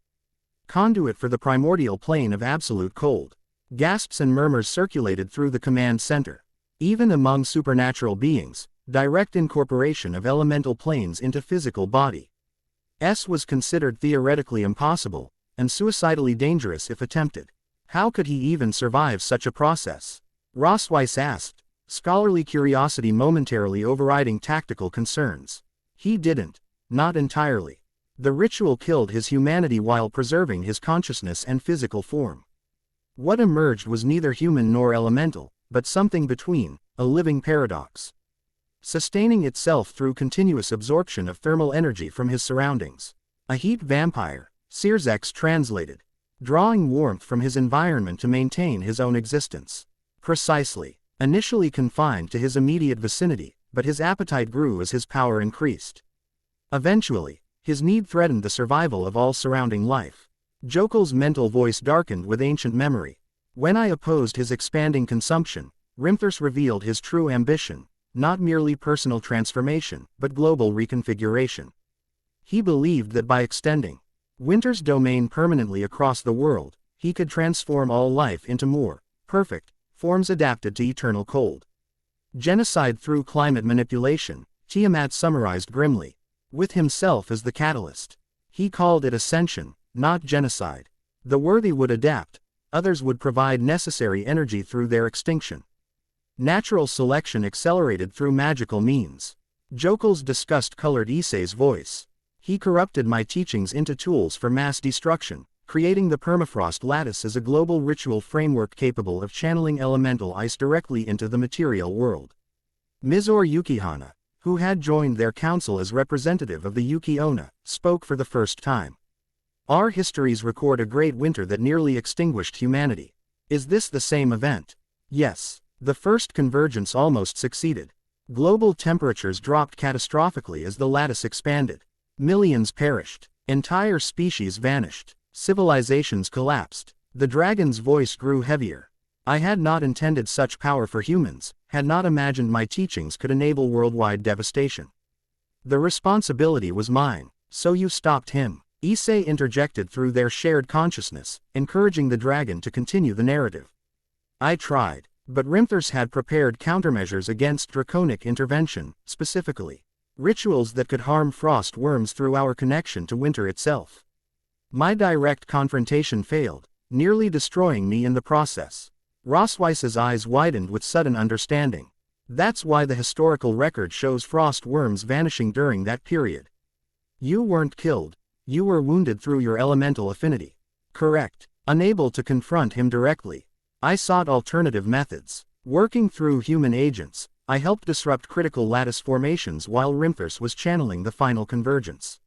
conduit for the primordial plane of absolute cold. Gasps and murmurs circulated through the command center. Even among supernatural beings, direct incorporation of elemental planes into physical body was considered theoretically impossible, and suicidally dangerous if attempted. How could he even survive such a process? Rosweiss asked, scholarly curiosity momentarily overriding tactical concerns. He didn't. Not entirely. The ritual killed his humanity while preserving his consciousness and physical form. What emerged was neither human nor elemental, but something between, a living paradox, sustaining itself through continuous absorption of thermal energy from his surroundings. A heat vampire, Searsex translated, drawing warmth from his environment to maintain his own existence. Precisely. Initially confined to his immediate vicinity, but his appetite grew as his power increased. Eventually, his need threatened the survival of all surrounding life. Jokel's mental voice darkened with ancient memory. When I opposed his expanding consumption, Rimthurs revealed his true ambition, not merely personal transformation, but global reconfiguration. He believed that by extending Winter's domain permanently across the world, he could transform all life into more perfect forms adapted to eternal cold. Genocide through climate manipulation, Tiamat summarized grimly. With himself as the catalyst. He called it ascension, not genocide. The worthy would adapt, others would provide necessary energy through their extinction. Natural selection accelerated through magical means. Jokel's disgust colored Issei's voice. He corrupted my teachings into tools for mass destruction, creating the permafrost lattice as a global ritual framework capable of channeling elemental ice directly into the material world. Mizor Yukihana, who had joined their council as representative of the Yuki-Onna, spoke for the first time. Our histories record a great winter that nearly extinguished humanity. Is this the same event? Yes. The first convergence almost succeeded. Global temperatures dropped catastrophically as the lattice expanded. Millions perished. Entire species vanished. Civilizations collapsed. The dragon's voice grew heavier. I had not intended such power for humans, had not imagined my teachings could enable worldwide devastation. The responsibility was mine. So you stopped him. Issei interjected through their shared consciousness, encouraging the dragon to continue the narrative. I tried, but Rimthurs had prepared countermeasures against draconic intervention, specifically rituals that could harm frost worms through our connection to winter itself. My direct confrontation failed, nearly destroying me in the process. Rosweiss's eyes widened with sudden understanding. That's why the historical record shows frost worms vanishing during that period. You weren't killed. You were wounded through your elemental affinity. Correct. Unable to confront him directly, I sought alternative methods. Working through human agents, I helped disrupt critical lattice formations while Rimthurs was channeling the final convergence.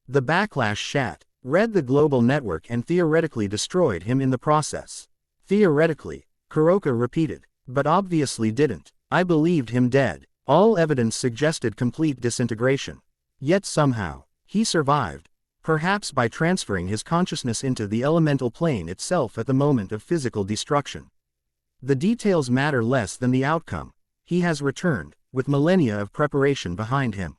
The backlash read the global network and theoretically destroyed him in the process. Theoretically, Kuroka repeated, but obviously didn't. I believed him dead. All evidence suggested complete disintegration. Yet somehow, he survived, perhaps by transferring his consciousness into the elemental plane itself at the moment of physical destruction. The details matter less than the outcome. He has returned, with millennia of preparation behind him.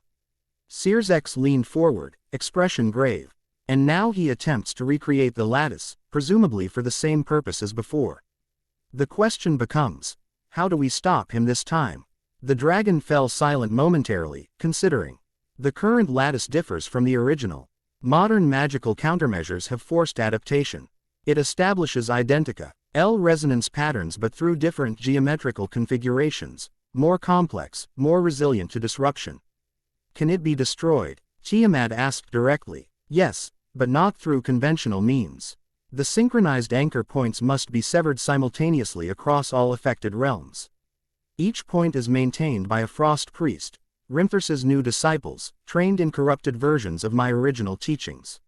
Searsex leaned forward, expression grave. And now he attempts to recreate the lattice, presumably for the same purpose as before. The question becomes, how do we stop him this time? The dragon fell silent momentarily, considering. The current lattice differs from the original. Modern magical countermeasures have forced adaptation. It establishes identica, L-resonance patterns but through different geometrical configurations, more complex, more resilient to disruption. Can it be destroyed? Tiamat asked directly. Yes, but not through conventional means. The synchronized anchor points must be severed simultaneously across all affected realms. Each point is maintained by a frost priest, Rimthurs's new disciples, trained in corrupted versions of my original teachings.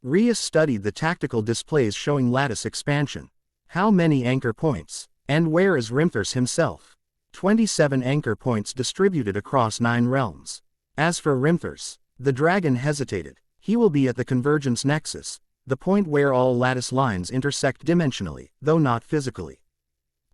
Rias studied the tactical displays showing lattice expansion. How many anchor points? And where is Rimthurs himself? 27 anchor points distributed across 9 realms. As for Rimthurs, the dragon hesitated. He will be at the convergence nexus, the point where all lattice lines intersect dimensionally, though not physically.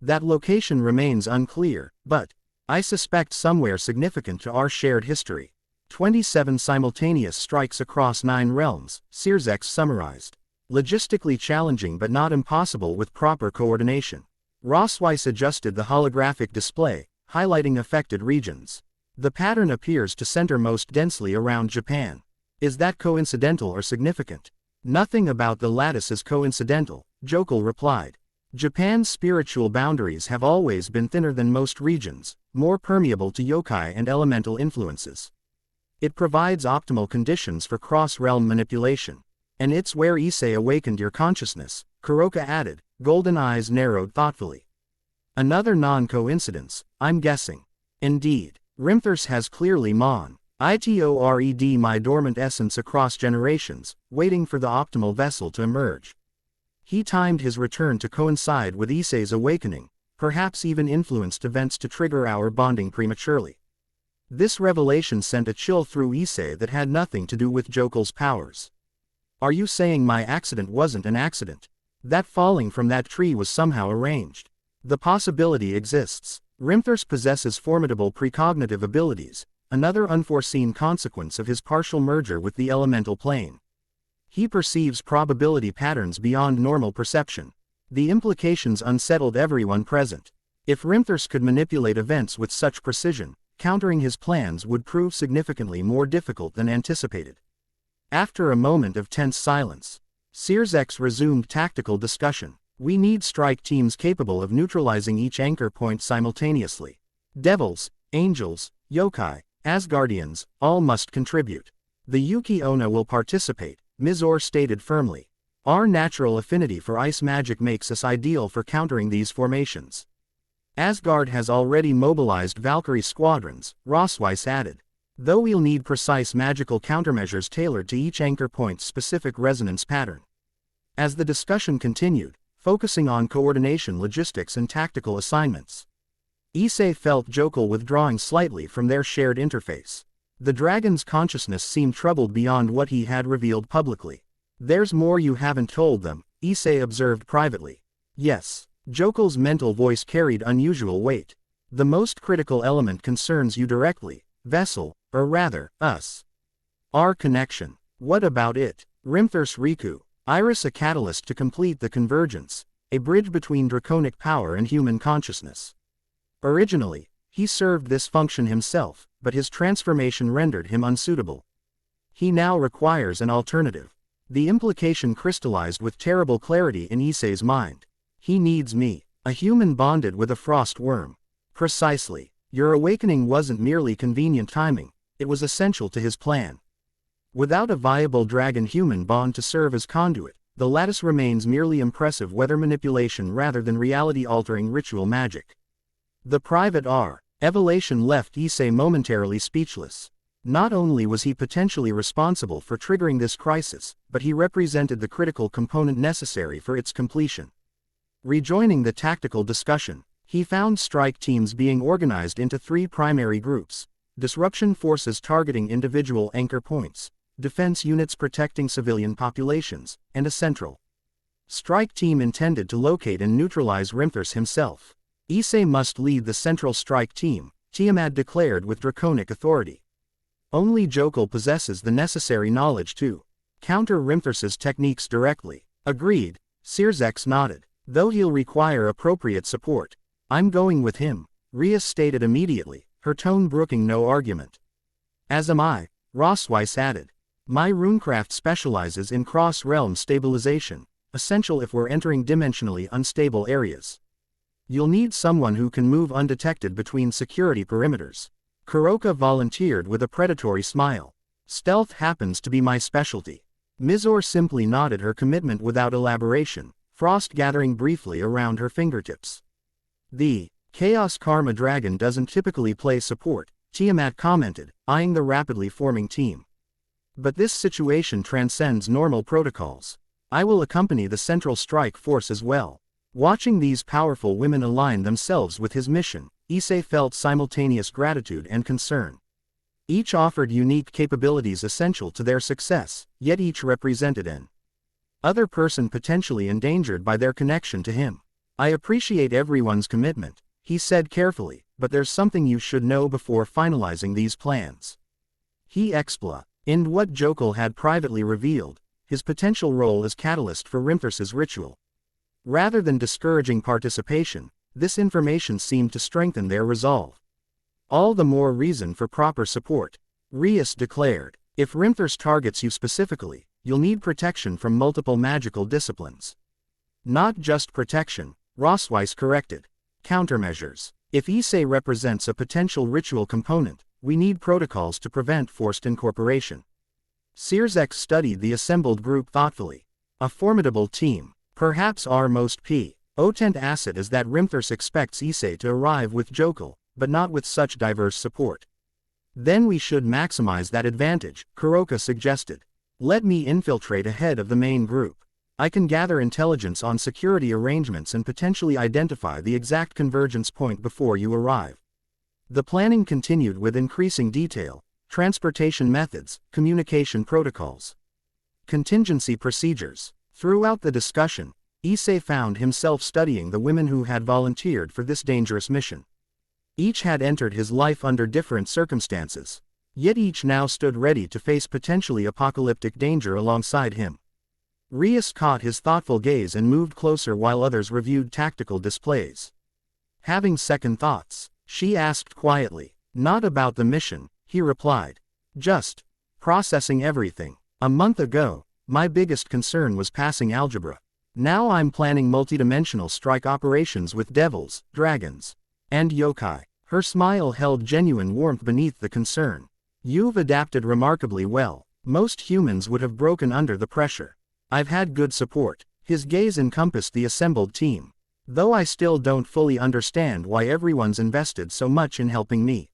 That location remains unclear, but I suspect somewhere significant to our shared history. 27 simultaneous strikes across 9 realms, Issei summarized. Logistically challenging but not impossible with proper coordination. Rossweiss adjusted the holographic display, highlighting affected regions. The pattern appears to center most densely around Japan. Is that coincidental or significant? Nothing about the lattice is coincidental, Jokel replied. Japan's spiritual boundaries have always been thinner than most regions, more permeable to yokai and elemental influences. It provides optimal conditions for cross-realm manipulation. And it's where Issei awakened your consciousness, Kuroka added, golden eyes narrowed thoughtfully. Another non-coincidence, I'm guessing. Indeed, Rimthers has clearly itored my dormant essence across generations, waiting for the optimal vessel to emerge. He timed his return to coincide with Issei's awakening, perhaps even influenced events to trigger our bonding prematurely. This revelation sent a chill through Issei that had nothing to do with Jokel's powers. Are you saying my accident wasn't an accident? That falling from that tree was somehow arranged? The possibility exists. Rimthers possesses formidable precognitive abilities, another unforeseen consequence of his partial merger with the elemental plane. He perceives probability patterns beyond normal perception. The implications unsettled everyone present. If Rimthers could manipulate events with such precision, countering his plans would prove significantly more difficult than anticipated. After a moment of tense silence, Issei resumed tactical discussion. We need strike teams capable of neutralizing each anchor point simultaneously. Devils, angels, yokai, Asgardians, all must contribute. The Yuki Onna will participate, Mizor stated firmly. Our natural affinity for ice magic makes us ideal for countering these formations. Asgard has already mobilized Valkyrie squadrons, Rossweiss added. Though we'll need precise magical countermeasures tailored to each anchor point's specific resonance pattern. As the discussion continued, focusing on coordination, logistics and tactical assignments, Issei felt Jokel withdrawing slightly from their shared interface. The dragon's consciousness seemed troubled beyond what he had revealed publicly. There's more you haven't told them, Issei observed privately. Yes, Jokel's mental voice carried unusual weight. The most critical element concerns you directly, vessel, or rather, us. Our connection. What about it? Rimthers Riku. Iris a catalyst to complete the convergence, a bridge between draconic power and human consciousness. Originally, he served this function himself, but his transformation rendered him unsuitable. He now requires an alternative. The implication crystallized with terrible clarity in Issei's mind. He needs me, a human bonded with a frost worm. Precisely. Your awakening wasn't merely convenient timing, it was essential to his plan. Without a viable dragon-human bond to serve as conduit, the lattice remains merely impressive weather manipulation rather than reality-altering ritual magic. The private evolution left Issei momentarily speechless. Not only was he potentially responsible for triggering this crisis, but he represented the critical component necessary for its completion. Rejoining the tactical discussion, he found strike teams being organized into 3 primary groups: disruption forces targeting individual anchor points, defense units protecting civilian populations, and a central strike team intended to locate and neutralize Rimthers himself. Issei must lead the central strike team, Tiamat declared with draconic authority. Only Jokel possesses the necessary knowledge to counter Rimthers's techniques directly. Agreed, Issei nodded. Though he'll require appropriate support. I'm going with him, Rhea stated immediately, her tone brooking no argument. As am I, Rossweiss added. My runecraft specializes in cross-realm stabilization, essential if we're entering dimensionally unstable areas. You'll need someone who can move undetected between security perimeters. Kuroka volunteered with a predatory smile. Stealth happens to be my specialty. Mizor simply nodded her commitment without elaboration, frost gathering briefly around her fingertips. The Chaos Karma Dragon doesn't typically play support, Tiamat commented, eyeing the rapidly forming team. But this situation transcends normal protocols. I will accompany the Central Strike Force as well. Watching these powerful women align themselves with his mission, Issei felt simultaneous gratitude and concern. Each offered unique capabilities essential to their success, yet each represented an other person potentially endangered by their connection to him. I appreciate everyone's commitment, he said carefully, but there's something you should know before finalizing these plans. He explained what Jokul had privately revealed, his potential role as catalyst for Rimthurs's ritual. Rather than discouraging participation, this information seemed to strengthen their resolve. All the more reason for proper support, Rias declared. If Rimthurs targets you specifically, you'll need protection from multiple magical disciplines. Not just protection, Rosweiss corrected. Countermeasures. If Issei represents a potential ritual component, we need protocols to prevent forced incorporation. Sirzek studied the assembled group thoughtfully. A formidable team. Perhaps our most potent asset is that Rimthurs expects Issei to arrive with Jokul, but not with such diverse support. Then we should maximize that advantage, Kuroka suggested. Let me infiltrate ahead of the main group. I can gather intelligence on security arrangements and potentially identify the exact convergence point before you arrive. The planning continued with increasing detail: transportation methods, communication protocols, contingency procedures. Throughout the discussion, Issei found himself studying the women who had volunteered for this dangerous mission. Each had entered his life under different circumstances, yet each now stood ready to face potentially apocalyptic danger alongside him. Rias caught his thoughtful gaze and moved closer while others reviewed tactical displays. Having second thoughts, she asked quietly. Not about the mission, he replied. Just processing everything. A month ago, my biggest concern was passing algebra. Now I'm planning multidimensional strike operations with devils, dragons, and yokai. Her smile held genuine warmth beneath the concern. You've adapted remarkably well. Most humans would have broken under the pressure. I've had good support. His gaze encompassed the assembled team. Though I still don't fully understand why everyone's invested so much in helping me.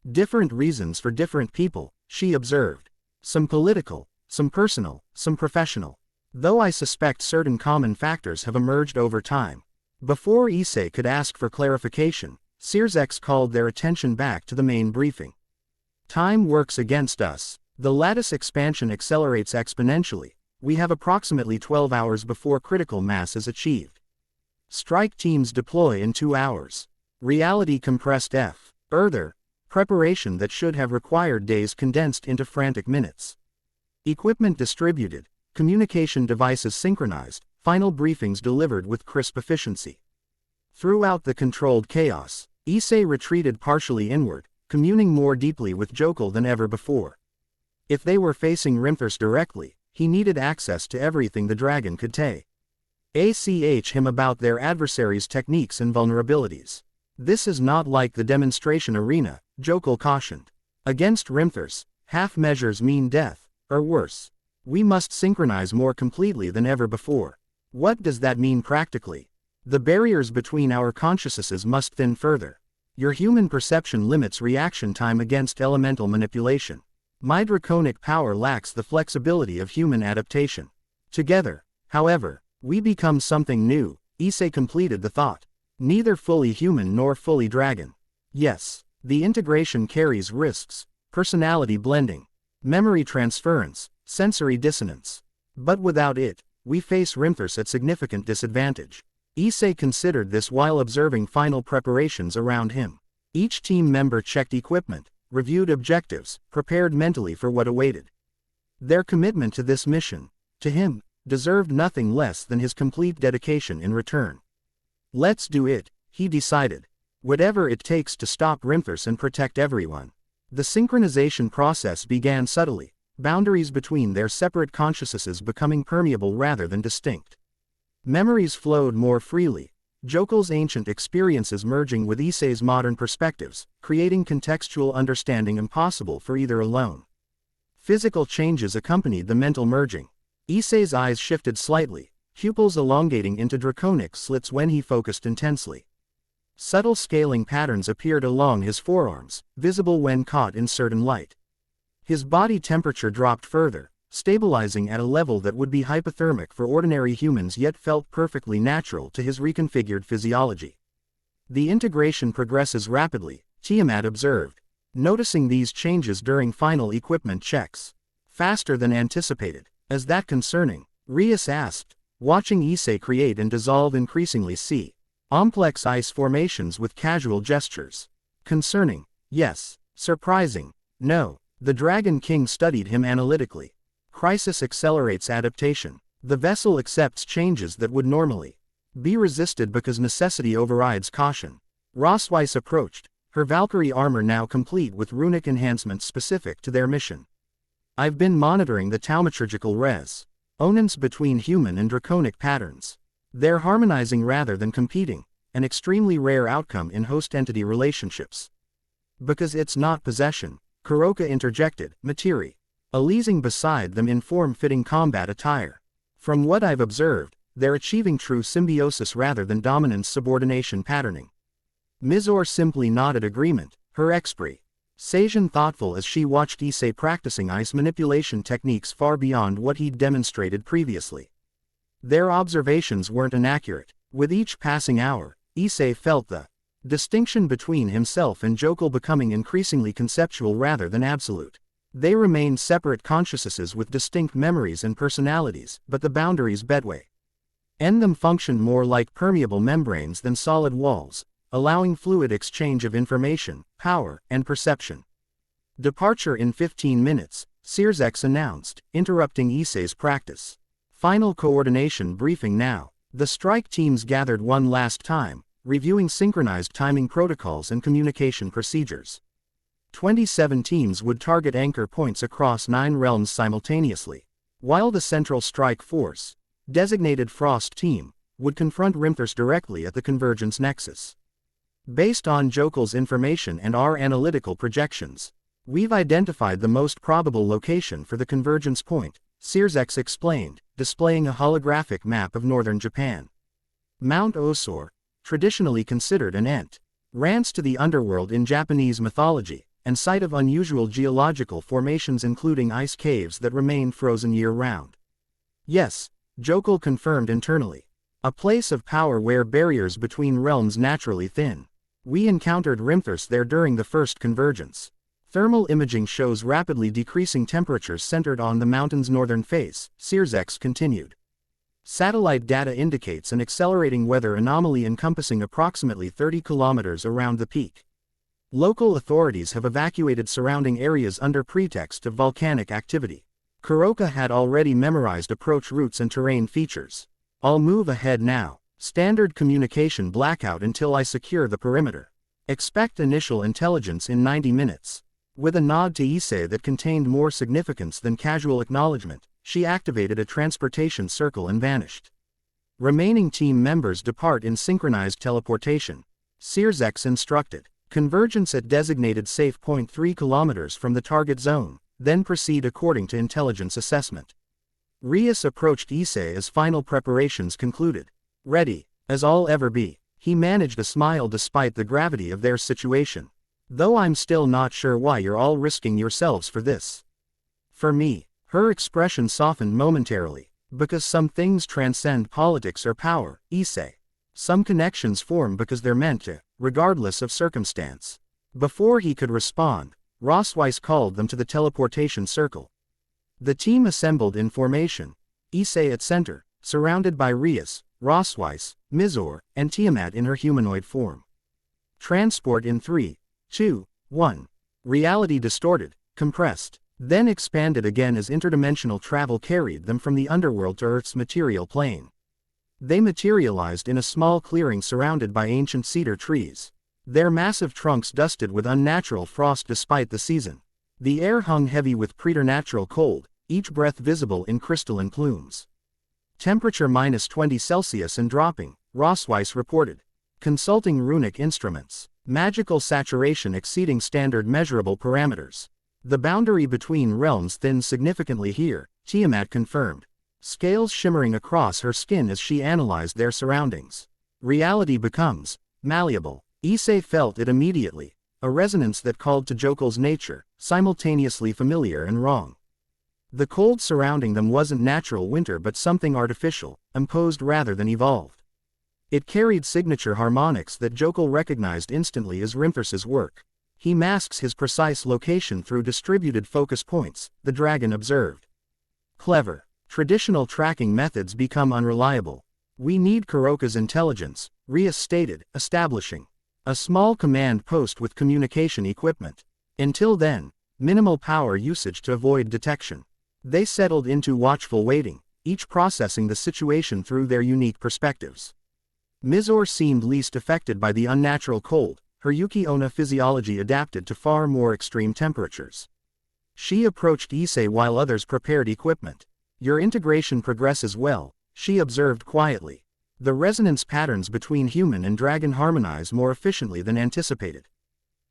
Different reasons for different people, she observed. Some political, some personal, some professional. Though I suspect certain common factors have emerged over time. Before Issei could ask for clarification, Sirzek called their attention back to the main briefing. Time works against us. The lattice expansion accelerates exponentially. We have approximately 12 hours before critical mass is achieved. Strike teams deploy in 2 hours. Reality compressed further. Preparation that should have required days condensed into frantic minutes. Equipment distributed, communication devices synchronized, final briefings delivered with crisp efficiency. Throughout the controlled chaos, Issei retreated partially inward, communing more deeply with Jokul than ever before. If they were facing Rimthurs directly, he needed access to everything the dragon could ask him about their adversaries' techniques and vulnerabilities. This is not like the demonstration arena, Jokul cautioned. Against Rimthurs, half measures mean death, or worse. We must synchronize more completely than ever before. What does that mean practically? The barriers between our consciousnesses must thin further. Your human perception limits reaction time against elemental manipulation. My draconic power lacks the flexibility of human adaptation. Together, however, we become something new, Issei completed the thought. Neither fully human nor fully dragon. Yes, the integration carries risks, personality blending, memory transference, sensory dissonance. But without it, we face Rimthurs at significant disadvantage. Issei considered this while observing final preparations around him. Each team member checked equipment, reviewed objectives, prepared mentally for what awaited. Their commitment to this mission, to him, deserved nothing less than his complete dedication in return. Let's do it, he decided. Whatever it takes to stop Rimthurs and protect everyone. The synchronization process began subtly, boundaries between their separate consciousnesses becoming permeable rather than distinct. Memories flowed more freely, Jokul's ancient experiences merging with Issei's modern perspectives, creating contextual understanding impossible for either alone. Physical changes accompanied the mental merging. Issei's eyes shifted slightly, pupils elongating into draconic slits when he focused intensely. Subtle scaling patterns appeared along his forearms, visible when caught in certain light. His body temperature dropped further, stabilizing at a level that would be hypothermic for ordinary humans yet felt perfectly natural to his reconfigured physiology. The integration progresses rapidly, Tiamat observed, noticing these changes during final equipment checks. Faster than anticipated. Is that concerning? Rias asked, watching Issei create and dissolve increasingly complex ice formations with casual gestures. Concerning? Yes. Surprising? No. The Dragon King studied him analytically. Crisis accelerates adaptation. The vessel accepts changes that would normally be resisted because necessity overrides caution. Rosweiss approached, her Valkyrie armor now complete with runic enhancements specific to their mission. I've been monitoring the taumaturgical resonance between human and draconic patterns. They're harmonizing rather than competing, an extremely rare outcome in host-entity relationships. Because it's not possession, Kuroka interjected, materi. Alizing beside them in form-fitting combat attire. From what I've observed, they're achieving true symbiosis rather than dominance-subordination patterning. Mizor simply nodded agreement, her expression thoughtful as she watched Issei practicing ice manipulation techniques far beyond what he'd demonstrated previously. Their observations weren't inaccurate. With each passing hour, Issei felt the distinction between himself and Jokul becoming increasingly conceptual rather than absolute. They remained separate consciousnesses with distinct memories and personalities, but the boundaries between them functioned more like permeable membranes than solid walls, allowing fluid exchange of information, power, and perception. Departure in 15 minutes, Searsx announced, interrupting Issei's practice. Final coordination briefing now. The strike teams gathered one last time, reviewing synchronized timing protocols and communication procedures. 27 teams would target anchor points across 9 realms simultaneously, while the Central Strike Force, designated Frost Team, would confront Rimthurs directly at the Convergence Nexus. Based on Jokul's information and our analytical projections, we've identified the most probable location for the convergence point, Searsx explained, displaying a holographic map of northern Japan. Mount Osor, traditionally considered an entrance to the underworld in Japanese mythology, and site of unusual geological formations including ice caves that remain frozen year-round. Yes, Jokul confirmed internally. A place of power where barriers between realms naturally thin. We encountered Rimthurs there during the first convergence. Thermal imaging shows rapidly decreasing temperatures centered on the mountain's northern face, Searsx continued. Satellite data indicates an accelerating weather anomaly encompassing approximately 30 kilometers around the peak. Local authorities have evacuated surrounding areas under pretext of volcanic activity. Kuroka had already memorized approach routes and terrain features. I'll move ahead now. Standard communication blackout until I secure the perimeter. Expect initial intelligence in 90 minutes. With a nod to Issei that contained more significance than casual acknowledgement, she activated a transportation circle and vanished. Remaining team members depart in synchronized teleportation. Searsx instructed. Convergence at designated safe point 3 kilometers from the target zone, then proceed according to intelligence assessment. Rias approached Issei as final preparations concluded. Ready, as I'll ever be. He managed a smile despite the gravity of their situation. Though I'm still not sure why you're all risking yourselves for this. For me, her expression softened momentarily, because some things transcend politics or power, Issei. Some connections form because they're meant to, regardless of circumstance. Before he could respond, Rosweiss called them to the teleportation circle. The team assembled in formation, Issei at center, surrounded by Rias, Rosweiss, Mizor, and Tiamat in her humanoid form. Transport in 3, 2, 1. Reality distorted, compressed, then expanded again as interdimensional travel carried them from the underworld to Earth's material plane. They materialized in a small clearing surrounded by ancient cedar trees, their massive trunks dusted with unnatural frost despite the season. The air hung heavy with preternatural cold, each breath visible in crystalline plumes. Temperature -20°C and dropping, Rosweiss reported. Consulting runic instruments. Magical saturation exceeding standard measurable parameters. The boundary between realms thinned significantly here, Tiamat confirmed. Scales shimmering across her skin as she analyzed their surroundings. Reality becomes malleable. Issei felt it immediately, a resonance that called to Jokul's nature, simultaneously familiar and wrong. The cold surrounding them wasn't natural winter but something artificial, imposed rather than evolved. It carried signature harmonics that Jokul recognized instantly as Rimthurs's work. He masks his precise location through distributed focus points, the dragon observed. Clever. Traditional tracking methods become unreliable. We need Kuroka's intelligence, Rias stated, establishing a small command post with communication equipment. Until then, minimal power usage to avoid detection. They settled into watchful waiting, each processing the situation through their unique perspectives. Mizore seemed least affected by the unnatural cold, her Yuki-onna physiology adapted to far more extreme temperatures. She approached Issei while others prepared equipment. "Your integration progresses well," she observed quietly. "The resonance patterns between human and dragon harmonize more efficiently than anticipated."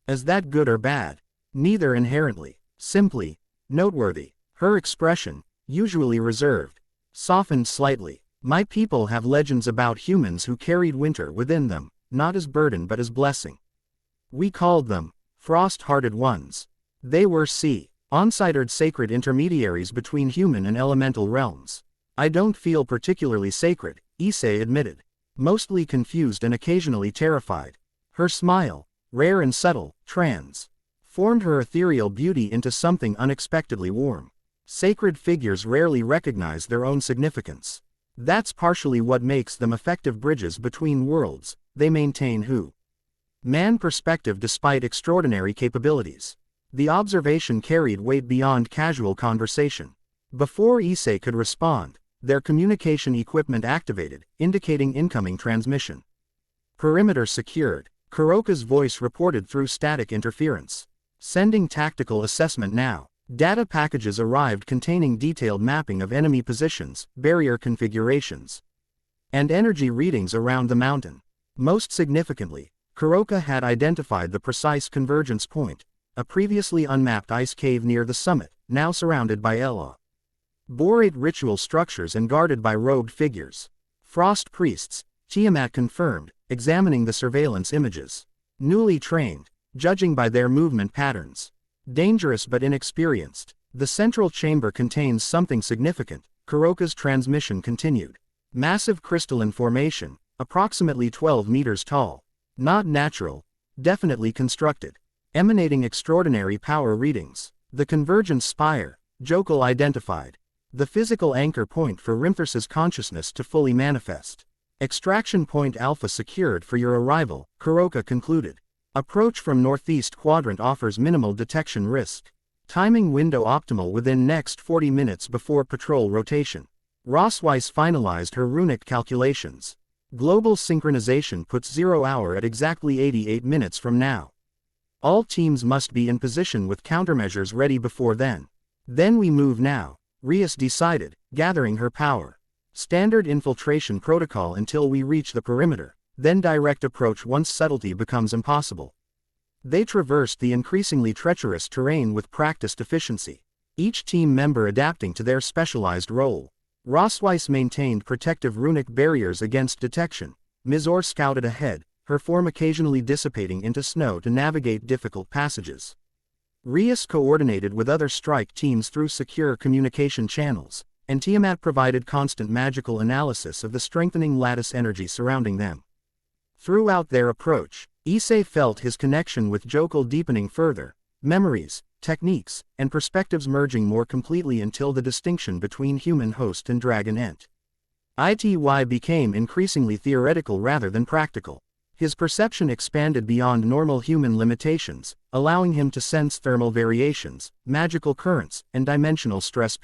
"Is that good or bad?" "Neither inherently. Simply noteworthy." Her expression, usually reserved, softened slightly. "My people have legends about humans who carried winter within them, not as burden but as blessing. We called them frost-hearted ones. They were considered sacred intermediaries between human and elemental realms." "I don't feel particularly sacred," Issei admitted. Mostly confused and occasionally terrified. Her smile, rare and subtle, transformed her ethereal beauty into something unexpectedly warm. "Sacred figures rarely recognize their own significance. That's partially what makes them effective bridges between worlds. They maintain man perspective despite extraordinary capabilities." The observation carried weight beyond casual conversation. Before Issei could respond, their communication equipment activated, indicating incoming transmission. "Perimeter secured," Kuroka's voice reported through static interference. "Sending tactical assessment now." Data packages arrived containing detailed mapping of enemy positions, barrier configurations, and energy readings around the mountain. Most significantly, Kuroka had identified the precise convergence point, a previously unmapped ice cave near the summit, now surrounded by elaborate ritual structures and guarded by robed figures. "Frost priests," Tiamat confirmed, examining the surveillance images. "Newly trained, judging by their movement patterns. Dangerous but inexperienced. The central chamber contains something significant," Kuroka's transmission continued. "Massive crystalline formation, approximately 12 meters tall. Not natural, definitely constructed. Emanating extraordinary power readings. The convergence spire," Jokul identified. "The physical anchor point for Rimthurs's consciousness to fully manifest. Extraction point Alpha secured for your arrival," Kuroka concluded. "Approach from northeast quadrant offers minimal detection risk. Timing window optimal within next 40 minutes before patrol rotation." Rossweiss finalized her runic calculations. "Global synchronization puts 0 hour at exactly 88 minutes from now. All teams must be in position with countermeasures ready before then." "Then we move now," Rias decided, gathering her power. "Standard infiltration protocol until we reach the perimeter, then direct approach once subtlety becomes impossible." They traversed the increasingly treacherous terrain with practiced efficiency, each team member adapting to their specialized role. Rossweiss maintained protective runic barriers against detection. Mizore scouted ahead, her form occasionally dissipating into snow to navigate difficult passages. Rias coordinated with other strike teams through secure communication channels, and Tiamat provided constant magical analysis of the strengthening lattice energy surrounding them. Throughout their approach, Issei felt his connection with Jokul deepening further, memories, techniques, and perspectives merging more completely until the distinction between human host and dragon ity became increasingly theoretical rather than practical. His perception expanded beyond normal human limitations, allowing him to sense thermal variations, magical currents, and dimensional stress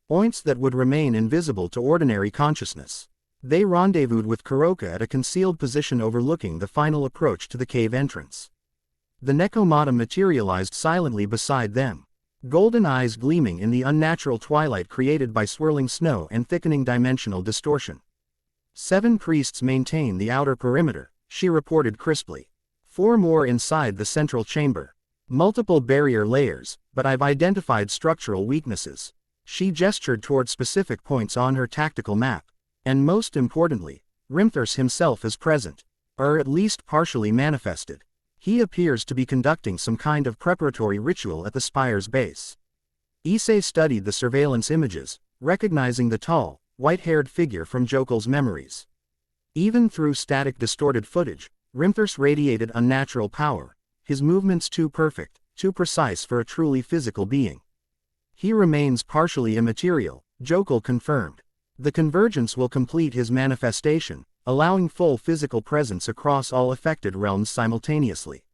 points that would remain invisible to ordinary consciousness. They rendezvoused with Kuroka at a concealed position overlooking the final approach to the cave entrance. The Nekomata materialized silently beside them, golden eyes gleaming in the unnatural twilight created by swirling snow and thickening dimensional distortion. 7 priests maintain the outer perimeter, she reported crisply. 4 more inside the central chamber. Multiple barrier layers, but I've identified structural weaknesses. She gestured toward specific points on her tactical map. And most importantly, Rimthurs himself is present, or at least partially manifested. He appears to be conducting some kind of preparatory ritual at the spire's base. Issei studied the surveillance images, recognizing the tall, white-haired figure from Jokul's memories. Even through static distorted footage, Rimthurs radiated unnatural power, his movements too perfect, too precise for a truly physical being. He remains partially immaterial, Jokul confirmed. The convergence will complete his manifestation, allowing full physical presence across all affected realms simultaneously.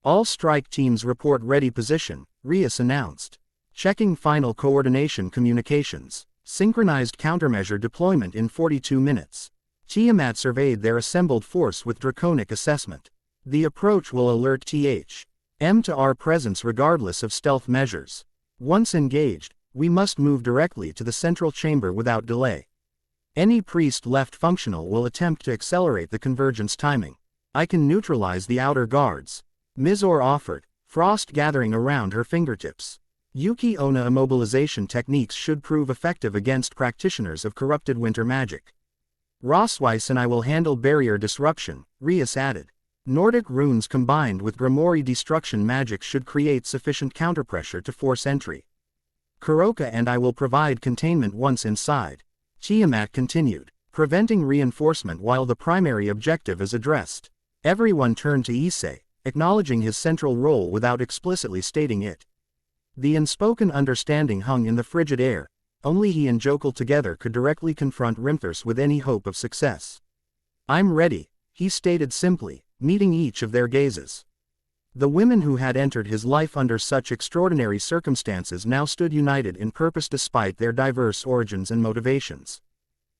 All strike teams report ready position, Rias announced. Checking final coordination communications. Synchronized countermeasure deployment in 42 minutes. Tiamat surveyed their assembled force with draconic assessment. The approach will alert TH.M to our presence regardless of stealth measures. Once engaged, we must move directly to the central chamber without delay. Any priest left functional will attempt to accelerate the convergence timing. I can neutralize the outer guards. Mizor offered, frost gathering around her fingertips. Yuki Onna immobilization techniques should prove effective against practitioners of corrupted winter magic. Rossweiss and I will handle barrier disruption, Rias added. Nordic runes combined with Grimoire destruction magic should create sufficient counterpressure to force entry. Kuroka and I will provide containment once inside. Tiamat continued, preventing reinforcement while the primary objective is addressed. Everyone turned to Issei, acknowledging his central role without explicitly stating it. The unspoken understanding hung in the frigid air. Only he and Jokul together could directly confront Rimthurs with any hope of success. I'm ready, he stated simply, meeting each of their gazes. The women who had entered his life under such extraordinary circumstances now stood united in purpose despite their diverse origins and motivations.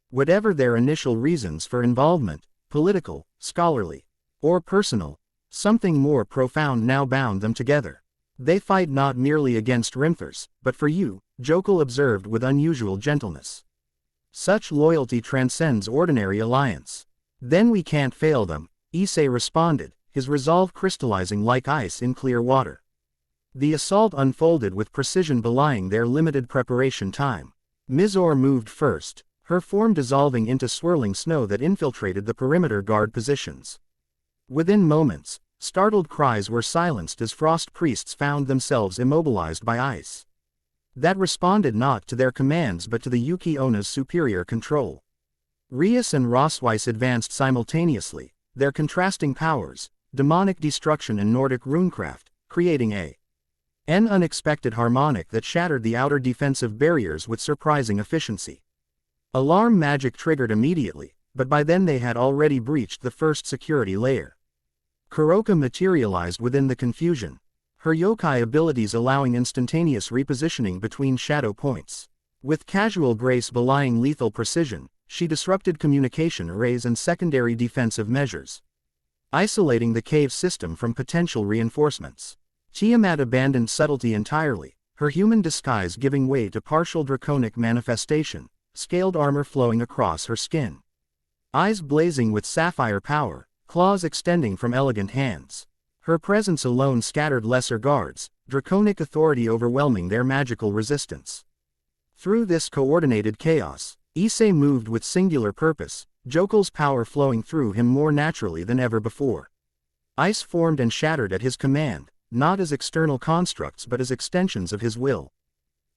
Whatever their initial reasons for involvement, political, scholarly, or personal, something more profound now bound them together. They fight not merely against Rimthurs, but for you, Jokul observed with unusual gentleness. Such loyalty transcends ordinary alliance. Then we can't fail them, Issei responded, his resolve crystallizing like ice in clear water. The assault unfolded with precision belying their limited preparation time. Mizor moved first, her form dissolving into swirling snow that infiltrated the perimeter guard positions. Within moments, startled cries were silenced as frost priests found themselves immobilized by ice. That responded not to their commands but to the Yuki Onna's superior control. Rias and Rossweiss advanced simultaneously, their contrasting powers, demonic destruction and Nordic runecraft, creating an unexpected harmonic that shattered the outer defensive barriers with surprising efficiency. Alarm magic triggered immediately, but by then they had already breached the first security layer. Kuroka materialized within the confusion, her yokai abilities allowing instantaneous repositioning between shadow points. With casual grace belying lethal precision, she disrupted communication arrays and secondary defensive measures, isolating the cave system from potential reinforcements. Tiamat abandoned subtlety entirely, her human disguise giving way to partial draconic manifestation, scaled armor flowing across her skin. Eyes blazing with sapphire power, claws extending from elegant hands. Her presence alone scattered lesser guards, draconic authority overwhelming their magical resistance. Through this coordinated chaos, Issei moved with singular purpose, Jokul's power flowing through him more naturally than ever before. Ice formed and shattered at his command, not as external constructs but as extensions of his will.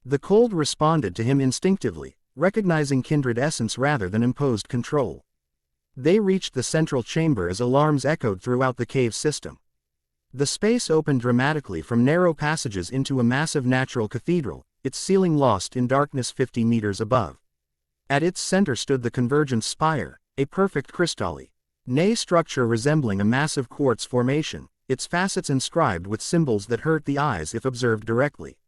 The cold responded to him instinctively, recognizing kindred essence rather than imposed control. They reached the central chamber as alarms echoed throughout the cave system. The space opened dramatically from narrow passages into a massive natural cathedral, its ceiling lost in darkness 50 meters above. At its center stood the convergence spire, a perfect crystalline structure resembling a massive quartz formation, its facets inscribed with symbols that hurt the eyes if observed directly.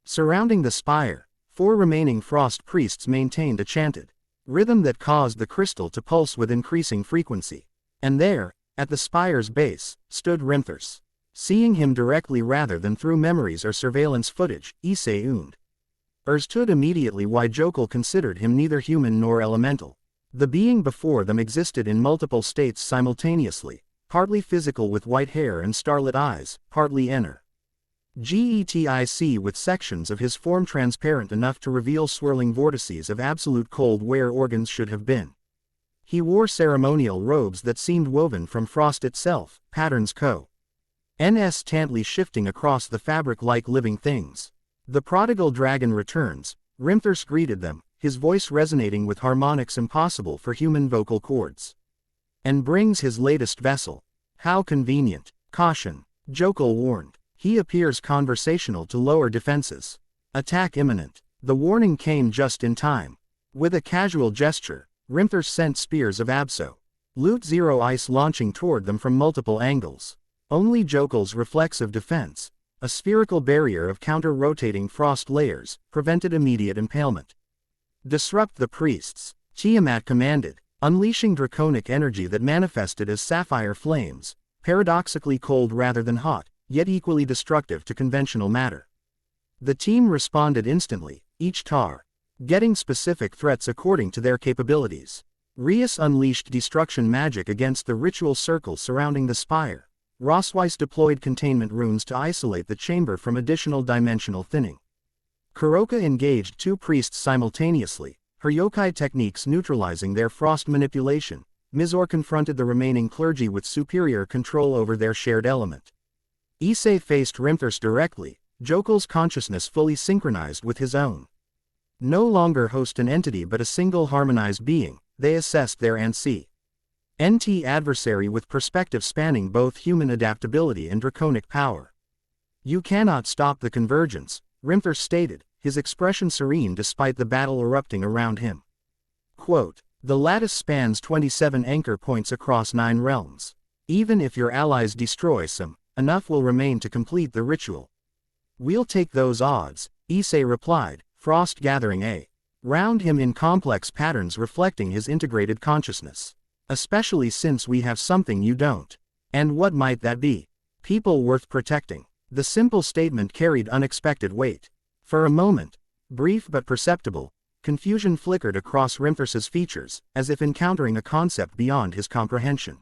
Surrounding the spire, 4 remaining frost priests maintained a chanted rhythm that caused the crystal to pulse with increasing frequency. And there, at the spire's base, stood Rimthurs. Seeing him directly rather than through memories or surveillance footage, Issei understood immediately why Jokul considered him neither human nor elemental. The being before them existed in multiple states simultaneously, partly physical with white hair and starlit eyes, partly energetic with sections of his form transparent enough to reveal swirling vortices of absolute cold where organs should have been. He wore ceremonial robes that seemed woven from frost itself, patterns constantly shifting across the fabric like living things. The prodigal dragon returns, Rimthurs greeted them, his voice resonating with harmonics impossible for human vocal cords. And brings his latest vessel. How convenient. Caution. Jokul warned. He appears conversational to lower defenses. Attack imminent. The warning came just in time. With a casual gesture, Rimthurs sent spears of absolute zero ice launching toward them from multiple angles. Only Jokul's reflexive defense, a spherical barrier of counter-rotating frost layers, prevented immediate impalement. Disrupt the priests, Tiamat commanded, unleashing draconic energy that manifested as sapphire flames, paradoxically cold rather than hot, yet equally destructive to conventional matter. The team responded instantly, each tar getting specific threats according to their capabilities. Rias unleashed destruction magic against the ritual circle surrounding the spire. Rosweiss deployed containment runes to isolate the chamber from additional dimensional thinning. Kuroka engaged two priests simultaneously, her yokai techniques neutralizing their frost manipulation. Mizor confronted the remaining clergy with superior control over their shared element. Issei faced Rimthurs directly, Jokel's consciousness fully synchronized with his own. No longer host an entity but a single harmonized being, they assessed their NT adversary with perspective spanning both human adaptability and draconic power. You cannot stop the convergence, Rimthur stated, his expression serene despite the battle erupting around him. Quote, the lattice spans 27 anchor points across 9 realms. Even if your allies destroy some, enough will remain to complete the ritual. We'll take those odds, Issei replied, frost gathering around him in complex patterns reflecting his integrated consciousness. Especially since we have something you don't. And what might that be? People worth protecting. The simple statement carried unexpected weight. For a moment, brief but perceptible, confusion flickered across Rimthurs's features, as if encountering a concept beyond his comprehension.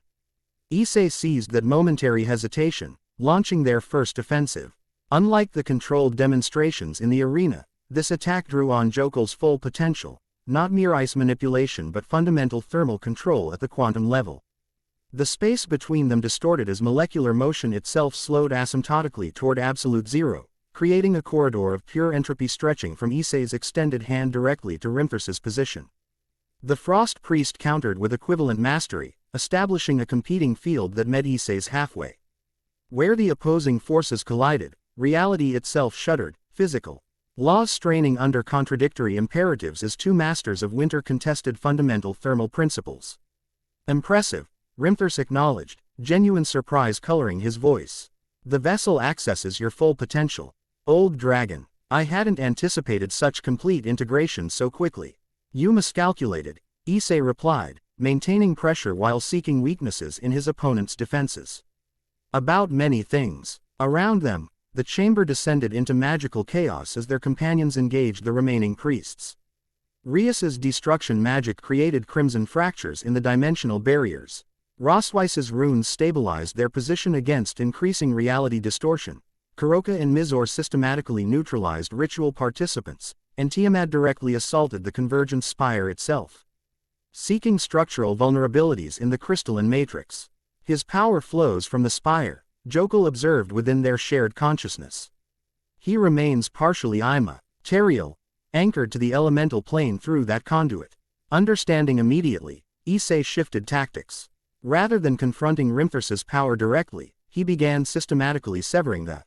Issei seized that momentary hesitation, launching their first offensive. Unlike the controlled demonstrations in the arena, this attack drew on Jokel's full potential, not mere ice manipulation but fundamental thermal control at the quantum level. The space between them distorted as molecular motion itself slowed asymptotically toward absolute zero, creating a corridor of pure entropy stretching from Issei's extended hand directly to Rimthurs's position. The Frost Priest countered with equivalent mastery, establishing a competing field that met Issei's halfway. Where the opposing forces collided, reality itself shuddered, physical laws straining under contradictory imperatives as two masters of winter contested fundamental thermal principles. Impressive, Rimthurs acknowledged, genuine surprise coloring his voice. The vessel accesses your full potential. Old dragon, I hadn't anticipated such complete integration so quickly. You miscalculated, Issei replied, maintaining pressure while seeking weaknesses in his opponent's defenses. About many things. Around them, the chamber descended into magical chaos as their companions engaged the remaining priests. Rias's destruction magic created crimson fractures in the dimensional barriers. Rosweiss's runes stabilized their position against increasing reality distortion. Kuroka and Mizor systematically neutralized ritual participants, and Tiamat directly assaulted the convergence spire itself. Seeking structural vulnerabilities in the crystalline matrix. His power flows from the spire, Jokel observed within their shared consciousness. He remains partially immaterial, anchored to the elemental plane through that conduit. Understanding immediately, Issei shifted tactics. Rather than confronting Rimthurs's power directly, he began systematically severing the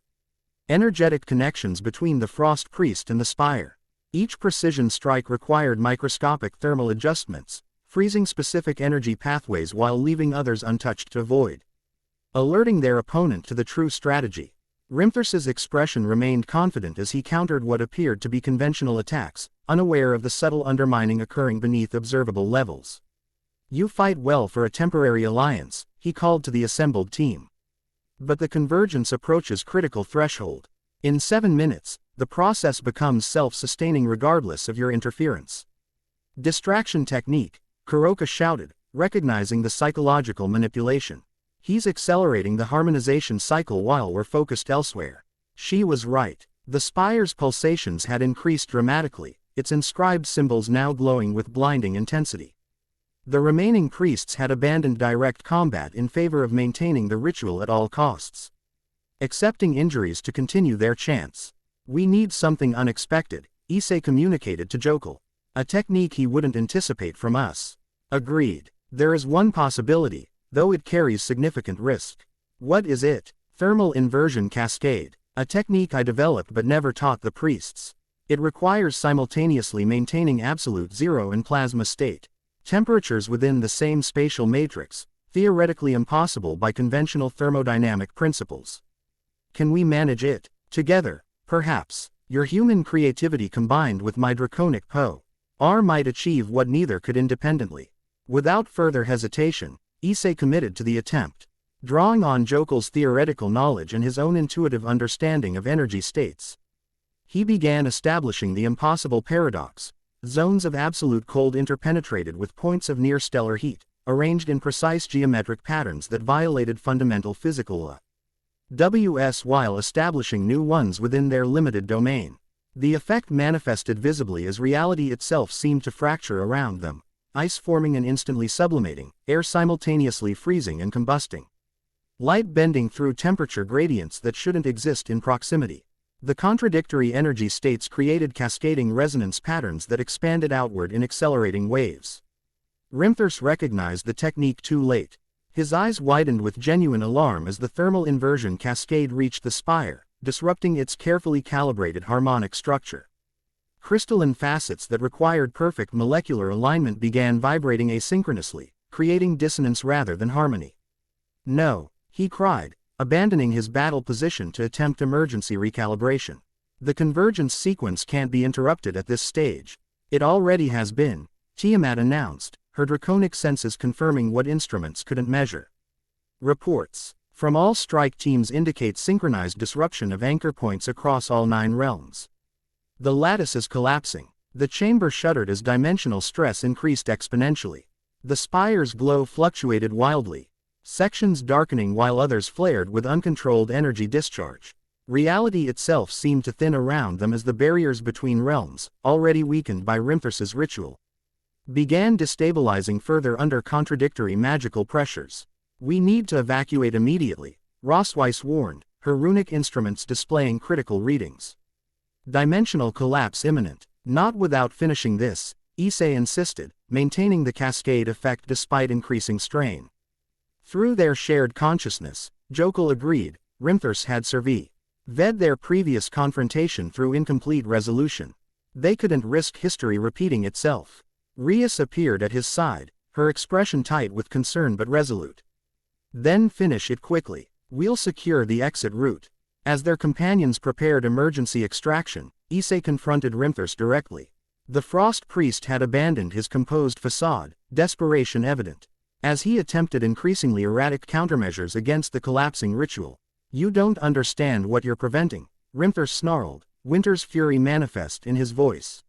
energetic connections between the Frost Priest and the spire. Each precision strike required microscopic thermal adjustments, freezing specific energy pathways while leaving others untouched to avoid. Alerting their opponent to the true strategy. Rimthurs's expression remained confident as he countered what appeared to be conventional attacks, unaware of the subtle undermining occurring beneath observable levels. You fight well for a temporary alliance, he called to the assembled team. But the convergence approaches critical threshold. In 7 minutes, the process becomes self-sustaining regardless of your interference. Distraction technique, Kuroka shouted, recognizing the psychological manipulation. He's accelerating the harmonization cycle while we're focused elsewhere. She was right. The spire's pulsations had increased dramatically, its inscribed symbols now glowing with blinding intensity. The remaining priests had abandoned direct combat in favor of maintaining the ritual at all costs. Accepting injuries to continue their chants. We need something unexpected, Issei communicated to Jokel. A technique he wouldn't anticipate from us. Agreed. There is one possibility, though it carries significant risk. What is it? Thermal inversion cascade. A technique I developed but never taught the priests. It requires simultaneously maintaining absolute zero and plasma state temperatures within the same spatial matrix, theoretically impossible by conventional thermodynamic principles. Can we manage it? Together, perhaps, your human creativity combined with my draconic power might achieve what neither could independently. Without further hesitation, Issei committed to the attempt. Drawing on Jokel's theoretical knowledge and his own intuitive understanding of energy states, he began establishing the impossible paradox: zones of absolute cold interpenetrated with points of near-stellar heat, arranged in precise geometric patterns that violated fundamental physical laws while establishing new ones within their limited domain. The effect manifested visibly as reality itself seemed to fracture around them, ice forming and instantly sublimating, air simultaneously freezing and combusting, light bending through temperature gradients that shouldn't exist in proximity. The contradictory energy states created cascading resonance patterns that expanded outward in accelerating waves. Rimthurs recognized the technique too late. His eyes widened with genuine alarm as the thermal inversion cascade reached the spire, disrupting its carefully calibrated harmonic structure. Crystalline facets that required perfect molecular alignment began vibrating asynchronously, creating dissonance rather than harmony. "No," he cried, abandoning his battle position to attempt emergency recalibration. "The convergence sequence can't be interrupted at this stage." "It already has been," Tiamat announced, her draconic senses confirming what instruments couldn't measure. Reports from all strike teams indicate synchronized disruption of anchor points across all 9 realms. The lattice is collapsing. The chamber shuddered as dimensional stress increased exponentially. The spire's glow fluctuated wildly, sections darkening while others flared with uncontrolled energy discharge. Reality itself seemed to thin around them as the barriers between realms, already weakened by Rimthur's ritual, began destabilizing further under contradictory magical pressures. "We need to evacuate immediately," Rosweiss warned, her runic instruments displaying critical readings. "Dimensional collapse imminent." "Not without finishing this," Issei insisted, maintaining the cascade effect despite increasing strain. Through their shared consciousness, Jokel agreed, Rimthurs had surveyed their previous confrontation through incomplete resolution. They couldn't risk history repeating itself. Rias appeared at his side, her expression tight with concern but resolute. "Then finish it quickly. We'll secure the exit route." As their companions prepared emergency extraction, Issei confronted Rimthurs directly. The Frost Priest had abandoned his composed facade, desperation evident, as he attempted increasingly erratic countermeasures against the collapsing ritual. "You don't understand what you're preventing," Rimthurs snarled, winter's fury manifest in his voice.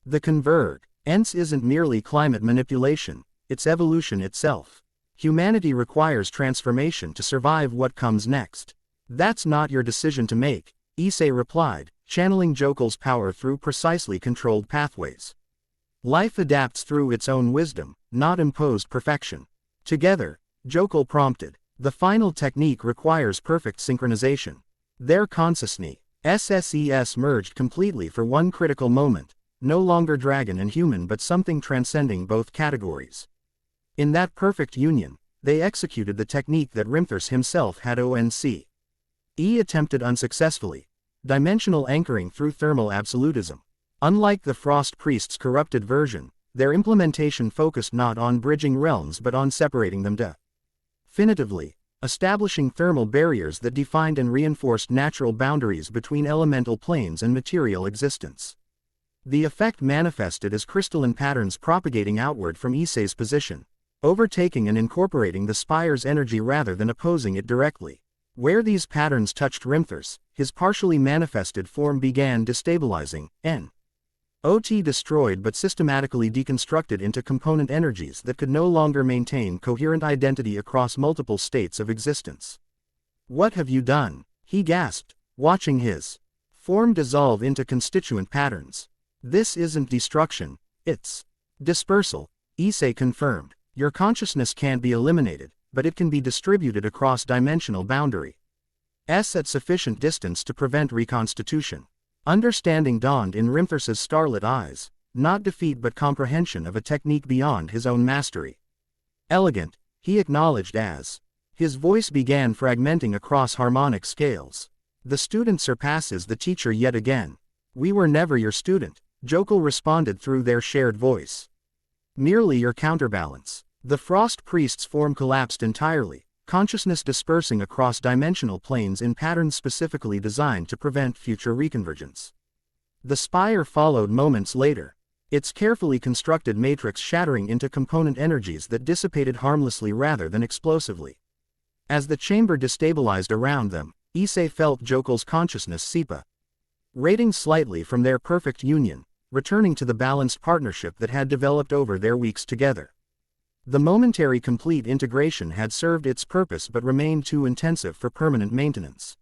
"The convergence isn't merely climate manipulation, it's evolution itself. Humanity requires transformation to survive what comes next." "That's not your decision to make," Issei replied, channeling Jokel's power through precisely controlled pathways. "Life adapts through its own wisdom, not imposed perfection." "Together," Jokel prompted, "the final technique requires perfect synchronization." Their consciousness merged completely for one critical moment, no longer dragon and human but something transcending both categories. In that perfect union, they executed the technique that Rimthurs himself had attempted unsuccessfully: dimensional anchoring through thermal absolutism. Unlike the Frost Priest's corrupted version, their implementation focused not on bridging realms but on separating them definitively, establishing thermal barriers that defined and reinforced natural boundaries between elemental planes and material existence. The effect manifested as crystalline patterns propagating outward from Issei's position, overtaking and incorporating the spire's energy rather than opposing it directly. Where these patterns touched Rimthurs, his partially manifested form began destabilizing, destroyed but systematically deconstructed into component energies that could no longer maintain coherent identity across multiple states of existence. "What have you done?" he gasped, watching his form dissolve into constituent patterns. "This isn't destruction, it's dispersal," Issei confirmed. "Your consciousness can't be eliminated, but it can be distributed across dimensional boundaries at sufficient distance to prevent reconstitution." Understanding dawned in Rimthurs' starlit eyes, not defeat but comprehension of a technique beyond his own mastery. "Elegant," he acknowledged as his voice began fragmenting across harmonic scales. "The student surpasses the teacher yet again." "We were never your student," Jokel responded through their shared voice. "Merely your counterbalance." The Frost Priest's form collapsed entirely, consciousness dispersing across dimensional planes in patterns specifically designed to prevent future reconvergence. The spire followed moments later, its carefully constructed matrix shattering into component energies that dissipated harmlessly rather than explosively. As the chamber destabilized around them, Issei felt Jokel's consciousness seep rating slightly from their perfect union, returning to the balanced partnership that had developed over their weeks together. The momentary complete integration had served its purpose but remained too intensive for permanent maintenance.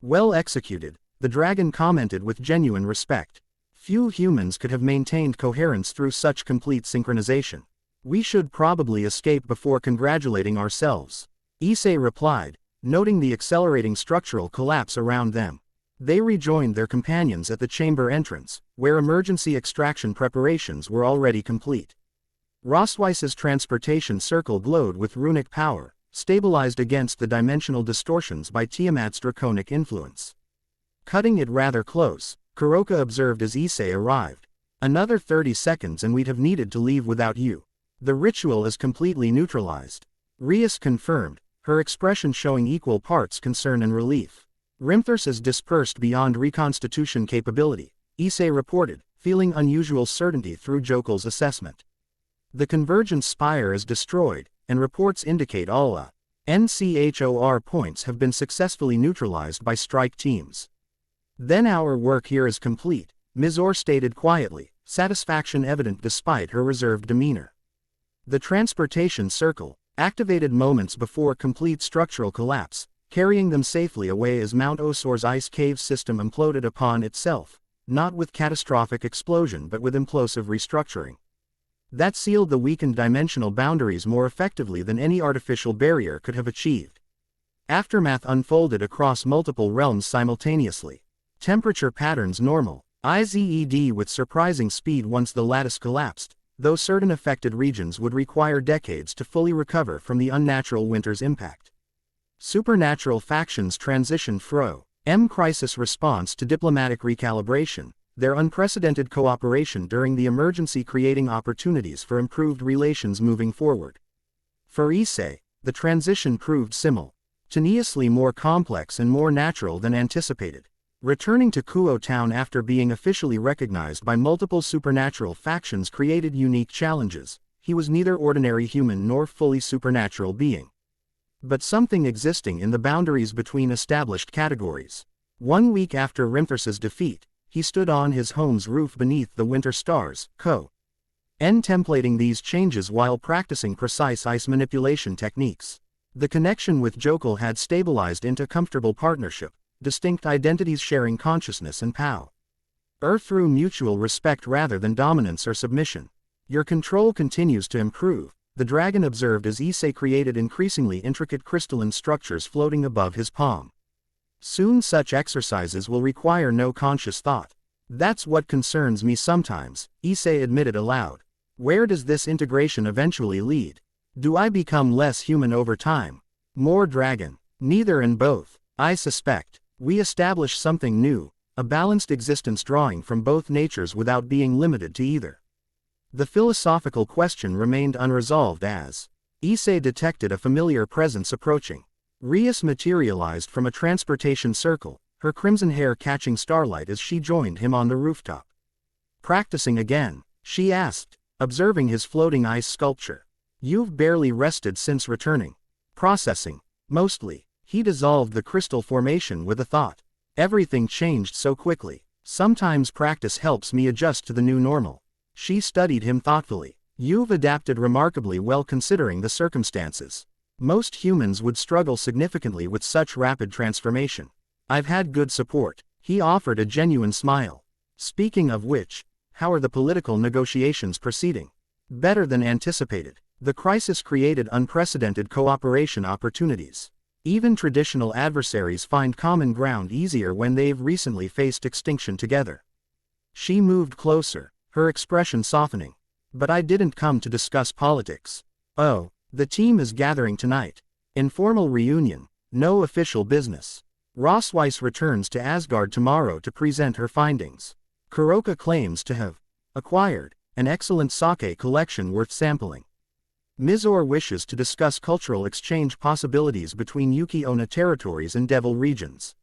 Well executed, the dragon commented with genuine respect. Few humans could have maintained coherence through such complete synchronization. We should probably escape before congratulating ourselves, Issei replied, noting the accelerating structural collapse around them. They rejoined their companions at the chamber entrance, where emergency extraction preparations were already complete. Rostweiss's transportation circle glowed with runic power, stabilized against the dimensional distortions by Tiamat's draconic influence. Cutting it rather close, Kuroka observed as Issei arrived. Another 30 seconds and we'd have needed to leave without you. The ritual is completely neutralized. Rias confirmed, her expression showing equal parts concern and relief. Rimthurs is dispersed beyond reconstitution capability, Issei reported, feeling unusual certainty through Jokel's assessment. The convergence spire is destroyed, and reports indicate all NCHOR points have been successfully neutralized by strike teams. Then our work here is complete, Mizor stated quietly, satisfaction evident despite her reserved demeanor. The transportation circle, activated moments before complete structural collapse, carrying them safely away as Mount Osor's ice cave system imploded upon itself, not with catastrophic explosion but with implosive restructuring. That sealed the weakened dimensional boundaries more effectively than any artificial barrier could have achieved. Aftermath unfolded across multiple realms simultaneously. Temperature patterns normal, IZED with surprising speed once the lattice collapsed, though certain affected regions would require decades to fully recover from the unnatural winter's impact. Supernatural factions transition fro. Crisis response to diplomatic recalibration, their unprecedented cooperation during the emergency creating opportunities for improved relations moving forward. For Issei, the transition proved simultaneously more complex and more natural than anticipated. Returning to Kuo Town after being officially recognized by multiple supernatural factions created unique challenges. He was neither ordinary human nor fully supernatural being, but something existing in the boundaries between established categories. 1 week after Rimthurs's defeat, he stood on his home's roof beneath the winter stars, contemplating these changes while practicing precise ice manipulation techniques. The connection with Jokel had stabilized into comfortable partnership, distinct identities sharing consciousness and power through mutual respect rather than dominance or submission. Your control continues to improve, the dragon observed as Issei created increasingly intricate crystalline structures floating above his palm. Soon such exercises will require no conscious thought. That's what concerns me sometimes, Issei admitted aloud. Where does this integration eventually lead? Do I become less human over time? More dragon? Neither and both, I suspect. We establish something new, a balanced existence drawing from both natures without being limited to either. The philosophical question remained unresolved as Issei detected a familiar presence approaching. Rias materialized from a transportation circle, her crimson hair catching starlight as she joined him on the rooftop. Practicing again, she asked, observing his floating ice sculpture. You've barely rested since returning. Processing, mostly. He dissolved the crystal formation with a thought. Everything changed so quickly. Sometimes practice helps me adjust to the new normal. She studied him thoughtfully. You've adapted remarkably well considering the circumstances. Most humans would struggle significantly with such rapid transformation. I've had good support. He offered a genuine smile. Speaking of which, how are the political negotiations proceeding? Better than anticipated. The crisis created unprecedented cooperation opportunities. Even traditional adversaries find common ground easier when they've recently faced extinction together. She moved closer, her expression softening. But I didn't come to discuss politics. Oh, the team is gathering tonight. Informal reunion, no official business. Rostweiss returns to Asgard tomorrow to present her findings. Kuroka claims to have acquired an excellent sake collection worth sampling. Mizor wishes to discuss cultural exchange possibilities between Yuki-Onna territories and Devil regions.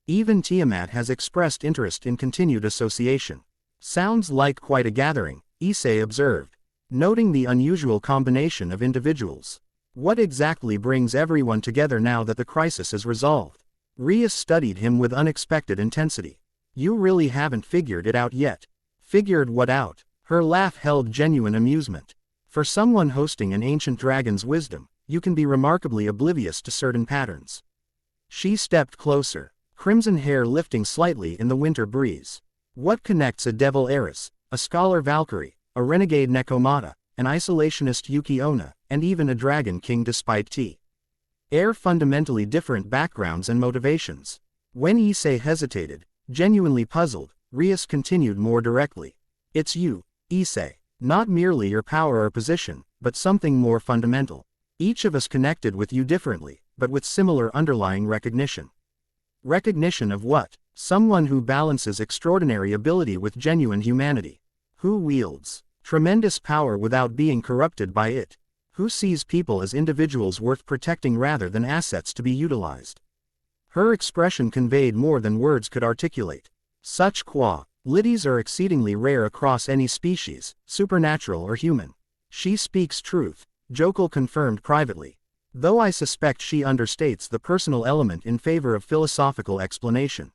Even Tiamat has expressed interest in continued association. Sounds like quite a gathering, Issei observed, noting the unusual combination of individuals. What exactly brings everyone together now that the crisis is resolved? Rias studied him with unexpected intensity. You really haven't figured it out yet. Figured what out? Her laugh held genuine amusement. For someone hosting an ancient dragon's wisdom, you can be remarkably oblivious to certain patterns. She stepped closer, crimson hair lifting slightly in the winter breeze. What connects a devil heiress, a scholar Valkyrie, a renegade Nekomata, an isolationist Yuki-Onna, and even a dragon king despite Air fundamentally different backgrounds and motivations? When Issei hesitated, genuinely puzzled, Rias continued more directly. It's you, Issei. Not merely your power or position, but something more fundamental. Each of us connected with you differently, but with similar underlying recognition. Recognition of what? Someone who balances extraordinary ability with genuine humanity. Who wields tremendous power without being corrupted by it. Who sees people as individuals worth protecting rather than assets to be utilized. Her expression conveyed more than words could articulate. Such qualities are exceedingly rare across any species, supernatural or human. She speaks truth, Jokul confirmed privately. Though I suspect she understates the personal element in favor of philosophical explanation.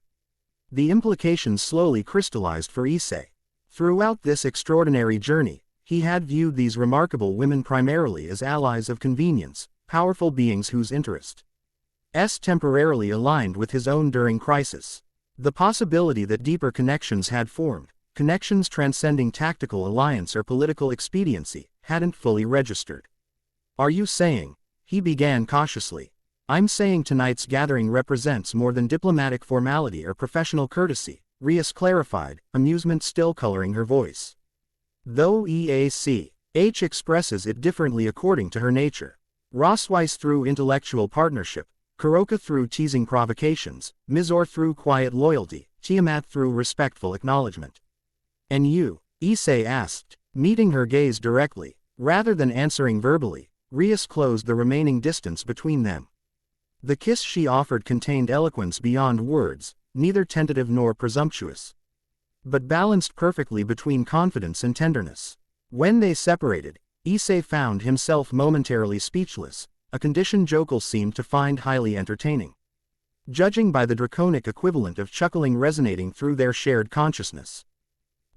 The implications slowly crystallized for Issei. Throughout this extraordinary journey, he had viewed these remarkable women primarily as allies of convenience, powerful beings whose interests temporarily aligned with his own during crisis. The possibility that deeper connections had formed, connections transcending tactical alliance or political expediency, hadn't fully registered. Are you saying? He began cautiously. I'm saying tonight's gathering represents more than diplomatic formality or professional courtesy, Rias clarified, amusement still coloring her voice. Though EACH expresses it differently according to her nature. Rosweiss through intellectual partnership, Kuroka through teasing provocations, Mizor through quiet loyalty, Tiamat through respectful acknowledgement. And you? Issei asked, meeting her gaze directly. Rather than answering verbally, Rias closed the remaining distance between them. The kiss she offered contained eloquence beyond words, neither tentative nor presumptuous, but balanced perfectly between confidence and tenderness. When they separated, Issei found himself momentarily speechless, a condition Jokul seemed to find highly entertaining. Judging by the draconic equivalent of chuckling resonating through their shared consciousness.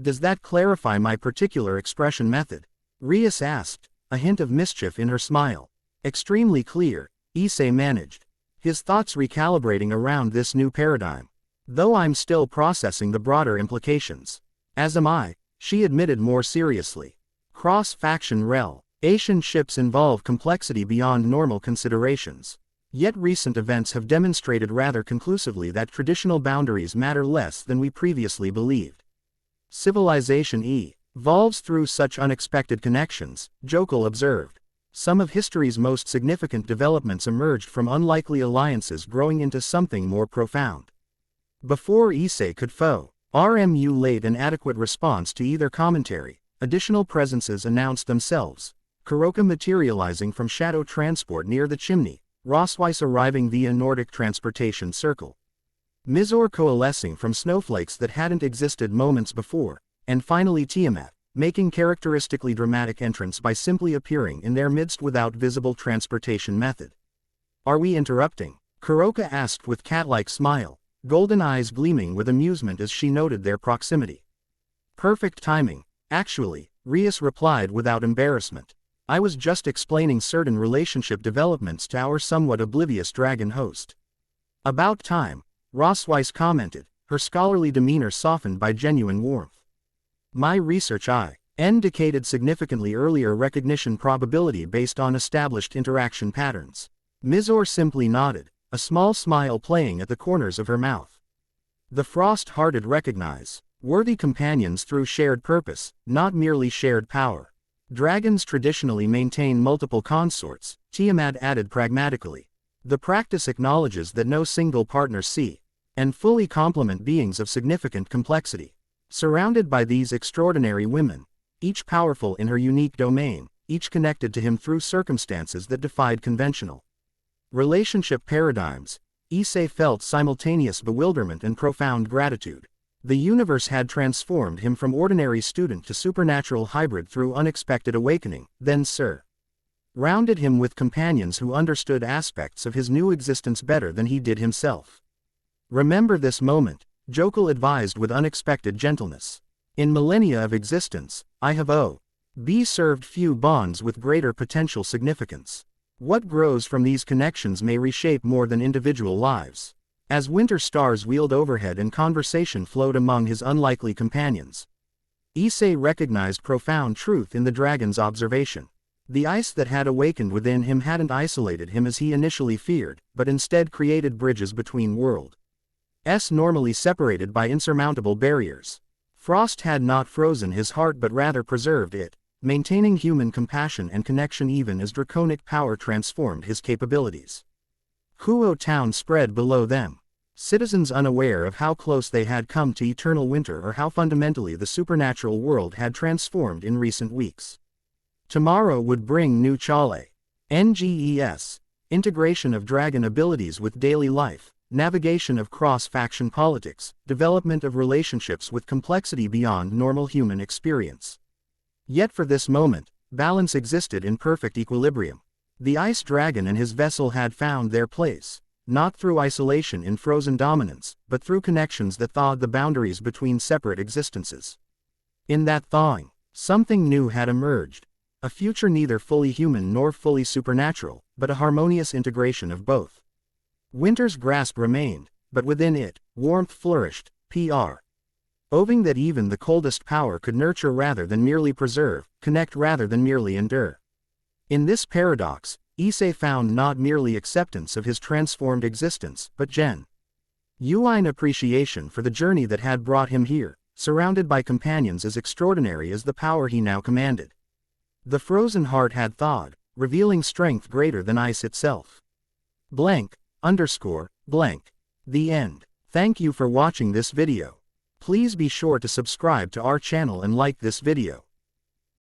Does that clarify my particular expression method? Rias asked, a hint of mischief in her smile. Extremely clear, Issei managed, his thoughts recalibrating around this new paradigm. Though I'm still processing the broader implications. As am I, she admitted more seriously. Cross-faction relationships involve complexity beyond normal considerations. Yet recent events have demonstrated rather conclusively that traditional boundaries matter less than we previously believed. Civilization evolves through such unexpected connections, Jokul observed. Some of history's most significant developments emerged from unlikely alliances growing into something more profound. Before Issei could formulate an adequate response to either commentary, additional presences announced themselves. Kuroka materializing from shadow transport near the chimney, Rosweiss arriving via Nordic transportation circle. Mizor coalescing from snowflakes that hadn't existed moments before, and finally Tiamat, making characteristically dramatic entrance by simply appearing in their midst without visible transportation method. Are we interrupting? Kuroka asked with cat-like smile, golden eyes gleaming with amusement as she noted their proximity. Perfect timing, actually, Rias replied without embarrassment. I was just explaining certain relationship developments to our somewhat oblivious dragon host. About time, Rosweiss commented, her scholarly demeanor softened by genuine warmth. My research indicated significantly earlier recognition probability based on established interaction patterns. Mizor simply nodded, a small smile playing at the corners of her mouth. The frost-hearted recognize worthy companions through shared purpose, not merely shared power. Dragons traditionally maintain multiple consorts, Tiamat added pragmatically. The practice acknowledges that no single partner see and fully complement beings of significant complexity. Surrounded by these extraordinary women, each powerful in her unique domain, each connected to him through circumstances that defied conventional relationship paradigms. Issei felt simultaneous bewilderment and profound gratitude. The universe had transformed him from ordinary student to supernatural hybrid through unexpected awakening, then rounded him with companions who understood aspects of his new existence better than he did himself. Remember this moment, Jokul advised with unexpected gentleness. In millennia of existence, I have served few bonds with greater potential significance. What grows from these connections may reshape more than individual lives. As winter stars wheeled overhead and conversation flowed among his unlikely companions, Issei recognized profound truth in the dragon's observation. The ice that had awakened within him hadn't isolated him as he initially feared, but instead created bridges between worlds normally separated by insurmountable barriers. Frost had not frozen his heart but rather preserved it, maintaining human compassion and connection even as draconic power transformed his capabilities. Huo Town spread below them. Citizens unaware of how close they had come to eternal winter or how fundamentally the supernatural world had transformed in recent weeks. Tomorrow would bring new Chale. NGES. Integration of dragon abilities with daily life, navigation of cross-faction politics, development of relationships with complexity beyond normal human experience. Yet for this moment, balance existed in perfect equilibrium. The ice dragon and his vessel had found their place, not through isolation in frozen dominance, but through connections that thawed the boundaries between separate existences. In that thawing, something new had emerged. A future neither fully human nor fully supernatural, but a harmonious integration of both. Winter's grasp remained, but within it, warmth flourished, Oving that even the coldest power could nurture rather than merely preserve, connect rather than merely endure. In this paradox, Issei found not merely acceptance of his transformed existence, but genuine appreciation for the journey that had brought him here, surrounded by companions as extraordinary as the power he now commanded. The frozen heart had thawed, revealing strength greater than ice itself. ____. The end. Thank you for watching this video. Please be sure to subscribe to our channel and like this video.